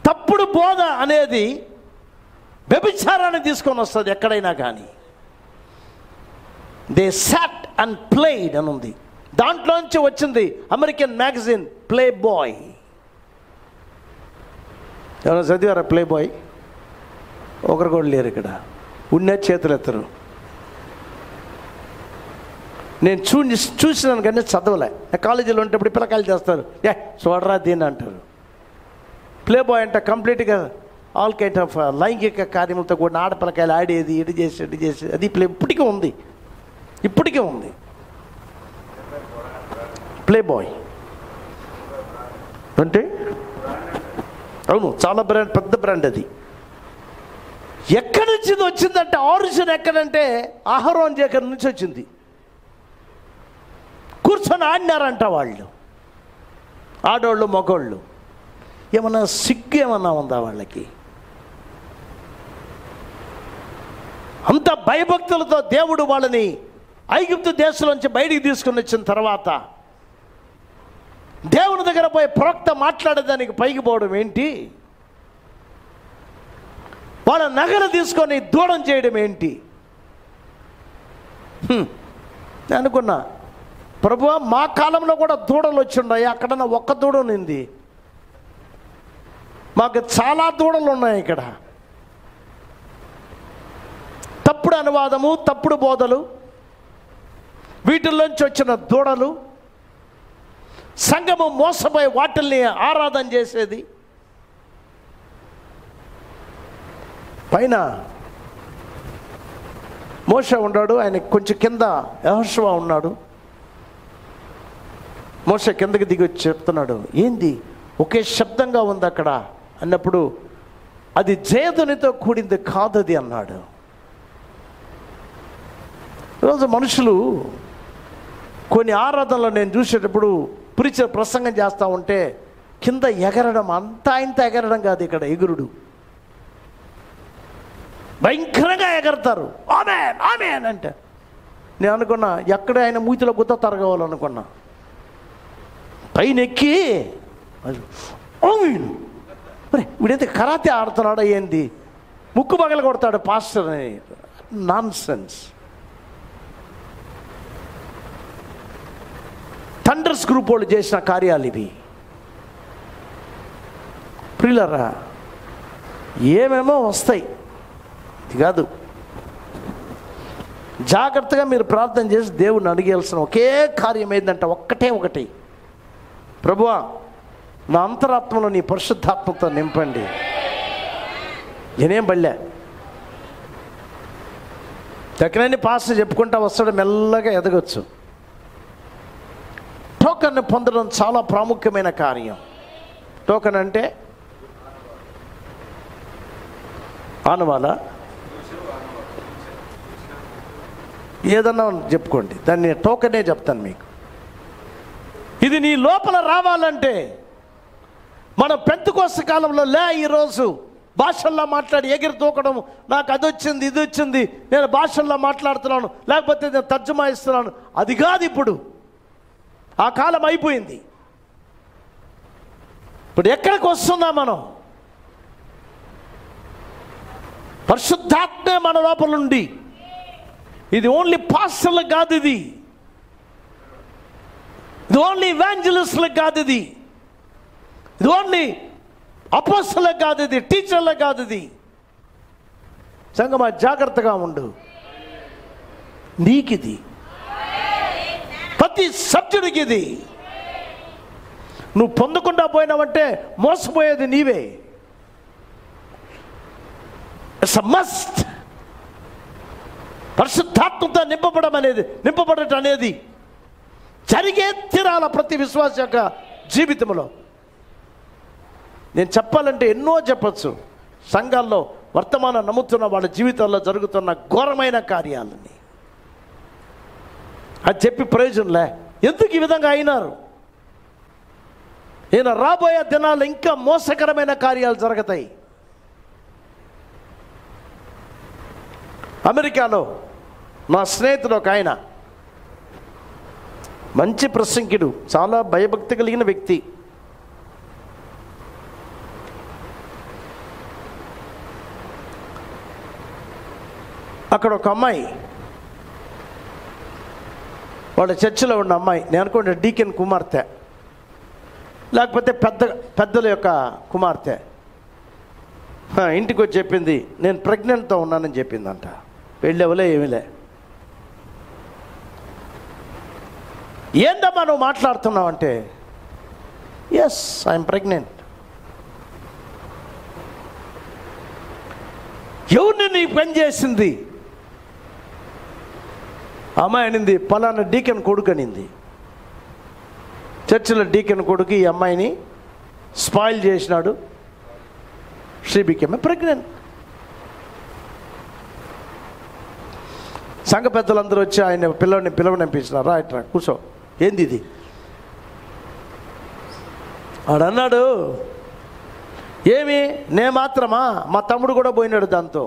S3: తప్పుడు బోధ అనేది వ్యభిచారాన్ని తీసుకొని వస్తుంది ఎక్కడైనా కానీ. దే సాట్ అండ్ ప్లేడ్ అని ఉంది. దాంట్లోంచి వచ్చింది అమెరికన్ మ్యాగజైన్ ప్లే బాయ్. ఎవరైనా చదివారా ప్లే బాయ్? ఒకరు కూడా లేరు ఇక్కడ. ఉన్న చేతులు ఎత్తరు. నేను చూసినాను కానీ చదవలే. కాలేజీలో ఉంటప్పుడు పిల్లకాయలు చేస్తారు, చూడరా దీన్ని అంటారు. ప్లే బాయ్ అంటే కంప్లీట్గా ఆల్ కైండ్ ఆఫ్ లైంగిక కార్యములతో కూడా ఆడపిల్లకాయలు ఆడేది, ఇటు చేసి అది ఇప్పటికీ ఉంది. ఇప్పటికీ ఉంది ప్లే బాయ్ అంటే. అవును, చాలా బ్రాండ్, పెద్ద బ్రాండ్ అది. ఎక్కడి నుంచి వచ్చిందంటే ఆరిజిన్ ఎక్కడంటే ఆహారం దగ్గర నుంచి వచ్చింది. కూర్చొని ఆడినారంట వాళ్ళు, ఆడోళ్ళు మగోళ్ళు. ఏమన్నా సిగ్గు ఏమన్నా ఉందా వాళ్ళకి? అంత భయభక్తులతో దేవుడు వాళ్ళని ఐగుప్తు దేశంలోంచి బయటికి తీసుకుని వచ్చిన తర్వాత దేవుని దగ్గర పోయి ప్రవక్త మాట్లాడేదానికి పైకి పోవడం ఏంటి? వాళ్ళ నగలు తీసుకొని దూడం చేయడం ఏంటి? నేను అనుకున్నా, ప్రభువా మా కాలంలో కూడా దూడలు వచ్చి ఉన్నాయి, అక్కడ ఒక్క దూడ ఉంది. మాకు చాలా దూడలు ఉన్నాయి ఇక్కడ. తప్పుడు అనువాదము, తప్పుడు బోధలు, వీటిల్లోంచి వచ్చిన దూడలు, సంఘము మోసపోయి వాటిల్ని ఆరాధన చేసేది. పైన మోషే ఉన్నాడు, ఆయన కొంచెం కింద యెహోషువ ఉన్నాడు. మోషే కిందకి దిగి వచ్చి చెప్తున్నాడు, ఏంది ఒకే శబ్దంగా ఉంది అక్కడ అన్నప్పుడు, అది జయధ్వనితో కూడింది కాదది అన్నాడు. ఈరోజు మనుషులు కొన్ని ఆరాధనలు నేను చూసేటప్పుడు ప్రీచర్ ప్రసంగం చేస్తూ ఉంటే కింద ఎగరడం, అంతా ఇంత ఎగరడం కాదు, ఇక్కడ ఎగురుడు భయంకరంగా ఎగరతారు. ఆమేన్ ఆమేన్ అంటే నేను అనుకున్నా, ఎక్కడ ఆయన మూతిలో గుత్త తరగవాలనుకున్నా. పైన ఎక్కి ఆమేన్ మరి వీడైతే కరాతే ఆడుతున్నాడు, ఏంది ముక్కు పగల కొడతాడు పాస్టర్ అని. Non sense. థండర్స్ గ్రూప్ వాళ్ళు చేసిన కార్యాలు ఇవి. ప్రియులారా, ఏమేమో వస్తాయి, ఇది కాదు. జాగ్రత్తగా మీరు ప్రార్థన చేసి దేవుణ్ణి అడిగేయాల్సిన ఒకే కార్యం ఏంటంటే ఒకటి, ప్రభువా నా అంతరాత్మలో నీ పరిశుద్ధాత్మతో నింపండి. నేనేం బళ్ళే ఎక్కడైనా పాస్టర్ చెప్పుకుంటా వస్తాడు, మెల్లగా ఎదగొచ్చు. టోకన్ పొందడం చాలా ప్రాముఖ్యమైన కార్యం. టోకన్ అంటే ఆనవాలా ఏదన్నా చెప్పుకోండి, దాన్ని టోకనే చెప్తాను మీకు. ఇది నీ లోపల రావాలంటే మన పెంతెకోస్తు కాలంలో ఈరోజు భాషల్లో మాట్లాడి ఎగిరి తూకడం, నాకు అది వచ్చింది ఇది వచ్చింది, నేను భాషల్లో మాట్లాడుతున్నాను, లేకపోతే నేను తర్జుమా ఇస్తున్నాను, అది కాదు. ఇప్పుడు ఆ కాలం అయిపోయింది. ఇప్పుడు ఎక్కడికి వస్తున్నాం మనం? పరిశుద్ధాత్మే మన లోపల ఉండి, ఇది ఓన్లీ పాస్టర్లకు కాదు, ఇది ఓన్లీ ఇవాంజలిస్టులకు కాదు, ఇది ఓన్లీ అపోస్తలకు కాదు, ఇది టీచర్లకు కాదు, ఇది సంగమా జాగ్రత్తగా ఉండు. నీకిది, ప్రతి సభ్యుడికి ఇది. నువ్వు పొందకుండా పోయినావంటే మోసపోయేది నీవే. It's a must. పరిశుద్ధాత్మతో నింపబడటం అనేది జరిగే తీరాల ప్రతి విశ్వాస యొక్క జీవితంలో. నేను చెప్పాలంటే ఎన్నో చెప్పచ్చు. సంఘాల్లో వర్తమానం నమ్ముతున్న వాళ్ళ జీవితాల్లో జరుగుతున్న ఘోరమైన కార్యాలని అది చెప్పి ప్రయోజనంలే. ఎందుకు ఈ విధంగా అయినారు? ఈయన రాబోయే దినాలు ఇంకా మోసకరమైన కార్యాలు జరుగుతాయి. అమెరికాలో నా స్నేహితుడు ఒక ఆయన, మంచి ప్రసంగికుడు, చాలా భయభక్తి కలిగిన వ్యక్తి. అక్కడ ఒక అమ్మాయి, వాళ్ళ చర్చిలో ఉన్న అమ్మాయి, నేను అనుకుంటే డీకెన్ కుమార్తె, లేకపోతే పెద్దల యొక్క కుమార్తె, ఇంటికి వచ్చి చెప్పింది, నేను ప్రెగ్నెంట్తో ఉన్నానని చెప్పిందంట. పెళ్ళెవలే ఏమిలే. ఏందమ్మా నువ్వు మాట్లాడుతున్నావు అంటే, ఎస్ ఐఎమ్ ప్రెగ్నెంట్. ఎవరిని నీ పని చేసింది? అమ్మాయి అనింది, పలానా డీకెన్ కొడుకు అనింది. చర్చిలో డీకెన్ కొడుకు ఈ అమ్మాయిని స్పాయిల్ చేసినాడు. She became pregnant. సంఘ పెద్దలందరూ వచ్చి ఆయన పిలవనిపించినారు. రా ఇట్రా కూర్చో, ఏంది ఇది? ఆడన్నాడు, ఏమి నే మాత్రమా, మా తమ్ముడు కూడా పోయినాడు దాంతో.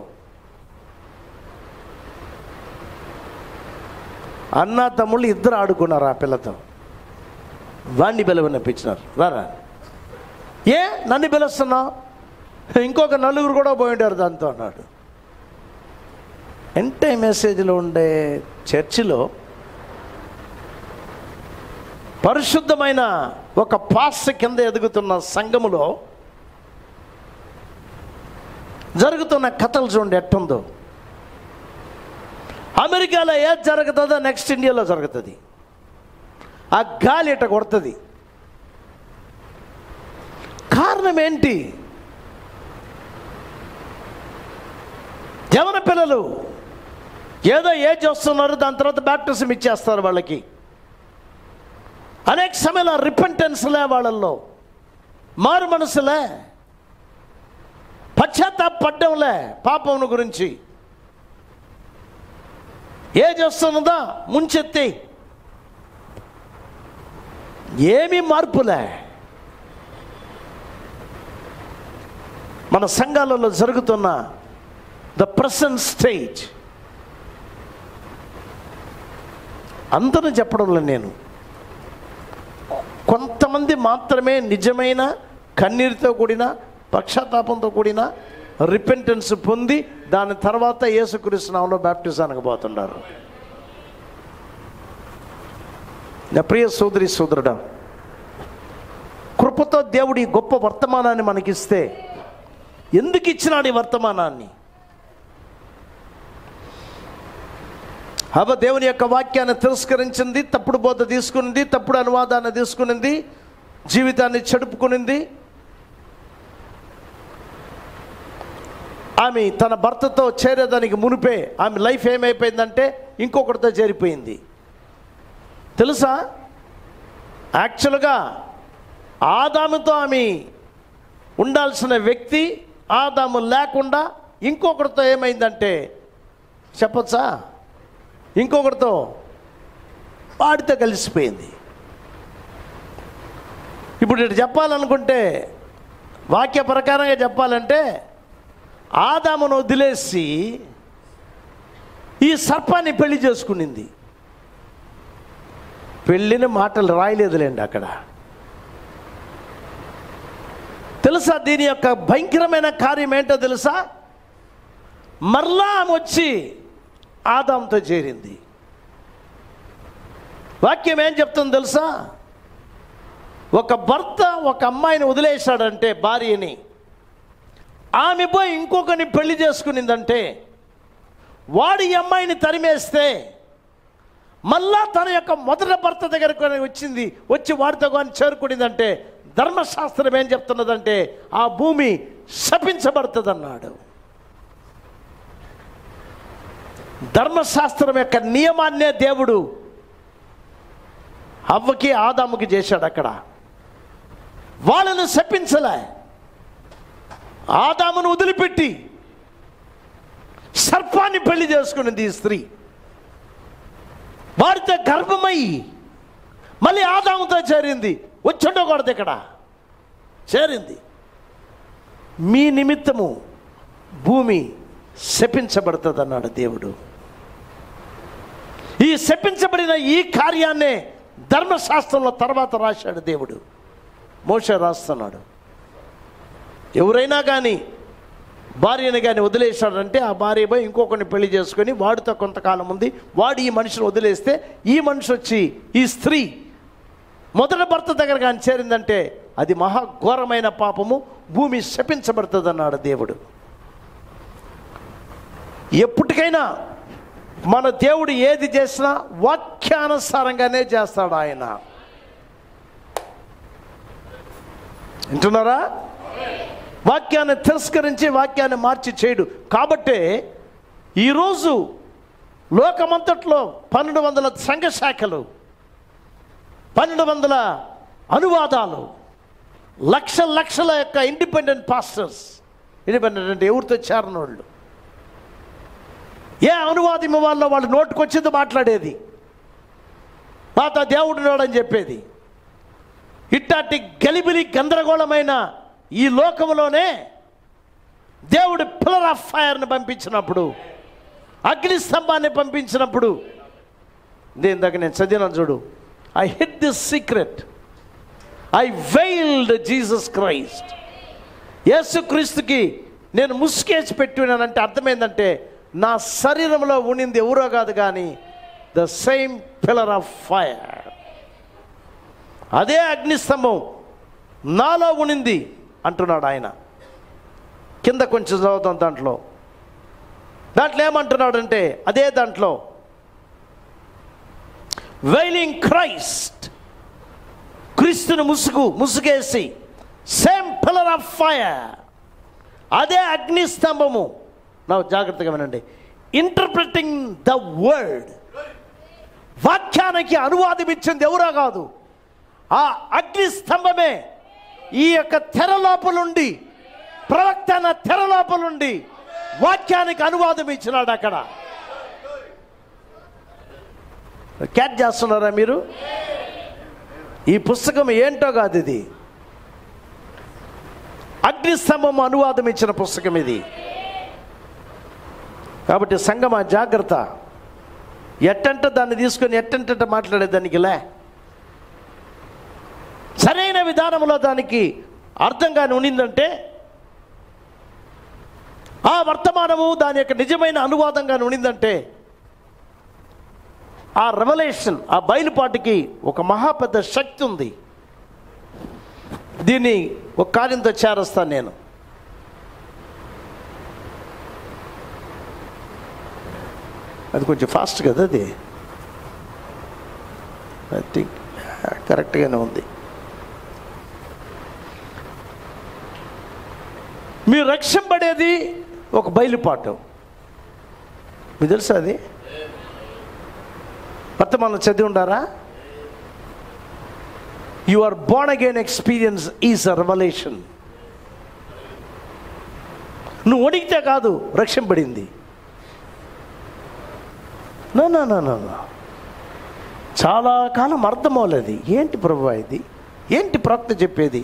S3: అన్న తమ్ముళ్ళు ఇద్దరు ఆడుకున్నారు ఆ పిల్లతో. వాడిని పిలవనిపించినారు. రారా, ఏ నన్ను పిలుస్తున్నావు? ఇంకొక నలుగురు కూడా పోయిండారు దాంతో అన్నాడు. ఎంటే మెసేజ్లో ఉండే చర్చిలో పరిశుద్ధమైన ఒక పాస్ కింద ఎదుగుతున్న సంఘములో జరుగుతున్న కథలు చూడండి ఎట్టుందో. అమెరికాలో ఏది జరుగుతుందో నెక్స్ట్ ఇండియాలో జరుగుతుంది. ఆ గాలి ఇట కొడుతుంది. కారణం ఏంటి? యవన పిల్లలు ఏదో ఏజ్ వస్తున్నారు, దాని తర్వాత బ్యాప్టిజం ఇచ్చేస్తారు వాళ్ళకి. అనేక సమయంలో రిపెంటెన్స్లే, వాళ్ళల్లో మారు మనసులే, పశ్చాత్తాపడ్డంలే పాపం గురించి. ఏజ్ వస్తున్నదా ముంచెత్తి, ఏమీ మార్పులే. మన సంఘాలలో జరుగుతున్న ద ప్రెసెంట్ స్టేజ్ అందరూ చెప్పడంలో నేను, కొంతమంది మాత్రమే నిజమైన కన్నీరుతో కూడిన పశ్చాత్తాపంతో కూడిన రిపెంటెన్స్ పొంది దాని తర్వాత యేసుక్రీస్తు నామములో బాప్టిజానికి పోతున్నారు. నా ప్రియ సోదరి సోదరుడా, కృపతో దేవుడు ఈ గొప్ప వర్తమానాన్ని మనకిస్తే ఎందుకు ఇచ్చినాడు ఈ వర్తమానాన్ని? హవ్వ దేవుని యొక్క వాక్యాన్ని తిరస్కరించింది, తప్పుడు బోధ తీసుకునింది, తప్పుడు అనువాదాన్ని తీసుకునింది, జీవితాన్ని చెడుపుకునింది. ఆమె తన భర్తతో చేరేదానికి మునిపే ఆమె లైఫ్ ఏమైపోయిందంటే ఇంకొకరితో చేరిపోయింది. తెలుసా, యాక్చువల్గా ఆదాముతో ఆమె ఉండాల్సిన వ్యక్తి ఆదాము లేకుండా ఇంకొకరితో ఏమైందంటే చెప్పచ్చా, ఇంకొకరితో వాడితో కలిసిపోయింది. ఇప్పుడు ఇటు చెప్పాలనుకుంటే వాక్య ప్రకారంగా చెప్పాలంటే ఆదామును వదిలేసి ఈ సర్పాన్ని పెళ్లి చేసుకునింది. పెళ్ళిన మాటలు రాయలేదులేండి అక్కడ. తెలుసా దీని యొక్క భయంకరమైన కార్యం ఏంటో తెలుసా? మరలా ఆమె వచ్చి ఆదాంతో చేరింది. వాక్యం ఏం చెప్తుంది తెలుసా? ఒక భర్త ఒక అమ్మాయిని వదిలేశాడంటే, భార్యని, ఆమె పోయి ఇంకొకరిని పెళ్లి చేసుకునిందంటే, వాడు ఈ అమ్మాయిని తరిమేస్తే మళ్ళా తన యొక్క మొదటి భర్త దగ్గరకు వచ్చింది, వచ్చి వాడితో కానీ చేరుకునిందంటే ధర్మశాస్త్రం ఏం చెప్తున్నదంటే ఆ భూమి శపించబడుతుంది అన్నాడు. ధర్మశాస్త్రం యొక్క నియమాన్నే దేవుడు హవ్వకి ఆదాముకి చేశాడు. అక్కడ వాళ్ళను శపించలే, ఆదామును వదిలిపెట్టి సర్పాన్ని పెళ్లి చేసుకునింది ఈ స్త్రీ. వారితో గర్భమై మళ్ళీ ఆదాముతో చేరింది. వచ్చుండకూడదు, ఇక్కడ చేరింది. మీ నిమిత్తము భూమి శపించబడుతుంది అన్నాడు దేవుడు. ఈ శపించబడిన ఈ కార్యాన్నే ధర్మశాస్త్రంలో తర్వాత రాశాడు దేవుడు. మోషే రాస్తున్నాడు, ఎవరైనా కానీ భార్యని కానీ వదిలేశాడంటే ఆ భార్య పోయి ఇంకొకరిని పెళ్లి చేసుకొని వాడితో కొంతకాలం ఉంది, వాడు ఈ మనిషిని వదిలేస్తే ఈ మనిషి వచ్చి ఈ స్త్రీ మొదటి భర్త దగ్గర కానీ చేరిందంటే అది మహాఘోరమైన పాపము, భూమి శపించబడుతుంది అన్నాడు దేవుడు. ఎప్పటికైనా మన దేవుడు ఏది చేసినా వాక్యానుసారంగానే చేస్తాడు ఆయన. వింటున్నారా? వాక్యాన్ని తిరస్కరించి వాక్యాన్ని మార్చి చేయడు. కాబట్టే ఈరోజు లోకమంతట్లో 1200 సంఘ శాఖలు, 1200 అనువాదాలు, లక్షల యొక్క ఇండిపెండెంట్ పాస్టర్స్. ఇండిపెండెంట్ అంటే ఎవరితో చేరనోళ్ళు, ఏ అనువాదం వాళ్ళు నోటుకొచ్చింది మాట్లాడేది, పాత దేవుడు నోడని చెప్పేది. ఇట్లాంటి గలిబిలి గందరగోళమైన ఈ లోకంలోనే దేవుడు పిల్లర్ ఆఫ్ ఫైర్ని పంపించినప్పుడు, అగ్ని స్తంభాన్ని పంపించినప్పుడు, ఇందాక నేను చదివినాను చూడు, I hid this secret, I veiled Jesus Christ. యేసుక్రీస్తుకి నేను ముసుకేసి పెట్టినానంటే అర్థమైందంటే నా శరీరంలో ఉండింది ఎవరో కాదు కానీ the same pillar of fire, అదే అగ్నిస్తంభం నాలో ఉండింది అంటున్నాడు ఆయన. కింద కొంచెం చదువుతాం, దాంట్లో ఏమంటున్నాడంటే అదే దాంట్లో వెయిలింగ్ క్రైస్ట్, క్రీస్తుని ముసుగేసి సేమ్ పిల్లర్ ఆఫ్ ఫైర్, అదే అగ్నిస్తంభము. నా జాగ్రత్తగా వినండి, ఇంటర్ప్రిటింగ్ ద వర్డ్, వాక్యానికి అనువాదం ఇచ్చింది ఎవరో కాదు, ఆ అగ్ని స్తంభమే ఈ యొక్క తెర లోపలుండి, ప్రవక్త అన్న తెర లోపలుండి వాక్యానికి అనువాదం ఇచ్చినాడు. అక్కడ క్యాచ్ చేస్తున్నారా మీరు? ఈ పుస్తకం ఏంటో కాదు, ఇది అగ్నిస్తంభం అనువాదం ఇచ్చిన పుస్తకం ఇది. కాబట్టి సంగమా జాగ్రత్త, ఎట్టంటే దాన్ని తీసుకొని ఎట్టంటే మాట్లాడేదానికి లే, సరైన విధానంలో దానికి అర్థంగానే ఉండిందంటే ఆ వర్తమానము దాని యొక్క నిజమైన అనువాదంగా ఉండిందంటే ఆ రెవల్యూషన్, ఆ బయలుపాటికి ఒక మహా పెద్ద శక్తి ఉంది. దీన్ని ఒక కార్యంతో చేరుస్తాను నేను. అది కొంచెం ఫాస్ట్ కదా, అది ఐ థింక్ కరెక్ట్గానే ఉంది. మీరు రక్షింపబడేది ఒక బయలుపాటు. మీకు తెలుసా అది? వర్తమానం చదివి ఉండారా? Your born again experience is a revolution. నువ్వు వణికితే కాదు రక్షింపబడింది. No no no no no చాలా కాలం అర్థం అవ్వలేదు. ఏంటి ప్రభువా ఇది? ఏంటి ప్రవక్త చెప్పేది?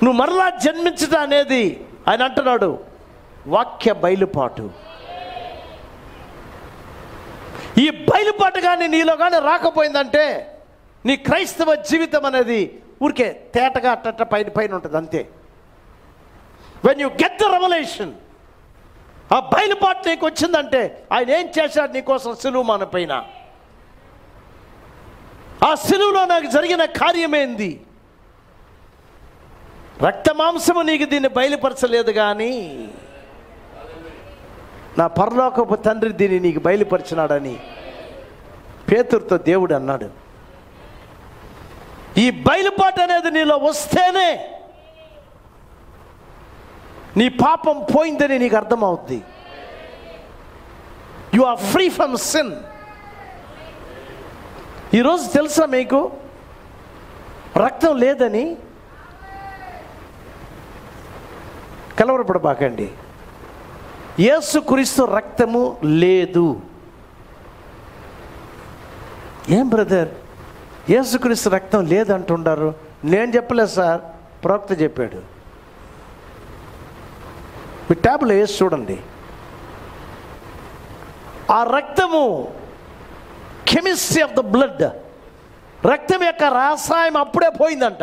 S3: నువ్వు మరలా జన్మించడం అనేది ఆయన అంటున్నాడు వాక్య బయలుపాటు. ఈ బయలుపాటు కానీ నీలో కానీ రాకపోయిందంటే నీ క్రైస్తవ జీవితం అనేది ఊరికే తేటగా అట్ట పైన పైన ఉంటుంది అంతే. When you get the revolution, ఆ బయలుపాటు నీకు వచ్చిందంటే ఆయన ఏం చేశాడు నీకోసం సిలువ మన పైన. ఆ సిలువలో నాకు జరిగిన కార్యమేంది? రక్త మాంసము నీకు దీన్ని బయలుపరచలేదు కానీ నా పరలోకపు తండ్రి దీన్ని నీకు బయలుపరిచినాడని పేతురుతో దేవుడు అన్నాడు. ఈ బయలుపాటు అనేది నీలో వస్తేనే నీ పాపం పోయిందని నీకు అర్థమవుద్ది. You are free from sin. ఈరోజు తెలుసా మీకు రక్తం లేదని? కలవరపడబాకండి. యేసుక్రీస్తు రక్తము లేదు. ఏం బ్రదర్ యేసుక్రీస్తు రక్తం లేదంటుండారు? నేను చెప్పలేదు సార్, ప్రవక్త చెప్పాడు. మీ ట్యాబ్లో వేసి చూడండి. ఆ రక్తము కెమిస్ట్రీ ఆఫ్ ద బ్లడ్, రక్తం యొక్క రసాయనం అప్పుడే పోయిందంట.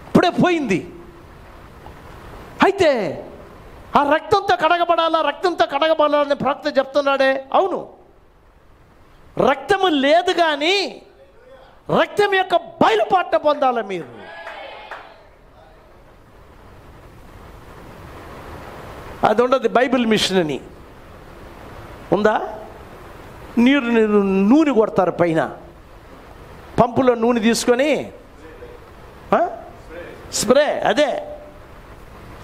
S3: అప్పుడే పోయింది. అయితే ఆ రక్తంతో కడగబడాలా, రక్తంతో కడగబడాలని ప్రవక్త చెప్తున్నాడే. అవును, రక్తము లేదు కానీ రక్తం యొక్క బయలుపాటు పొందాలి మీరు. అది ఉండదు. బైబిల్ మిషన్ అని ఉందా? నీరు నూనె కొడతారు పైన, పంపులో నూనె తీసుకొని స్ప్రే. అదే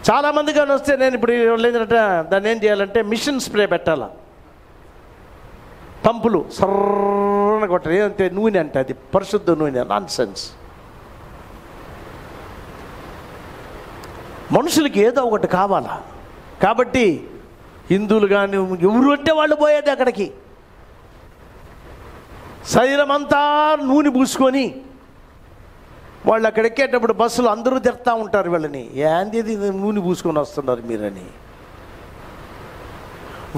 S3: చాలామంది కానీ వస్తే నేను ఇప్పుడు లేదంటే దాన్ని ఏం చేయాలంటే మిషన్ స్ప్రే పెట్టాలా, పంపులు సర్రన కొట్టారు. ఏదంటే నూనె అంటే అది పరిశుద్ధ నూనె. Non sense. మనుషులకి ఏదో ఒకటి కావాలా. కాబట్టి హిందువులు కానీ ఎవరు అంటే వాళ్ళు పోయేది అక్కడికి. శరీరం అంతా నూనె పూసుకొని వాళ్ళు అక్కడ ఎక్కేటప్పుడు బస్సులు అందరూ తిడతా ఉంటారు వీళ్ళని, ఏంది నూనె పూసుకొని వస్తున్నారు మీరని.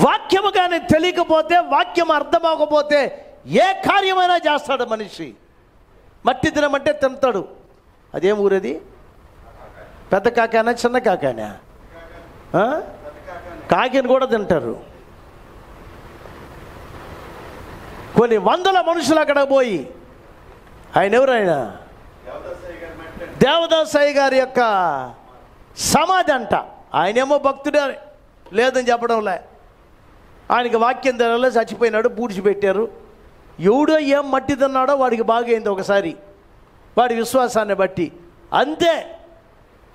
S3: వాక్యము కానీ తెలియకపోతే, వాక్యం అర్థమవకపోతే ఏ కార్యమైనా చేస్తాడు మనిషి. మట్టి తినమంటే తింటాడు. అదేం ఊరది? పెద్ద కాకానా చిన్న కాకానా? కాకిని కూడా తింటారు. కొన్ని వందల మనుషులు అక్కడ పోయి, ఆయన ఎవరైనా దేవదాసయ్య గారి యొక్క సమాధి అంట. ఆయనేమో భక్తుడే లేదని చెప్పడంలే. ఆయనకి వాక్యం తెరలే, చచ్చిపోయినాడు, పూడ్చిపెట్టారు. ఎవడో ఏం మట్టి తిన్నాడో వాడికి బాగైంది ఒకసారి, వాడి విశ్వాసాన్ని బట్టి. అంతే,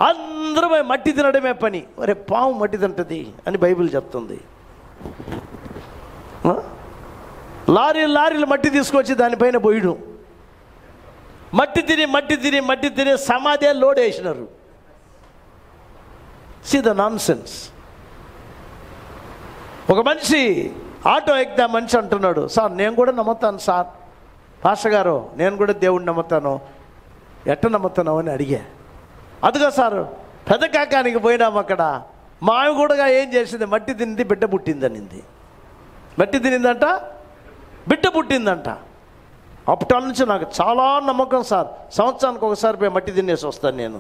S3: అందరూ మట్టి తినడమే పని. ఒరే పాము మట్టి తింటుంది అని బైబిల్ చెప్తుంది. లారీలు లారీలు మట్టి తీసుకొచ్చి దానిపైన పోయడం, మట్టి తిని మట్టి తిని మట్టి తిని సమాధే లోడ్ వేసినారు. See the nonsense. ఒక మనిషి ఆటో ఎక్కితే మనిషి అంటున్నాడు, సార్ నేను కూడా నమ్ముతాను సార్, పాస్టర్ గారు నేను కూడా దేవుడిని నమ్ముతాను. ఎట్ట నమ్ముతున్నావు అని అడిగా. అదిగా సార్ పెద్ద కాకానికి పోయినాము, అక్కడ మా ఆమె కూడా ఏం చేసింది, మట్టి తినింది బిడ్డ పుట్టిందనింది. మట్టి తినిందంట, బిడ్డ పుట్టిందంట. అప్పటి నుంచి నాకు చాలా నమ్మకం సార్, సంవత్సరానికి ఒకసారి పోయి మట్టి తినేసి వస్తాను నేను.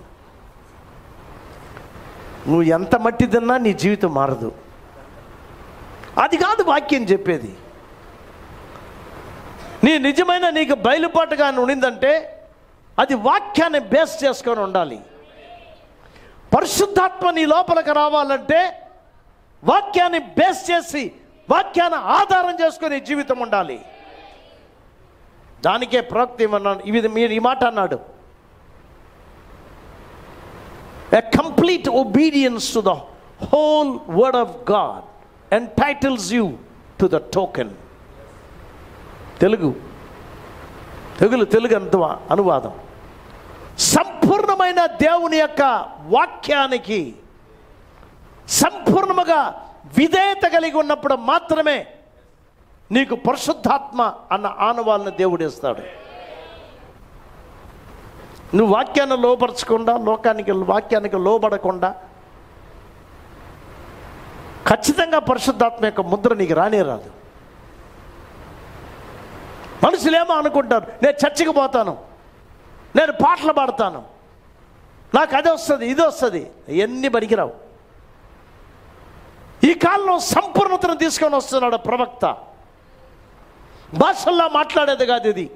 S3: నువ్వు ఎంత మట్టి తిన్నా నీ జీవితం మారదు. అది కాదు వాక్యం చెప్పేది. నీ నిజమైన నీకు బయలుపాటుగా ఉండిందంటే అది వాక్యాన్ని బేస్ చేసుకొని ఉండాలి. పరిశుద్ధాత్మ నీ లోపలికి రావాలంటే వాక్యాన్ని బేస్ చేసి వాక్యాన్ని ఆధారం చేసుకొని జీవితం ఉండాలి. దానికే ప్రవక్త ఏమన్నాడు, మీరు ఈ మాట అన్నాడు, a complete obedience to the whole word of God entitles you to the token. Telugu అనువాదం, సంపూర్ణమైన దేవుని యొక్క వాక్యానికి సంపూర్ణముగా విధేయత కలిగి ఉన్నప్పుడు మాత్రమే నీకు పరిశుద్ధాత్మ అన్న ఆనవాళ్ళని దేవుడు ఇస్తాడు. నువ్వు వాక్యాన్ని లోపరచకుండా, వాక్యానికి లోబడకుండా ఖచ్చితంగా పరిశుద్ధాత్మ యొక్క ముద్ర నీకు రానే రాదు. మనుషులేమో అనుకుంటారు, నేను చర్చికి పోతాను, నేను పాటలు పాడతాను, నాకు అది వస్తుంది ఇది వస్తుంది, ఎన్ని పనికిరావు. ఈ కాలంలో సంపూర్ణతను తీసుకొని వస్తున్నాడు ప్రవక్త. భాషల్లో మాట్లాడేది కాదు ఇది,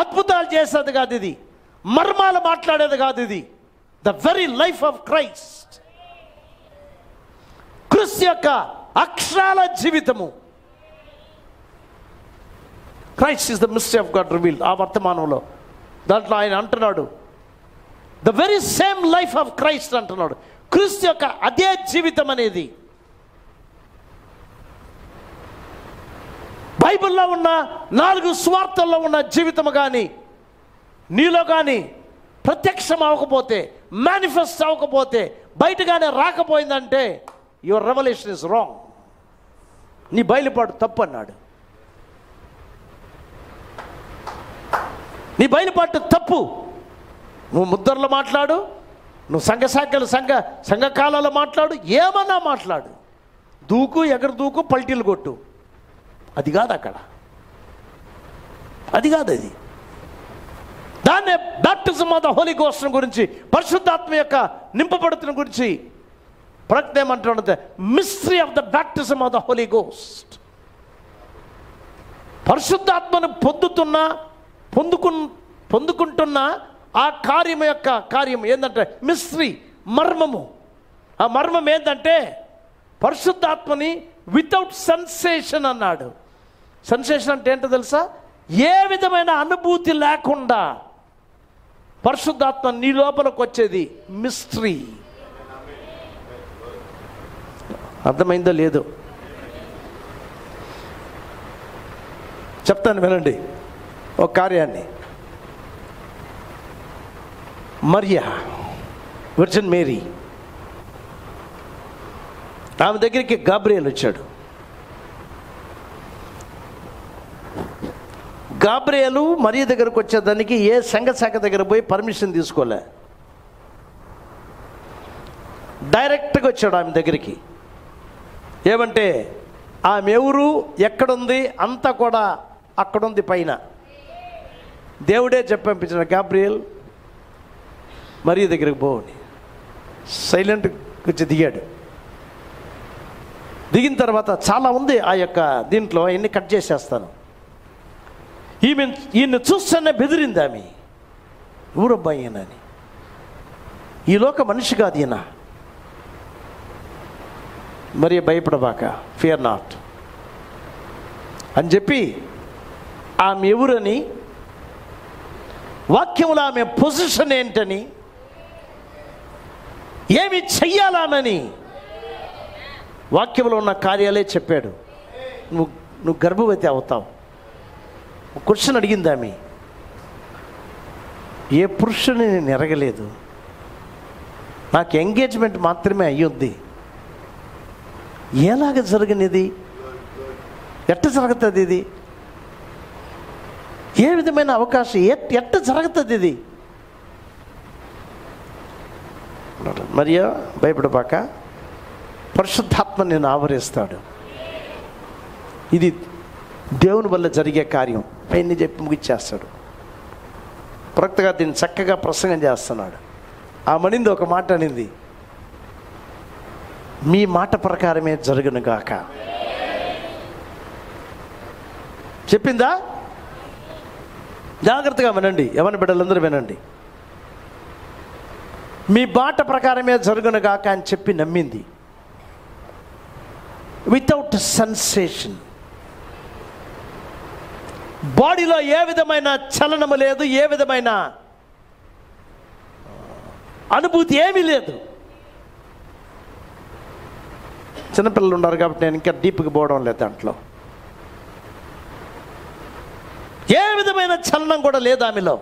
S3: అద్భుతాలు చేసేది కాదు ఇది, మర్మాలు మాట్లాడేది కాదు ఇది. The very life of Christ, క్రీస్తు యొక్క అక్షరాల జీవితము. Christ is the mystery of God revealed. ఆ వర్తమానంలో దాంట్లో ఆయన అంటున్నాడు, the very same life of Christ అంటున్నాడు. క్రీస్తు యొక్క అదే జీవితం అనేది బైబిల్లో ఉన్న 4 సువార్తల్లో ఉన్న జీవితము కానీ నీలో కానీ ప్రత్యక్షం అవ్వకపోతే, మేనిఫెస్ట్ అవ్వకపోతే, బయటగానే రాకపోయిందంటే యువర్ రెవల్యూషన్ ఇస్ రాంగ్. నీ బయలుపాటు తప్పు అన్నాడు. నీ బయలుపాటు తప్పు. నువ్వు ముద్రలో మాట్లాడు, నువ్వు సంఘకాలలో మాట్లాడు, ఏమన్నా మాట్లాడు, దూకు ఎగరు దూకు, పల్టీలు కొట్టు, అది కాదు అక్కడ, అది కాదు. అది దాన్నే baptism of the Holy Ghost గురించి, పరిశుద్ధాత్మ యొక్క నింపబడుతున్న గురించి ప్రవక్త ఏమంటున్నది, mystery of the baptism of the Holy Ghost. పరిశుద్ధాత్మను పొందుకుంటున్న ఆ కార్యం ఏంటంటే మిస్టరీ, మర్మము. ఆ మర్మం ఏంటంటే పరిశుద్ధాత్మని వితౌట్ సెన్సేషన్ అన్నాడు. సెన్సేషన్ అంటే ఏంటో తెలుసా? ఏ విధమైన అనుభూతి లేకుండా పరిశుద్ధాత్మ నీ లోపలికి వచ్చేది మిస్టరీ. అర్థమైందో లేదో చెప్తాను వినండి. ఒక కార్యాన్ని, మరియా వర్జిన్ మేరీ, ఆమె దగ్గరికి గాబ్రియల్ వచ్చాడు. గాబ్రియలు మరియ దగ్గరకు వచ్చేదానికి ఏ సంఘశాఖ దగ్గర పోయి పర్మిషన్ తీసుకోలే, డైరెక్ట్గా వచ్చాడు ఆమె దగ్గరికి. ఏమంటే ఆమె ఎవరు, ఎక్కడుంది అంతా కూడా అక్కడుంది పైన. దేవుడే చెప్పంపించిన, గాబ్రియల్ మరియ దగ్గరికి పోని. సైలెంట్ వచ్చి దిగాడు. దిగిన తర్వాత చాలా ఉంది ఆ యొక్క దీంట్లో, అన్ని కట్ చేసేస్తాను. ఈయన్ని చూస్తేనే బెదిరింది ఆమె, ఊరబ్బాయి అని. ఈ లోక మనిషి కాదు ఈయన. మరి భయపడబాక, ఫియర్ నాట్ అని చెప్పి ఆమె ఎవరని, వాక్యంలో ఆమె పొజిషన్ ఏంటని, ఏమి చెయ్యాలామని వాక్యంలో ఉన్న కార్యాలే చెప్పాడు. నువ్వు గర్భవతి అవుతావు. క్వశ్చన్ అడిగింది ఆమె, ఏ పురుషుని నేను ఎరగలేదు, నాకు ఎంగేజ్మెంట్ మాత్రమే అయ్యుద్ది, ఎలాగ జరిగినది, ఎట్ట జరుగుతుంది ఇది, ఏ విధమైన అవకాశం, ఎట్ట జరుగుతుంది ఇది. మరియా భయపడబాక, పరిశుద్ధాత్మ నేను ఆవరిస్తాడు. ఇది దేవుని వల్ల జరిగే కార్యం. ఆయన్ని చెప్పి ముగిచ్చేస్తాడు. ప్రవక్తగా దీన్ని చక్కగా ప్రసంగం చేస్తున్నాడు. ఆ మనింది ఒక మాట అనింది, మీ మాట ప్రకారమే జరుగును గాక. చెప్పిందా? జాగ్రత్తగా వినండి, ఎవరి బిడ్డలందరూ వినండి. మీ మాట ప్రకారమే జరుగును గాక అని చెప్పి నమ్మింది, వితౌట్ సెన్సేషన్. బాడీలో ఏ విధమైన చలనము లేదు, ఏ విధమైన అనుభూతి ఏమీ లేదు. చిన్నపిల్లలు ఉన్నారు కాబట్టి నేను ఇంకా డీప్కి పోవడం లేదు దాంట్లో. ఏ విధమైన చలనం కూడా లేదు ఆమెలో.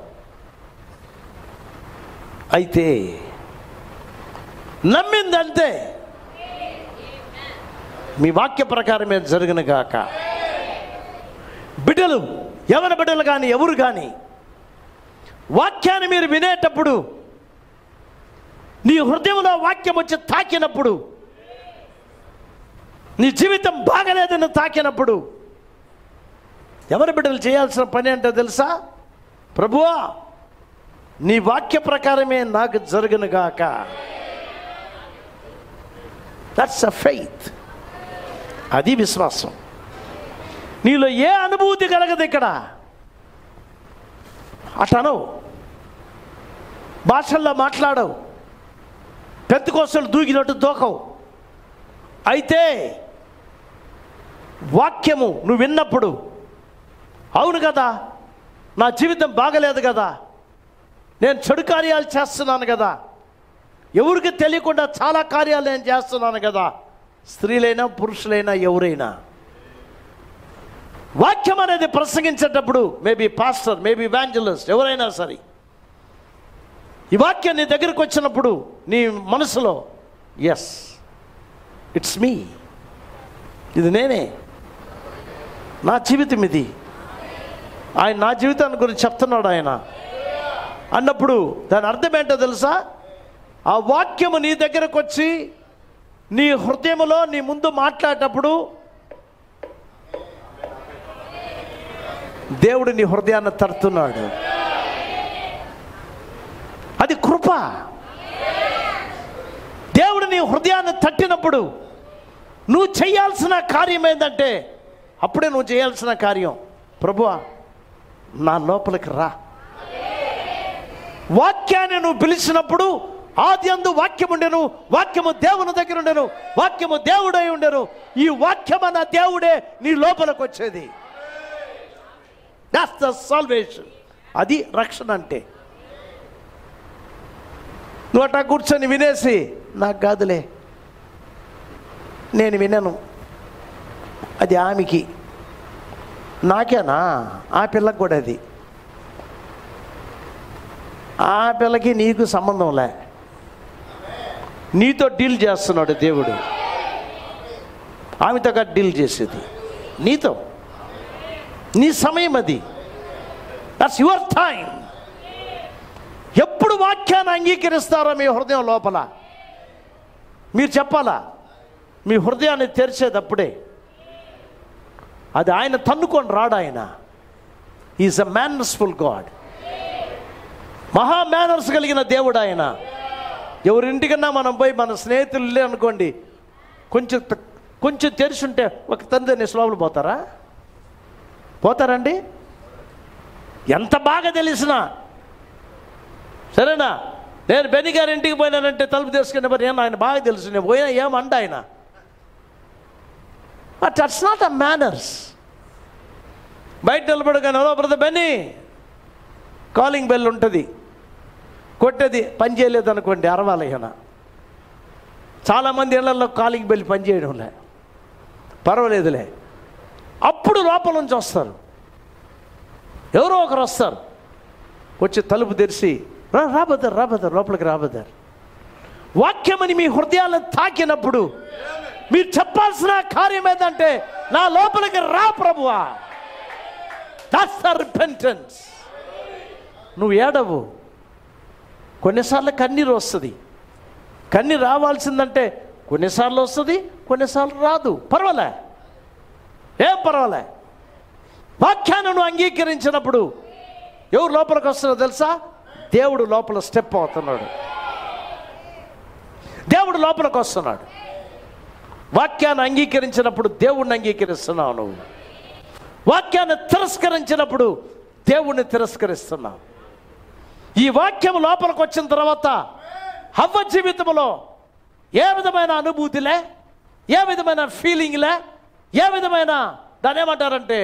S3: అయితే నమ్మిందంతే. మీ వాక్య ప్రకారమే జరుగును గాక. బిడ్డలు, ఎవరి బిడ్డలు కానీ ఎవరు కానీ వాక్యాన్ని మీరు వినేటప్పుడు, నీ హృదయంలో వాక్యం వచ్చి తాకినప్పుడు, నీ జీవితం బాగలేదని తాకినప్పుడు, ఎవరి బిడ్డలు చేయాల్సిన పని అంటే తెలుసా? ప్రభువా, నీ వాక్య ప్రకారమే నాకు జరుగును గాక. That's a faith. అది విశ్వాసం. నీలో ఏ అనుభూతి కలగదు ఇక్కడ. అటనవు, భాషల్లో మాట్లాడవు, పెంతెకోస్తలు దూకినట్టు దూకవు. అయితే వాక్యము నువ్వు విన్నప్పుడు, అవును కదా, నా జీవితం బాగలేదు కదా, నేను చెడు కార్యాలు చేస్తున్నాను కదా, ఎవరికి తెలియకుండా చాలా కార్యాలు నేను చేస్తున్నాను కదా, స్త్రీలైనా పురుషులైనా ఎవరైనా వాక్యం అనేది ప్రసంగించేటప్పుడు, మేబీ పాస్టర్, మేబీ ఎవాంజలిస్ట్, ఎవరైనా సరే, ఈ వాక్యం నీ దగ్గరికి వచ్చినప్పుడు నీ మనసులో, ఎస్, ఇట్స్ మీ, ఇది నేనే, నా జీవితం ఇది, ఆయన నా జీవితాన్ని గురించి చెప్తున్నాడు ఆయన అన్నప్పుడు దాని అర్థం ఏంటో తెలుసా? ఆ వాక్యము నీ దగ్గరకు వచ్చి నీ హృదయంలో నీ ముందు మాట్లాడేటప్పుడు దేవుడు నీ హృదయాన్ని తడుతున్నాడు. అది కృప. దేవుడు నీ హృదయాన్ని తట్టినప్పుడు నువ్వు చేయాల్సిన కార్యం ఏంటంటే, అప్పుడే నువ్వు చేయాల్సిన కార్యం, ప్రభువా నా లోపలికి రా. వాక్యాన్ని నువ్వు పిలిచినప్పుడు, ఆది అందు వాక్యం ఉండెను, వాక్యము దేవుని దగ్గర ఉండెను, వాక్యము దేవుడై ఉండెను, ఈ వాక్యం అన్న దేవుడే నీ లోపలికి వచ్చేది. That's the salvation. అది రక్షణ అంటే. నువ్వు అట్టా కూర్చొని వినేసి, నాకు కాదులే, నేను వినను, అది ఆమెకి, నాకేనా, ఆ పిల్లకి కూడా అది, ఆ పిల్లకి నీకు సంబంధంలే, నీతో డీల్ చేస్తున్నాడు దేవుడు. ఆమెతో కాదు డీల్ చేసేది, నీతో. నీ సమయం అది. That's your time. ఎప్పుడు వాక్యాన్ని అంగీకరిస్తారో మీ హృదయం లోపల మీరు చెప్పాలా. మీ హృదయాన్ని తెరిచేటప్పుడే అది ఆయన తన్నుకొని రాడు. ఆయన ఈజ్ అ మేనర్స్ఫుల్ గాడ్. మహా మేనర్స్ కలిగిన దేవుడు ఆయన. ఎవరింటికన్నా మనం పోయి, మన స్నేహితులు అనుకోండి, కొంచెం తెరిచి ఉంటే ఒక తండ్రిని లోపల పోతారా? పోతారండి? ఎంత బాగా తెలిసినా సరేనా. నేను బెన్ని గారి ఇంటికి పోయినానంటే తలుపు తెరుచుకునే మరి ఆయన బాగా తెలుసు, నేను పోయినా ఏమంట ఆయన. But that's not a manners. బయట నిలబడగానే, hello brother Benny, calling bell ఉంటుంది, కొట్టేది పని చేయలేదు అనుకోండి, అరవాలి. ఈయన చాలామంది ఇళ్లలో కాలింగ్ బెల్ పని చేయడంలే, పర్వాలేదులే. అప్పుడు లోపల నుంచి వస్తారు, ఎవరో ఒకరు వస్తారు, వచ్చి తలుపు తెరిచి, రాబోతారు రాబోతారు, లోపలికి రాబోతారు. వాక్యమని మీ హృదయాలను తాకినప్పుడు మీరు చెప్పాల్సిన కార్యం ఏంటంటే, నా లోపలికి రా ప్రభువా. That's the repentance. నువ్వు ఏడవు. కొన్నిసార్లు కన్నీరు వస్తుంది. కన్నీరు రావాల్సిందంటే కొన్నిసార్లు వస్తుంది, కొన్నిసార్లు రాదు. పర్వాలే, ఏం పర్వాలే. వాక్యాన్ని నువ్వు అంగీకరించినప్పుడు ఎవరు లోపలికి వస్తున్నారో తెలుసా? దేవుడు లోపల స్టెప్ అవుతున్నాడు. దేవుడు లోపలికి వస్తున్నాడు. వాక్యాన్ని అంగీకరించినప్పుడు దేవుణ్ణి అంగీకరిస్తున్నావు నువ్వు. వాక్యాన్ని తిరస్కరించినప్పుడు దేవుణ్ణి తిరస్కరిస్తున్నావు. ఈ వాక్యం లోపలికి వచ్చిన తర్వాత హవ్వ జీవితంలో ఏ విధమైన అనుభూతిలే, ఏ విధమైన ఫీలింగ్లే, ఏ విధమైన దాన్ని ఏమంటారంటే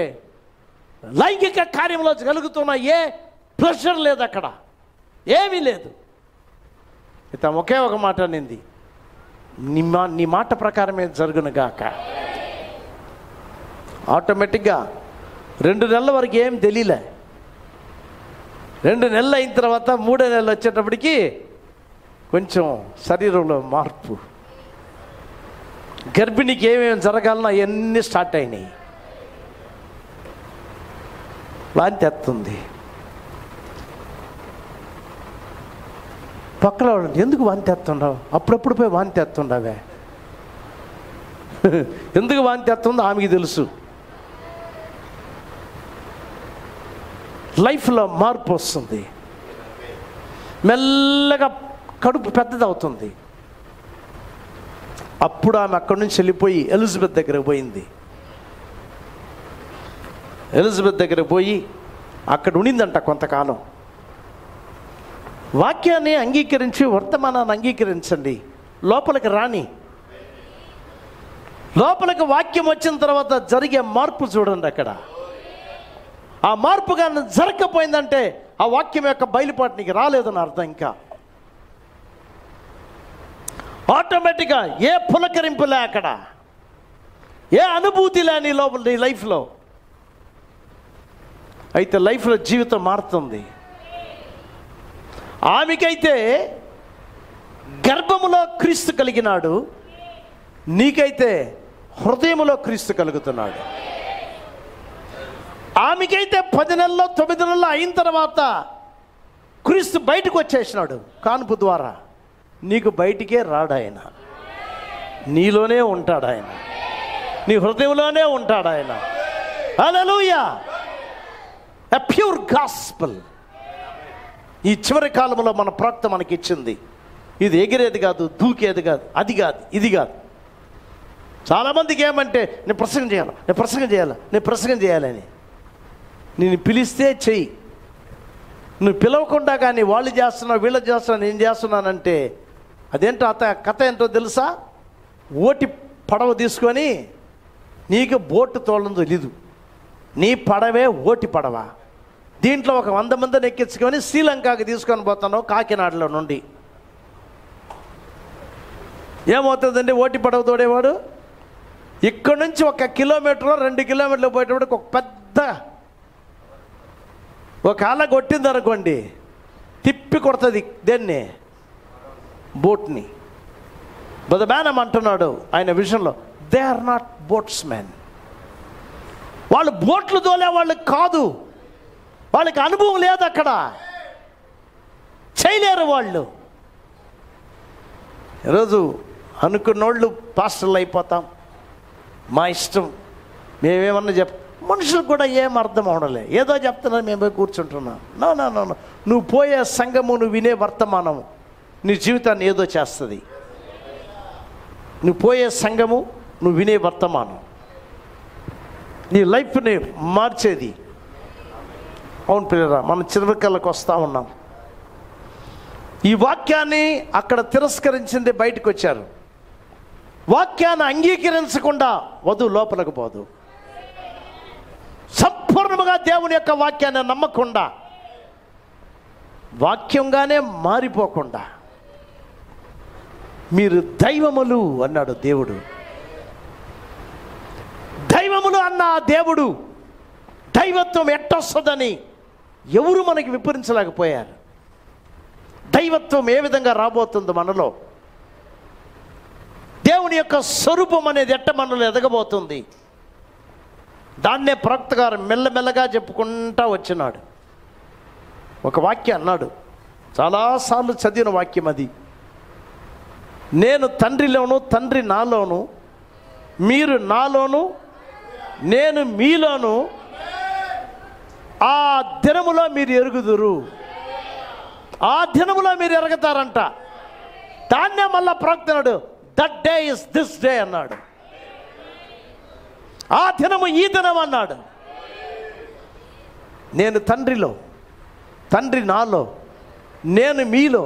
S3: లైంగిక కార్యంలో కలుగుతున్న ఏ ప్రెషర్ లేదు, అక్కడ ఏమీ లేదు. ఇత ఒకే ఒక మాట అనింది, నీ మాట ప్రకారమే జరుగునుగాక. ఆటోమేటిక్గా 2 నెలల వరకు ఏం తెలియలే. 2 నెలలు అయిన తర్వాత 3వ నెలలు వచ్చేటప్పటికి కొంచెం శరీరంలో మార్పు, గర్భిణికి ఏమేమి జరగాలన్నా అవన్నీ స్టార్ట్ అయినాయి. వాంతి ఎత్తుంది. పక్కన ఎందుకు వాంతి ఎత్తుండవు? అప్పుడప్పుడు పోయి వాంతి ఎత్తుండవే. ఎందుకు వాంతి ఎత్తుందో ఆమెకి తెలుసు. లైఫ్లో మార్పు వస్తుంది. మెల్లగా కడుపు పెద్దది అవుతుంది. అప్పుడు ఆమె అక్కడి నుంచి వెళ్ళిపోయి ఎలిజబెత్ దగ్గరకు పోయింది. ఎలిజబెత్ దగ్గరకు పోయి అక్కడ ఉండిందంట కొంతకాలం. వాక్యాన్ని అంగీకరించి వర్తమానాన్ని అంగీకరించండి, లోపలికి రాని. లోపలికి వాక్యం వచ్చిన తర్వాత జరిగే మార్పు చూడండి. అక్కడ ఆ మార్పు కానీ జరగకపోయిందంటే ఆ వాక్యం యొక్క బయలుపాటు నీకు రాలేదని అర్థం. ఇంకా ఆటోమేటిక్గా ఏ పులకరింపులే, అక్కడ ఏ అనుభూతిలే నీ లోపల, నీ లైఫ్లో. అయితే లైఫ్లో జీవితం మారుతుంది. ఆమెకైతే గర్భములో క్రీస్తు కలిగినాడు, నీకైతే హృదయములో క్రీస్తు కలుగుతున్నాడు. ఆమెకైతే 10 నెలల్లో 9 నెలల్లో అయిన తర్వాత క్రీస్తు బయటకు వచ్చేసినాడు కాన్పు ద్వారా. నీకు బయటికే రాడు ఆయన, నీలోనే ఉంటాడు ఆయన, నీ హృదయంలోనే ఉంటాడు ఆయన. హల్లెలూయా! ఎ ప్యూర్ గాస్పెల్ ఈ చివరి కాలంలో మన ప్రవక్త మనకి ఇచ్చింది. ఇది ఎగిరేది కాదు, దూకేది కాదు, అది కాదు, ఇది కాదు. చాలామందికి ఏమంటే నేను ప్రసంగం చేయాలి, నేను ప్రసంగం చేయాలి, నేను ప్రసంగం చేయాలని. నేను పిలిస్తే చెయ్యి, నువ్వు పిలవకుండా కానీ వాళ్ళు చేస్తున్నావు, వీళ్ళు చేస్తున్నా, నేను చేస్తున్నానంటే అదేంటో కథ ఏంటో తెలుసా? ఓటి పడవ తీసుకొని, నీకు బోటు తోలడం తెలీదు, నీ పడవే ఓటి పడవ. దీంట్లో ఒక 100 మందిని ఎక్కించుకొని శ్రీలంకకి తీసుకొని పోతాను కాకినాడలో నుండి. ఏమవుతుందండి ఓటి పడవ తోడేవాడు? ఇక్కడ నుంచి 1 కిలోమీటర్ 2 కిలోమీటర్లు పోయేటప్పుడు ఒక పెద్ద ఒక అల కొట్టింది అనుకోండి, తిప్పి కొడుతుంది దేన్ని? బోట్ని. బట్ మ్యాన్ అంటున్నాడు ఆయన విషయంలో, they are not boats man. వాళ్ళు బోట్లు తోలే వాళ్ళు కాదు, వాళ్ళకి అనుభవం లేదు, అక్కడ చేయలేరు వాళ్ళు. ఈరోజు అనుకున్నోళ్ళు పాస్టర్లు అయిపోతాం, మా ఇష్టం, మేమేమన్నా మనుషులకు కూడా ఏం అర్థం అవడలే, ఏదో చెప్తున్నా మేము పోయి కూర్చుంటున్నాం. నో నో నో నో, నువ్వు పోయే సంఘము, నువ్వు వినే వర్తమానము నీ జీవితాన్ని ఏదో చేస్తుంది. నువ్వు పోయే సంఘము, నువ్వు వినే వర్తమానం నీ లైఫ్ని మార్చేది. అవును పిల్లరా, మనం చివరికల్లోకి వస్తూ ఉన్నాం. ఈ వాక్యాన్ని అక్కడ తిరస్కరించింది, బయటకు వచ్చారు. వాక్యాన్ని అంగీకరించకుండా వధువు లోపలికి పోదు. సంపూర్ణంగా దేవుని యొక్క వాక్యాన్ని నమ్మకుండా, వాక్యంగానే మారిపోకుండా, మీరు దైవములు అన్నాడు దేవుడు. దైవములు అన్న ఆ దేవుడు దైవత్వం ఎట్టొస్తుందని ఎవరు మనకి వివరించలేకపోయారు. దైవత్వం ఏ విధంగా రాబోతుందో మనలో, దేవుని యొక్క స్వరూపం అనేది ఎట్ట మనలో ఎదగబోతుంది, దాన్నే ప్రవక్త గారు మెల్లమెల్లగా చెప్పుకుంటా వచ్చినాడు. ఒక వాక్యం అన్నాడు, చాలాసార్లు చదివిన వాక్యం అది. నేను తండ్రిలోను, తండ్రి నాలోను, మీరు నాలోను, నేను మీలోను, ఆ దినములో మీరు ఎరుగుదురు. ఆ దినములో మీరు ఎరుగుతారంట. దాన్నే మళ్ళా ప్రవక్త అన్నాడు, that day is this day అన్నాడు. ఆ దినము ఈ దినం అన్నాడు. నేను తండ్రిలో, తండ్రి నాలో, నేను మీలో,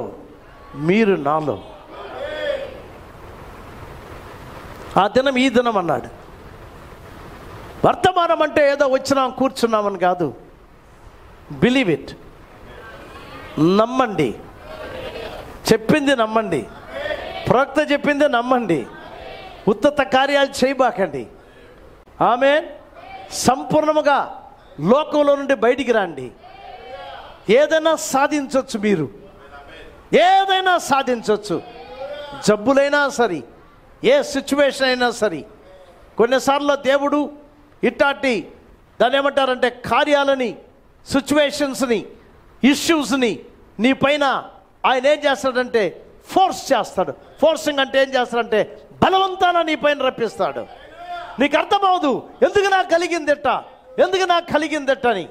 S3: మీరు నాలో. ఆ దినం ఈ దినం అన్నాడు. వర్తమానం అంటే ఏదో వచ్చినాం కూర్చున్నామని కాదు. Believe it. నమ్మండి. చెప్పింది నమ్మండి. ప్రవక్త చెప్పింది నమ్మండి. ఉత్తత కార్యాలు చేయబాకండి. ఆమేన్. సంపూర్ణముగా లోకంలో నుండి బయటికి రండి. ఏదైనా సాధించవచ్చు. మీరు ఏదైనా సాధించవచ్చు. జబ్బులైనా సరే, ఏ సిచ్యువేషన్ అయినా సరే. కొన్నిసార్లు దేవుడు ఇట్లాంటి దాన్ని ఏమంటారంటే కార్యాలని, సిచ్యువేషన్స్ని, ఇష్యూస్ని నీ పైన ఆయన ఏం చేస్తాడంటే ఫోర్స్ చేస్తాడు. ఫోర్సింగ్ అంటే ఏం చేస్తాడంటే బలవంతాన నీ పైన రప్పిస్తాడు. నీకు అర్థమవదు ఎందుకు నాకు కలిగిందెట్ట, ఎందుకు నాకు కలిగిందెట్ట అని.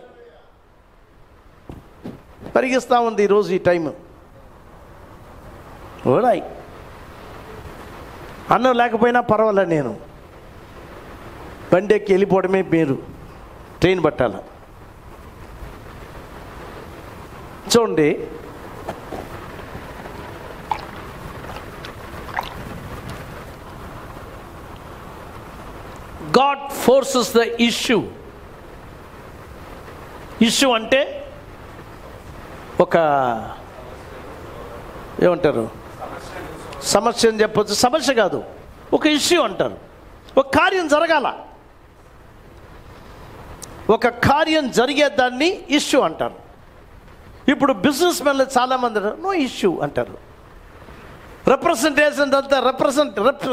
S3: పరిగిస్తూ ఉంది ఈరోజు ఈ టైం. ఓడాయి అన్నం లేకపోయినా పర్వాలే, నేను బండి ఎక్కి వెళ్ళిపోవడమే మీరు, ట్రైన్ పట్టాల. చూడండి, God forces the issue. Issue అంటే ఒక ఏమంటారు, సమస్య అని చెప్పొచ్చు. సమస్య కాదు, ఒక ఇష్యూ అంటారు. ఒక కార్యం జరగాల, ఒక కార్యం జరిగేదాన్ని ఇష్యూ అంటారు. ఇప్పుడు బిజినెస్ మెన్లు చాలామంది నో ఇష్యూ అంటారు. రిప్రజెంటేషన్ అంతా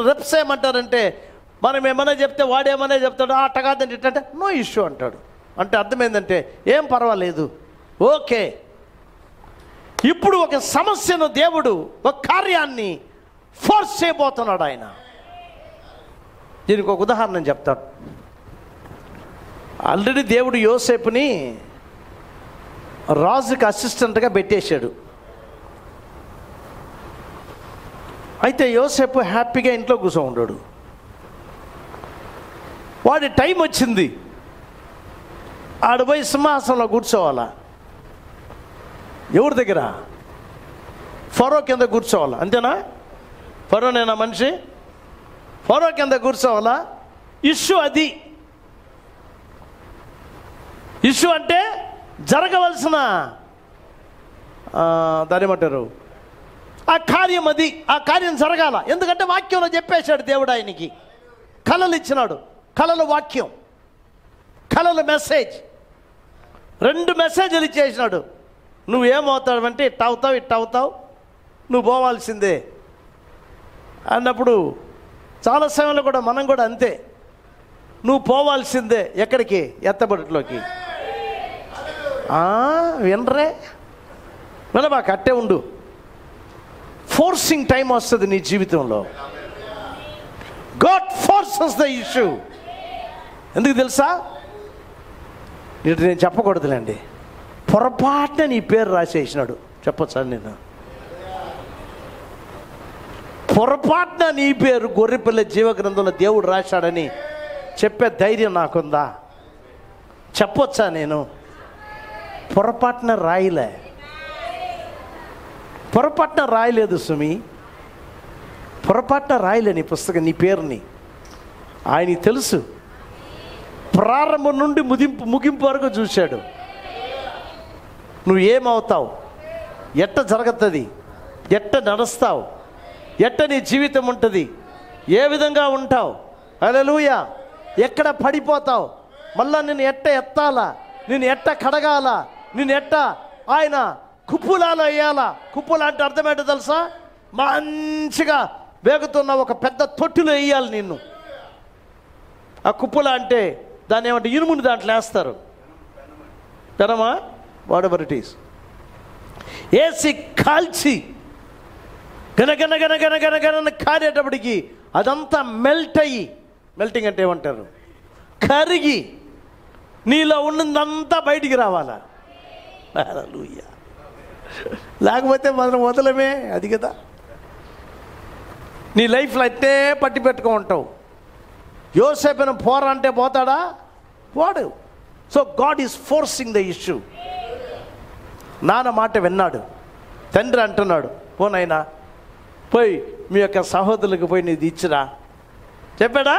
S3: రెప్స్ ఏమంటారంటే మనం ఏమైనా చెప్తే వాడేమన్నా చెప్తాడు, అట్ట కాదండి ఇట్టంటే నో ఇష్యూ అంటాడు. అంటే అర్థమైందంటే ఏం పర్వాలేదు, ఓకే. ఇప్పుడు ఒక సమస్యను దేవుడు, ఒక కార్యాన్ని ఫోర్స్ చేయబోతున్నాడు ఆయన. దీనికి ఒక ఉదాహరణ చెప్తాడు. ఆల్రెడీ దేవుడు యోసేపుని రాజుకి అసిస్టెంట్గా పెట్టేశాడు. అయితే యోసేపు హ్యాపీగా ఇంట్లో కూర్చో ఉన్నాడు. వాడి టైం వచ్చింది, ఆడపోయి సింహాసనంలో కూర్చోవాలా. ఎవరి దగ్గర? ఫరో కింద కూర్చోవాలా. అంతేనా? ఫరోనేనా మనిషి? ఫరో కింద కూర్చోవాలా. ఇష్యూ అది. ఇష్యూ అంటే జరగవలసిన దాని ఏమంటారు, ఆ కార్యం అది. ఆ కార్యం జరగాల. ఎందుకంటే వాక్యంలో చెప్పేశాడు దేవుడు ఆయనకి. కళలు ఇచ్చినాడు. కళల వాక్యం, కళల మెసేజ్, 2 మెసేజ్లు ఇచ్చేసినాడు. నువ్వేమవుతావు అంటే ఇట్ట అవుతావు, ఇట్ట అవుతావు, నువ్వు పోవాల్సిందే అన్నప్పుడు చాలా సమయంలో కూడా మనం కూడా అంతే. నువ్వు పోవాల్సిందే. ఎక్కడికి? ఎత్తబడిలోకి. వినరే, వినబాక, అట్టే ఉండు. ఫోర్సింగ్ టైం వస్తుంది నీ జీవితంలో. God forces the issue. ఎందుకు తెలుసా? ఇటు నేను చెప్పకూడదులేండి. పొరపాటున నీ పేరు రాసేసినాడు. చెప్పొచ్చా? నేను పొరపాటున నీ పేరు గొర్రెపిల్ల జీవ గ్రంథంలో దేవుడు రాశాడని చెప్పే ధైర్యం నాకుందా? చెప్పొచ్చా? నేను పొరపాటున రాయలే. పొరపాటున రాయలేదు సుమి. పొరపాటున రాయలే నీ పుస్తకం, నీ పేరుని. ఆయనకి తెలుసు. ప్రారంభం నుండి ముగింపు వరకు చూశాడు. నువ్వు ఏమవుతావు, ఎట్ట జరుగుతుంది, ఎట్ట నడుస్తావు, ఎట్ట నీ జీవితం ఉంటుంది, ఏ విధంగా ఉంటావు, హల్లెలూయా, ఎక్కడ పడిపోతావు, మళ్ళా నిన్ను ఎట్ట ఎత్తాలా, నిన్ను ఎట్ట కడగాల, నిన్ను ఎట్ట ఆయన కుప్పులాలో వేయాలా. కుప్పుల అంటే అర్థమేంటో తెలుసా? మంచిగా వేగుతున్న ఒక పెద్ద తొట్టిలో వేయాలి నిన్ను. ఆ కుప్పుల అంటే దాన్ని ఏమంటే ఇనుముని దాంట్లో వేస్తారు. పెనమా, వాట్ ఎవర్ ఇట్ ఈస్, వేసి కాల్చి గనగన కారేటప్పటికి అదంతా మెల్ట్ అయ్యి, మెల్టింగ్ అంటే ఏమంటారు, కరిగి నీలో ఉన్నదంతా బయటికి రావాలా. హల్లెలూయా. లేకపోతే మనం వదలమే. అది కదా నీ లైఫ్లో అయితే పట్టి పెట్టుకో ఉంటావు. యోసేపును పోరా అంటే పోతాడా? పోడు. So God is forcing the issue. నాన్న మాట విన్నాడు. తండ్రి అంటున్నాడు, పోనైనా పోయి మీ యొక్క సహోదరులకు పోయి నీది ఇచ్చిరా. చెప్పాడా?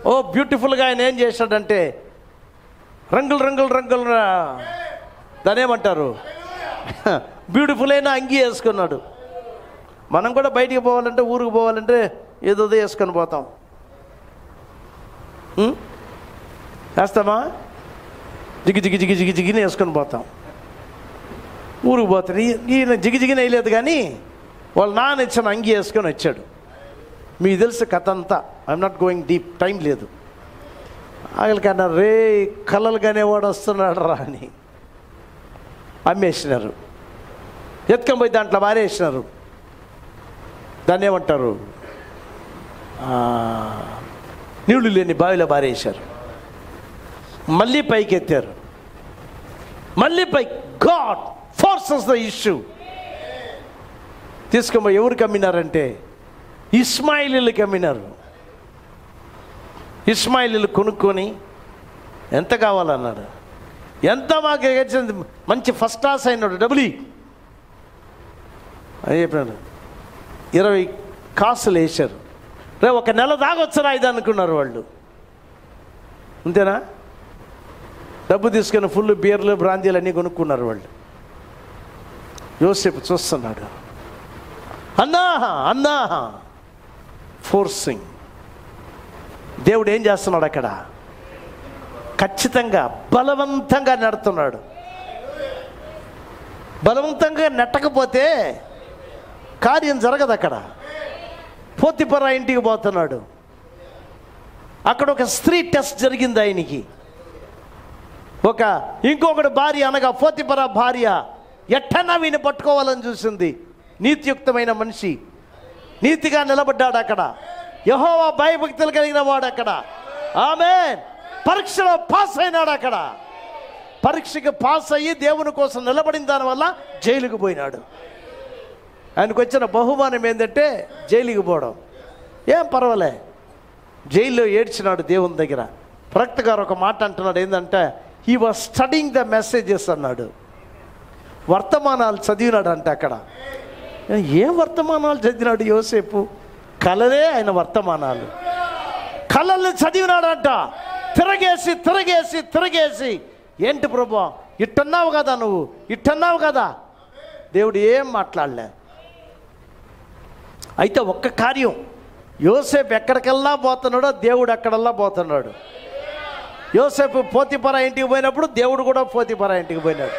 S3: ఓ బ్యూటిఫుల్గా ఆయన ఏం చేశాడంటే రంగులు దాని ఏమంటారు, బ్యూటిఫుల్ అయిన అంగీ వేసుకున్నాడు. మనం కూడా బయటికి పోవాలంటే, ఊరికి పోవాలంటే ఏదో వేసుకొని పోతాం. వేస్తామా? జిగిని వేసుకొని పోతాం. ఊరికి పోతాడు. ఈయన జిగిని వేయలేదు, కానీ వాళ్ళ నాన్న ఇచ్చిన అంగీ వేసుకొని వచ్చాడు. మీకు తెలుసు కథ అంతా. I'm not going deep, time లేదు. ఆగలికన్నా రే కలలుగానే వాడు వస్తున్నాడు రా అని అమ్మేసినారు. ఎత్తుకొని పోయి దాంట్లో మారేసినారు. దాన్ని ఏమంటారు, నీళ్లు లేని బావిలో బారేశారు. మళ్ళీ పైకి ఎత్తారు. మళ్ళీ పైకి. God forces the issue. తీసుకొని ఎవరికి అమ్మినారంటే ఇస్మాయిలీలకి అమ్మినారు. ఇస్మాయిలీలు కొనుక్కొని ఎంత కావాలన్నాడు. ఎంత మాకు మంచి ఫస్ట్ క్లాస్ అయినాడు, డబ్బులు అని చెప్పినాడు. 20 కాసులు వేశారు. రే ఒక నెల దాగొచ్చరా ఇది అనుకున్నారు వాళ్ళు. అంతేనా? డబ్బు తీసుకొని ఫుల్ బీర్లు బ్రాందీలు అన్నీ కొనుక్కున్నారు వాళ్ళు. యోసేపు చూస్తున్నాడు. అన్నా ఫోర్సింగ్. దేవుడు ఏం చేస్తున్నాడు అక్కడ? ఖచ్చితంగా బలవంతంగా నెడుతున్నాడు. బలవంతంగా నెట్టకపోతే కార్యం జరగదు అక్కడ. పోతిఫర ఇంటికి పోతున్నాడు. అక్కడ ఒక స్త్రీ టెస్ట్ జరిగింది ఆయనకి. ఇంకొకటి భార్య, అనగా పోతిఫర భార్య ఎట్టన్నా వీని పట్టుకోవాలని చూసింది. నీతియుక్తమైన మనిషి, నీతిగా నిలబడ్డాడు అక్కడ. యెహోవా భయభక్తులు కలిగిన వాడు అక్కడ. ఆమేన్. పరీక్షలో పాస్ అయినాడు అక్కడ. పరీక్షకి పాస్ అయ్యి దేవుని కోసం నిలబడిన దానివల్ల జైలుకు పోయినాడు. ఆయనకు వచ్చిన బహుమానం ఏంటంటే జైలుకి పోవడం. ఏం పర్వాలే. జైల్లో ఏడ్చినాడు దేవుని దగ్గర. ప్రవక్త గారు ఒక మాట అంటున్నాడు, ఏంటంటే he was studying the messages అన్నాడు. వర్తమానాలు చదివినాడు అంటే అక్కడ. ఏం వర్తమానాలు చదివినాడు యోసేపు? కలలే ఆయన వర్తమానాలు. కళల్ని చదివినాడంట. తిరగేసి ఏంటి ప్రభు ఇట్టన్నావు కదా, నువ్వు ఇట్టన్నావు కదా. దేవుడు ఏం మాట్లాడలే. అయితే ఒక్క కార్యం, యోసేపు ఎక్కడికెల్లా పోతున్నాడో దేవుడు అక్కడల్లా పోతున్నాడు. యోసేపు పోతిఫర ఇంటికి పోయినప్పుడు దేవుడు కూడా పోతిఫర ఇంటికి పోయినాడు.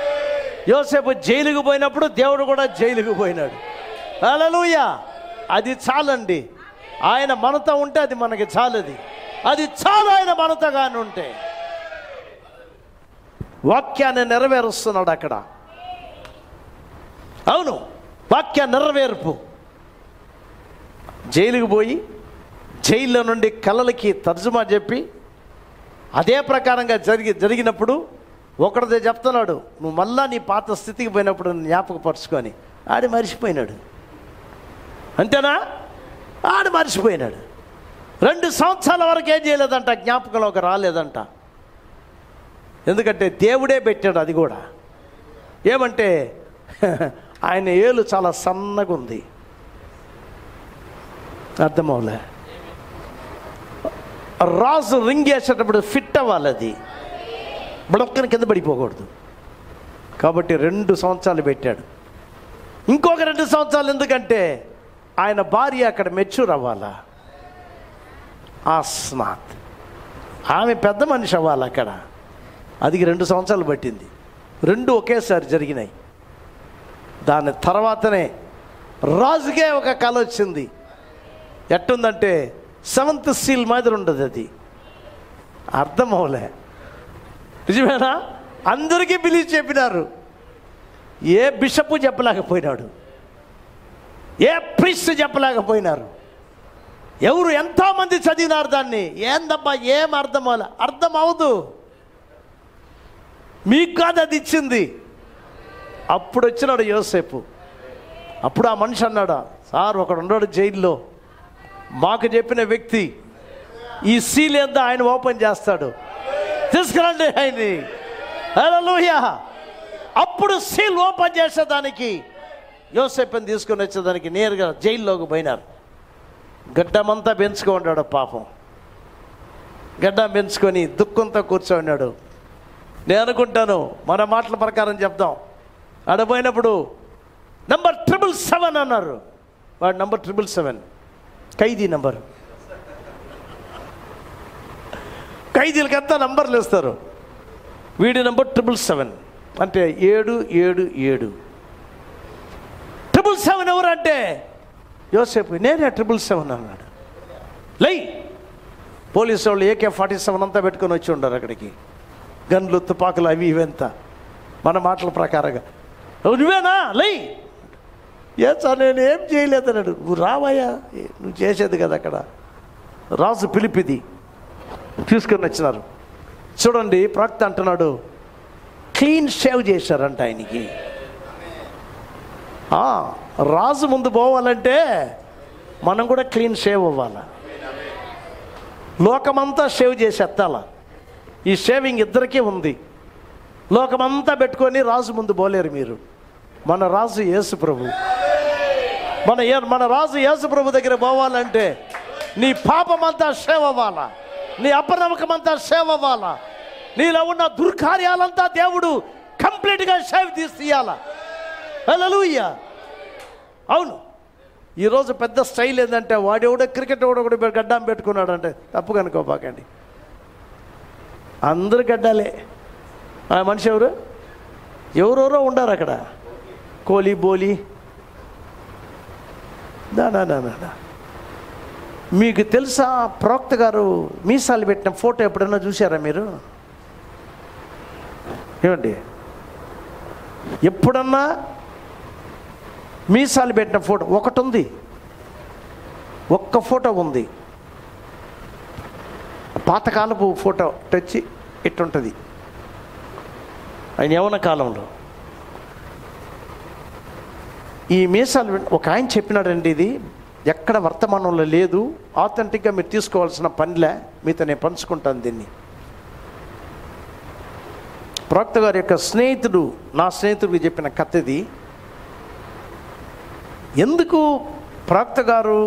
S3: యోసేపు జైలుకు పోయినప్పుడు దేవుడు కూడా జైలుకు పోయినాడు. హల్లెలూయా. అది చాలండి. ఆయన మనతో ఉంటే అది మనకి చాలది. అది చాలు ఆయన మనతో కానీ ఉంటే. వాక్యాన్ని నెరవేరుస్తున్నాడు అక్కడ. అవును, వాక్య నెరవేర్పు. జైలుకు పోయి జైల్లో నుండి కళలకి తర్జుమా చెప్పి అదే ప్రకారంగా జరిగినప్పుడు ఒకరిదే చెప్తున్నాడు, నువ్వు మళ్ళా నీ పాత స్థితికి పోయినప్పుడు జ్ఞాపకపరుచుకొని. ఆడి మర్చిపోయినాడు. అంతేనా? ఆడు మర్చిపోయినాడు. 2 సంవత్సరాల వరకు ఏం చేయలేదంట, జ్ఞాపకంలోకి రాలేదంట. ఎందుకంటే దేవుడే పెట్టాడు అది కూడా. ఏమంటే ఆయన ఏలు చాలా సన్నగా ఉంది. అర్థమవులే. రాజు రింగ్ వేసేటప్పుడు ఫిట్ అవ్వాలి. అది బుడక్కని కింద పడిపోకూడదు. కాబట్టి 2 సంవత్సరాలు పెట్టాడు. ఇంకొక 2 సంవత్సరాలు ఎందుకంటే ఆయన భార్య అక్కడ మెచ్యూర్ అవ్వాలా. ఆస్నాత్ ఆమె పెద్ద మనిషి అవ్వాలి అక్కడ. అది 2 సంవత్సరాలు పట్టింది. 2 ఒకేసారి జరిగినాయి. దాని తర్వాతనే రాజుకే ఒక కళ వచ్చింది. ఎట్టుందంటే 7th సీల్ మాదిరి ఉండదు. అది అర్థం అవలే. నిజమేనా? అందరికీ బిలీవ్ చెప్పినారు. ఏ బిషప్ చెప్పలేకపోయినాడు, ఏ ప్రీస్ట్ చెప్పలేకపోయినారు. ఎవరు ఎంతోమంది చదివినారు దాన్ని. ఏందబ్బా ఏం అర్థం అవ్వాలి? అర్థం అవదు. మీకు కాదు అది ఇచ్చింది. అప్పుడు వచ్చినాడు యోసేపు. అప్పుడు ఆ మనిషి అన్నాడు, సార్ ఒకడు ఉన్నాడు జైల్లో, మాకు చెప్పిన వ్యక్తి ఈ సీల్ ఎంత ఆయన ఓపెన్ చేస్తాడు. తీసుకురండి ఆయన్ని. హల్లెలూయా. అప్పుడు సీల్ ఓపెన్ చేసేదానికి యోసేపుని తీసుకొని వచ్చేదానికి నేరుగా జైల్లోకి పోయినారు. గడ్డమంతా పెంచుకున్నాడు పాపం. గడ్డం పెంచుకొని దుఃఖంతో కూర్చోన్నాడు. నేను అనుకుంటాను మన మాటల ప్రకారం చెప్దాం, ఆడపోయినప్పుడు నంబర్ 777 అన్నారు. వాడు నంబర్ 777 ఖైదీ నంబర్. ఖైదీలకంతా నంబర్లు ఇస్తారు. వీడి నంబర్ 777 అంటే 777. 777 ఎవరు అంటే యోసేపు. నేనే 777 అన్నాడు. లై పోలీసు వాళ్ళు AK-47 అంతా పెట్టుకొని వచ్చి ఉండరు అక్కడికి. గన్లు, తుపాకులు అవి ఇవంతా మన మాటల ప్రకారంగా. నువ్వేనా? లై. ఏ సార్ నేను ఏం చేయలేదన్నాడు. నువ్వు రావయ్యా, నువ్వు చేసేది కదా అక్కడ. రాజు పిలిపిది తీసుకొని వచ్చినారు. చూడండి ప్రవక్త అంటున్నాడు, క్లీన్ షేవ్ చేశారంట ఆయనకి. రాజు ముందు పోవాలంటే మనం కూడా క్లీన్ షేవ్ అవ్వాలి. లోకమంతా షేవ్ చేసి ఎత్తాల. ఈ షేవింగ్ ఇద్దరికీ ఉంది. లోకమంతా పెట్టుకొని రాజు ముందు పోలేరు మీరు. మన రాజు యేసు ప్రభు. మన రాజు యేసు ప్రభు దగ్గర పోవాలంటే నీ పాపమంతా షేవ్ అవ్వాలా, నీ అపనమ్మకమంతా షేవ్ అవ్వాలా, నీలో ఉన్న దుర్కార్యాలంతా దేవుడు కంప్లీట్గా షేవ్ తీయాలా. హల్లెలూయా. అవును, ఈరోజు పెద్ద స్టైల్ ఏంటంటే వాడెవడో క్రికెట్ కూడా గడ్డం పెట్టుకున్నాడు అంటే తప్పు కనుకోబాకండి. అందరు గడ్డాలే. ఆ మనిషి ఎవరెవరో ఉండారు అక్కడ. కోహ్లీ, బోలీ, నా మీకు తెలుసా ప్రవక్త గారు మీసాలు పెట్టిన ఫోటో ఎప్పుడైనా చూసారా మీరు? ఏమండి, ఎప్పుడన్నా మీసాలు పెట్టిన ఫోటో ఒకటి ఉంది, ఒక్క ఫోటో ఉంది. పాతకాలపు ఫోటో తెచ్చి ఇట్టుంటుంది. ఆయన యవ్వన కాలంలో ఈ మీసాలు ఒక ఆయన చెప్పినాడండి, ఇది ఎక్కడ వర్తమానంలో లేదు, ఆథెంటిక్గా మీరు తీసుకోవాల్సిన పనిలే, మీతో నేను పంచుకుంటాను దీన్ని. ప్రవక్త గారి యొక్క స్నేహితుడు, నా స్నేహితుడికి చెప్పిన కథ ఇది. ఎందుకు ప్రవక్త గారు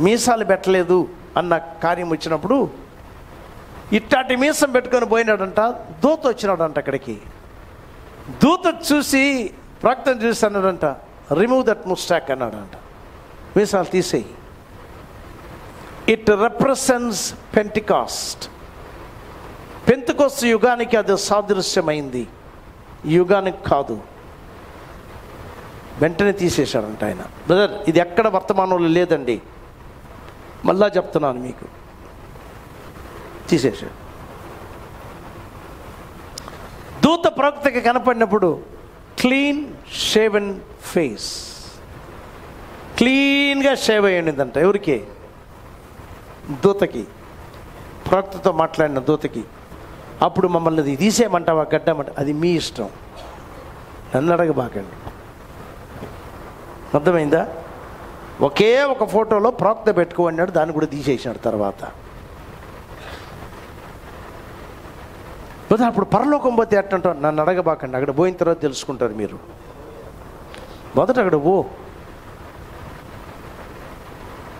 S3: మీసాలు పెట్టలేదు అన్న కార్యం వచ్చినప్పుడు ఇట్లాంటి మీసం పెట్టుకొని పోయినాడంట. దూత వచ్చినాడంట అక్కడికి. దూత చూసి ప్రవక్తను చూసి అన్నాడంట, రిమూవ్ దట్ ముస్టాక్ అన్నాడంట. మీసాలు తీసేయి. It represents Pentecost. పెంతెకోస్తు యుగానికి అది సాదృశ్యమైంది, యుగానికి కాదు. వెంటనే తీసేశాడంట ఆయన. బ్రదర్, ఇది ఎక్కడ వర్తమానంలో లేదండి, మళ్ళా చెప్తున్నాను మీకు. తీసేశాడు. దూత ప్రవక్తకి కనపడినప్పుడు క్లీన్ షేవెన్ ఫేస్, క్లీన్గా షేవ్ అయ్యిందంట. ఎవరికి? దూతకి, ప్రవక్తతో మాట్లాడిన దూతకి. అప్పుడు మమ్మల్ని అది తీసేయమంటావా గడ్డమంట, అది మీ ఇష్టం, నన్ను అడగబాకండి. అర్థమైందా? ఒకే ఒక ఫోటోలో ప్రవక్త పెట్టుకోమన్నాడు, దాన్ని కూడా తీసేసినాడు తర్వాత. అప్పుడు పరలోకం పోతే ఎట్టంటావు, నన్ను అడగబాకండి, అక్కడ పోయిన తర్వాత తెలుసుకుంటారు మీరు. మొదట అక్కడ పో,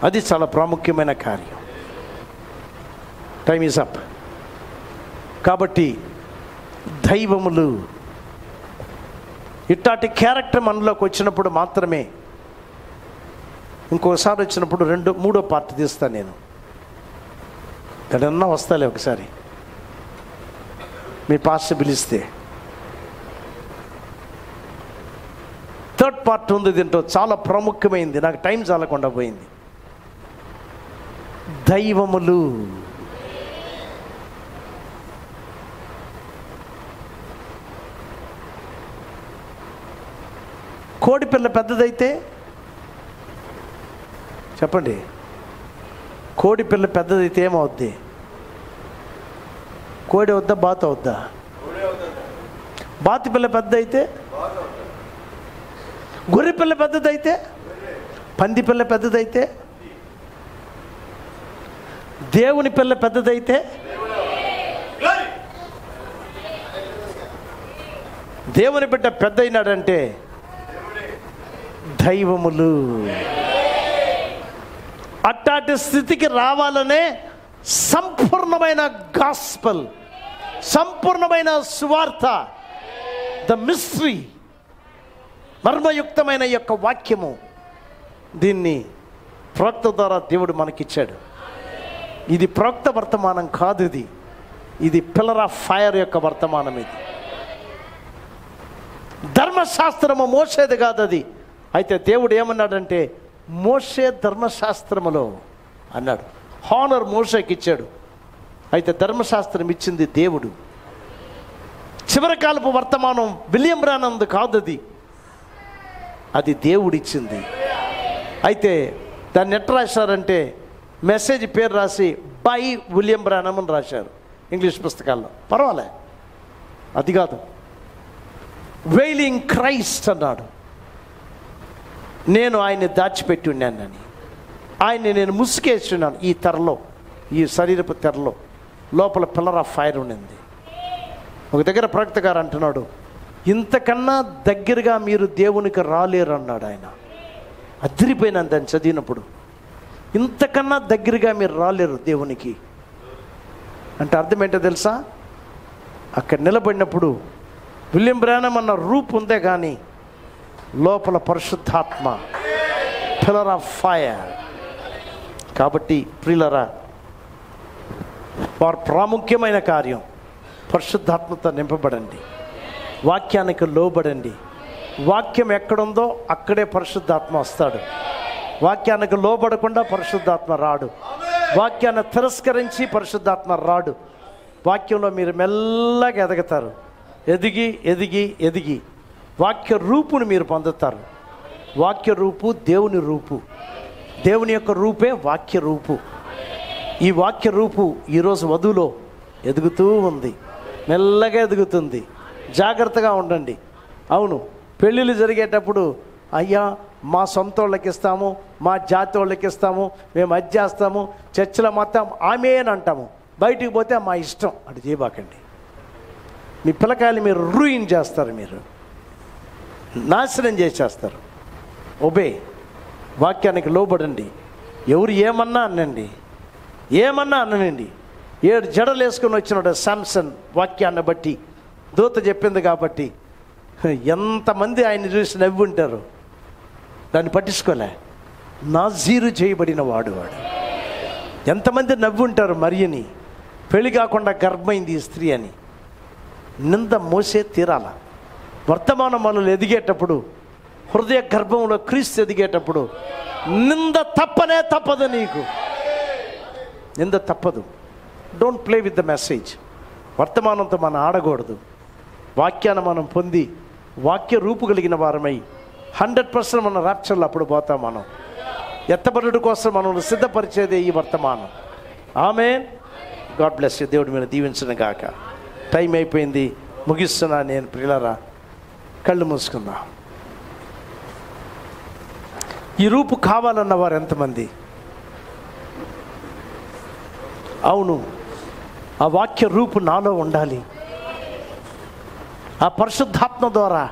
S3: అది చాలా ప్రాముఖ్యమైన కార్యం. Time is up. కాబట్టి దైవములు ఇట్లాంటి క్యారెక్టర్ మనలోకి వచ్చినప్పుడు మాత్రమే. ఇంకోసారి వచ్చినప్పుడు మూడో పార్ట్ తీస్తాను నేను. ఎక్కడన్నా వస్తాలే ఒకసారి, మీ పాస్టర్ పిలిస్తే. థర్డ్ పార్ట్ ఉంది దీంట్లో, చాలా ప్రాముఖ్యమైంది. నాకు టైం చాలకుండా పోయింది. దైవములు. కోడి పిల్ల పెద్దదైతే చెప్పండి, కోడి పిల్ల పెద్దదైతే ఏమవుద్ది? కోడి వద్దా, బాతు అవుద్దా? బాతి పిల్ల పెద్ద అయితే, గొర్రె పిల్ల పెద్దదైతే, పంది పిల్ల పెద్దదైతే, దేవుని పిల్ల పెద్దదైతే దేవుని బిడ్డ పెద్ద అయినాడంటే దైవములు అట్టాటి స్థితికి రావాలనే సంపూర్ణమైన గాస్పల్, సంపూర్ణమైన సువార్త, ద మిస్టరీ, మర్మయుక్తమైన యొక్క వాక్యము, దీన్ని ప్రవక్త ద్వారా దేవుడు మనకిచ్చాడు. ఇది ప్రవక్త వర్తమానం కాదు, ఇది పిల్లర్ ఆఫ్ ఫైర్ యొక్క వర్తమానం. ఇది ధర్మశాస్త్రము మోసేది కాదు అది. అయితే దేవుడు ఏమన్నాడంటే మోసే ధర్మశాస్త్రములో అన్నాడు. హానర్ మోసేకి ఇచ్చాడు, అయితే ధర్మశాస్త్రం ఇచ్చింది దేవుడు. చివరి కాలపు వర్తమానం విలియం బ్రానమ్ది కాదు, అది దేవుడిచ్చింది. అయితే దాన్ని ఎట్లా రాశారంటే మెసేజ్ పేరు రాసి బై విలియం బ్రానమ్ అని రాశారు ఇంగ్లీష్ పుస్తకాల్లో. పర్వాలే, అది కాదు. వెయిలింగ్ క్రైస్ట్ అన్నాడు. నేను ఆయన్ని దాచిపెట్టి ఉన్నానని, ఆయన్ని నేను ముసుకేస్తున్నాను. ఈ తెరలో, ఈ శరీరపు తెరలో లోపల పిల్లర్ ఆఫ్ ఫైర్ ఉండింది. ఒక దగ్గర ప్రవక్త గారు అంటున్నాడు, ఇంతకన్నా దగ్గరగా మీరు దేవునికి రాలేరు అన్నాడు ఆయన. అదిరిపోయినాను దాన్ని చదివినప్పుడు. ఇంతకన్నా దగ్గరగా మీరు రాలేరు దేవునికి అంటే అర్థం ఏంటో తెలుసా? అక్కడ నిలబడినప్పుడు విలియం బ్రానమ్ అన్న రూపు ఉందే కానీ లోపల పరిశుద్ధాత్మ, పిల్లర్ ఆఫ్ ఫైర్. కాబట్టి ప్రియులరా, వారు ప్రాముఖ్యమైన కార్యం పరిశుద్ధాత్మతో నింపబడండి, వాక్యానికి లోబడండి. వాక్యం ఎక్కడుందో అక్కడే పరిశుద్ధాత్మ వస్తాడు. వాక్యానికి లోబడకుండా పరిశుద్ధాత్మ రాడు. వాక్యాన్ని తిరస్కరించి పరిశుద్ధాత్మ రాడు. వాక్యంలో మీరు మెల్లగా ఎదుగుతారు. ఎదిగి ఎదిగి ఎదిగి వాక్య రూపుని మీరు పొందుతారు. వాక్య రూపు దేవుని రూపు, దేవుని యొక్క రూపే వాక్య రూపు. ఈ వాక్య రూపు ఈరోజు వధువులో ఎదుగుతూ ఉంది, మెల్లగా ఎదుగుతుంది. జాగ్రత్తగా ఉండండి. అవును, పెళ్ళిళ్ళు జరిగేటప్పుడు అయ్యా మా సొంత వాళ్ళకి ఇస్తాము, మా జాతి వాళ్ళకి ఇస్తాము, మేము అది చేస్తాము, చర్చిలో మొత్తం ఆమె అని అంటాము, బయటికి పోతే మా ఇష్టం. అటు చేయబాకండి. మీ పిల్లకాయలు మీరు రూయిన్ చేస్తారు, మీరు నాశనం చేసేస్తారు. ఒబే, వాక్యానికి లోబడండి. ఎవరు ఏమన్నా అనండి, ఏమన్నా అననండి. 7 జడలు వేసుకొని వచ్చినాడు శాంసన్. వాక్యాన్ని బట్టి దూత చెప్పింది కాబట్టి ఎంతమంది ఆయన చూసి నవ్వి ఉంటారు. దాన్ని పట్టించుకోలే. నాజీరు చేయబడిన వాడు. ఎంతమంది నవ్వి ఉంటారు మరియని, పెళ్లి కాకుండా గర్భమైంది ఈ స్త్రీ అని. నింద మోసే తీరాల. వర్తమాన మనలు ఎదిగేటప్పుడు, హృదయ గర్భంలో క్రీస్తు ఎదిగేటప్పుడు నింద తప్పనే తప్పదు. నీకు నింద తప్పదు. Don't play with the message. వర్తమానంతో మనం ఆడకూడదు. వాక్యాన్ని మనం పొంది వాక్య రూపు కలిగిన వారమై 100% మన రాప్చర్లు అప్పుడు పోతాం. మనం ఎత్తబడుట కోసం మనం సిద్ధపరిచేదే ఈ వర్తమానం. ఆమేన్. God bless you. దేవుడు మీరు దీవించను గాక. టైం అయిపోయింది, ముగిస్తున్నా నేను. ప్రియులారా, కళ్ళు మూసుకుందాం. ఈ రూపు కావాలన్న వారు ఎంతమంది? అవును, ఆ వాక్య రూపు నాలో ఉండాలి. ఆ పరిశుద్ధాత్మ ద్వారా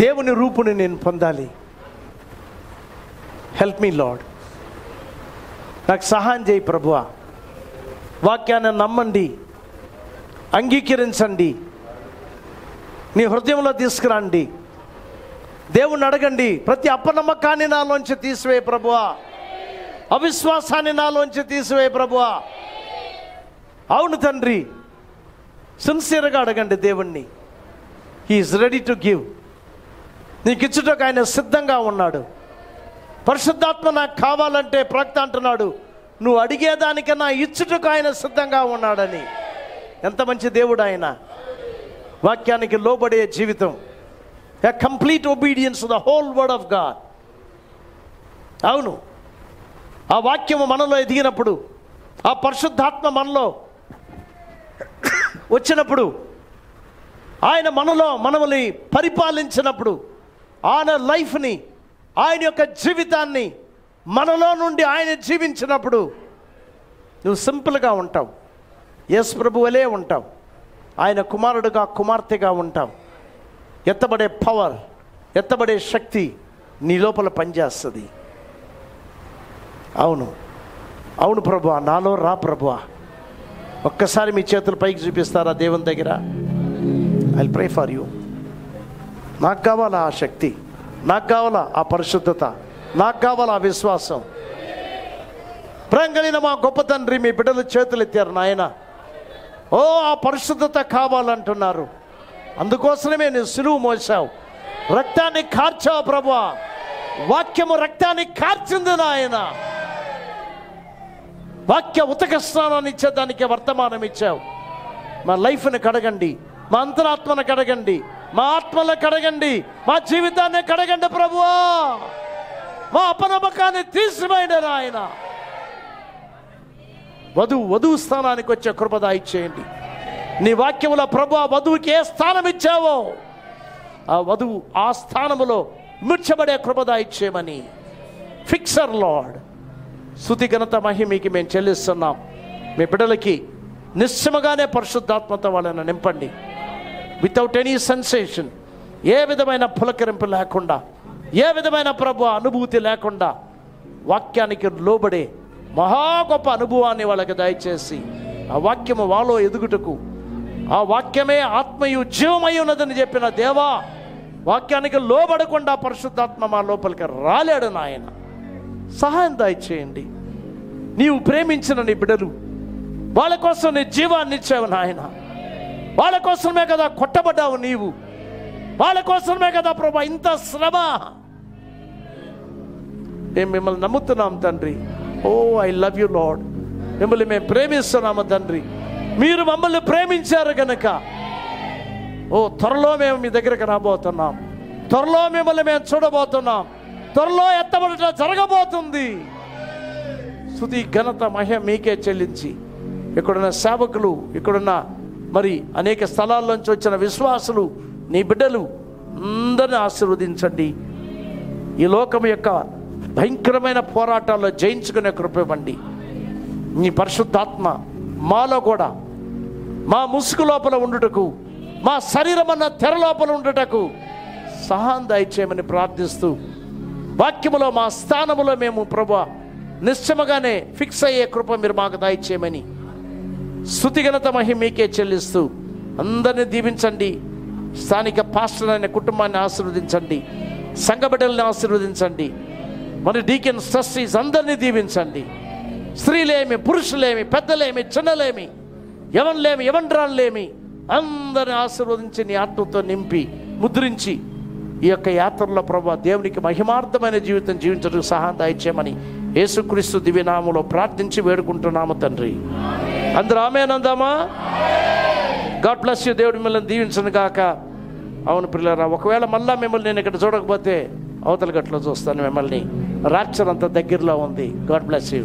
S3: దేవుని రూపుని నేను పొందాలి. Help me lord. నాకు సహాయం చేయి ప్రభువా. వాక్యాన్ని నమ్మండి, అంగీకరించండి, నీ హృదయంలో తీసుకురండి. దేవుణ్ణి అడగండి, ప్రతి అపనమ్మకాన్ని నాలోంచి తీసివేయ ప్రభువా, అవిశ్వాసాన్ని నాలోంచి తీసివేయ ప్రభువా. అవును తండ్రి, సిన్సియర్గా అడగండి దేవుణ్ణి. He is ready to give. నీకు ఇచ్చుటకు ఆయన సిద్ధంగా ఉన్నాడు. పరిశుద్ధాత్మ నాకు కావాలంటే ప్రవక్త అంటున్నాడు, నువ్వు అడిగేదానికన్నా ఇచ్చుటకు ఆయన సిద్ధంగా ఉన్నాడని. ఎంత మంచి దేవుడు ఆయన. వాక్యానికి లోబడే జీవితం, a complete obedience to the whole word of God. అవును, ఆ వాక్యము మనలో ఎదిగినప్పుడు, ఆ పరిశుద్ధాత్మ మనలో వచ్చినప్పుడు, ఆయన మనలో మనల్ని పరిపాలించినప్పుడు, ఆయన లైఫ్ని, ఆయన యొక్క జీవితాన్ని మనలో నుండి ఆయన జీవించినప్పుడు నువ్వు సింపుల్గా ఉంటావు, యేసు ప్రభు వలే ఉంటావు, ఆయన కుమారుడుగా కుమార్తెగా ఉంటావు. ఎత్తబడే పవర్, ఎత్తబడే శక్తి నీ లోపల పనిచేస్తుంది. అవును అవును ప్రభువా, నాలో రా ప్రభువా. ఒక్కసారి మీ చేతులు పైకి చూపిస్తారా దేవుని దగ్గర? I pray for you. నాకు కావాలా ఆ శక్తి, నాకు కావాలా ఆ పరిశుద్ధత, నాకు కావాలా ఆ విశ్వాసం. ప్రేమ కలిగిన మా గొప్ప తండ్రి, మీ బిడ్డలు చేతులు ఎత్తారు నాయన. ఓ ఆ పరిశుద్ధత కావాలంటున్నారు. అందుకోసమే నువ్వు సిలువ మోసావు, రక్తాన్ని కార్చావు ప్రభువా. వాక్యము రక్తాన్ని కార్చింది నాయన. వాక్య ఉతక స్నానాన్ని ఇచ్చేదానికి వర్తమానం ఇచ్చావు. మా లైఫ్ని కడగండి, మా అంతరాత్మను కడగండి, మా ఆత్మలను కడగండి, మా జీవితాన్ని కడగండి ప్రభువా. మా అపనమ్మకాన్ని తీసివేయండి నాయన. వధువు స్థానానికి వచ్చే కృపద ఇచ్చేయండి. నీ వాక్యములో ప్రభువా వధువుకి ఏ స్థానం ఇచ్చావో ఆ వధువు ఆ స్థానములో ముచ్చబడే కృపద ఇచ్చేయమని. ఫిక్సర్ లార్డ్, స్తుతి ఘనత మహిమకి మేము చెల్లిస్తున్నాం. మీ బిడ్డలకి నిశ్చయముగానే పరిశుద్ధాత్మతో వాళ్ళని నింపండి. వితౌట్ ఎనీ సెన్సేషన్, ఏ విధమైన పులకరింపు లేకుండా, ఏ విధమైన ప్రభు అనుభూతి లేకుండా వాక్యానికి లోబడే మహా గొప్ప అనుభవాన్ని వాళ్ళకి దయచేసి ఆ వాక్యము వాళ్ళలో ఎదుగుటకు, ఆ వాక్యమే ఆత్మయు జీవమై ఉన్నదని చెప్పిన దేవా, వాక్యానికి లోబడకుండా పరిశుద్ధాత్మ మా లోపలికి రాలేడు నాయన. సహాయం దయచేయండి. నీవు ప్రేమించిన నీ బిడ్డలు, వాళ్ళ కోసం నీ జీవాన్ని ఇచ్చావు నాయన. వాళ్ళ కోసమే కదా కొట్టబడ్డావు నీవు, వాళ్ళ కోసమే కదా ప్రభా ఇంత శ్రమ. మేము మిమ్మల్ని నమ్ముతున్నాం తండ్రి. ఓ ఐ లవ్ యు లార్డ్. మిమ్మల్ని మేము ప్రేమిస్తున్నాము తండ్రి. మీరు మమ్మల్ని ప్రేమించారు కనుక త్వరలో మేము మీ దగ్గరికి రాబోతున్నాం. త్వరలో మిమ్మల్ని మేము చూడబోతున్నాం. త్వరలో ఎత్తబడటం జరగబోతుంది. స్తుతి ఘనత మహిమ మీకే చెల్లించి ఇక్కడున్న సేవకులు, ఇక్కడున్న మరి అనేక స్థలాల్లోంచి వచ్చిన విశ్వాసులు, నీ బిడ్డలు అందరిని ఆశీర్వదించండి. ఈ లోకం యొక్క భయంకరమైన పోరాటాల్లో జయించుకునే కృప ఇవ్వండి. నీ పరిశుద్ధాత్మ మాలో కూడా, మా ముసుగు లోపల ఉండుటకు, మా శరీరం అన్న తెర లోపల ఉండుటకు సహాయం దయచేయమని ప్రార్థిస్తూ, వాక్యములో మా స్థానములో మేము ప్రభువా నిశ్చయముగానే ఫిక్స్ అయ్యే కృప మీరు మాకు దయచేయమని స్తుతి ఘనత మహిమ మీకే చెల్లిస్తూ అందరినీ దీవించండి. స్థానిక పాస్టర్ అనే కుటుంబాన్ని ఆశీర్వదించండి. సంఘ బిడ్డల్ని ఆశీర్వదించండి. మరి డీకెన్ ట్రస్టీస్ అందరినీ దీవించండి. స్త్రీలేమి, పురుషులేమి, పెద్దలేమి, చిన్నలేమి, ఎవన్లేమి, ఎవన్రాళ్ళేమి అందరిని ఆశీర్వదించి నీ ఆత్మతో నింపి ముద్రించి ఈ యొక్క యాత్రలో ప్రభువా దేవునికి మహిమార్థమైన జీవితం జీవించడానికి సహాయం దయచేయమని యేసుక్రీస్తు దివ్యనామములో ప్రార్థించి వేడుకుంటున్నాము తండ్రి. అందరూ ఆమేన్ అందామా? God bless you. దేవుడు మిమ్మల్ని దీవించను గాక. అవును పిల్లరా, ఒకవేళ మళ్ళా మిమ్మల్ని నేను ఇక్కడ చూడకపోతే అవతల గట్లో చూస్తాను మిమ్మల్ని. రాప్చర్ అంత దగ్గరలో ఉంది. God bless you.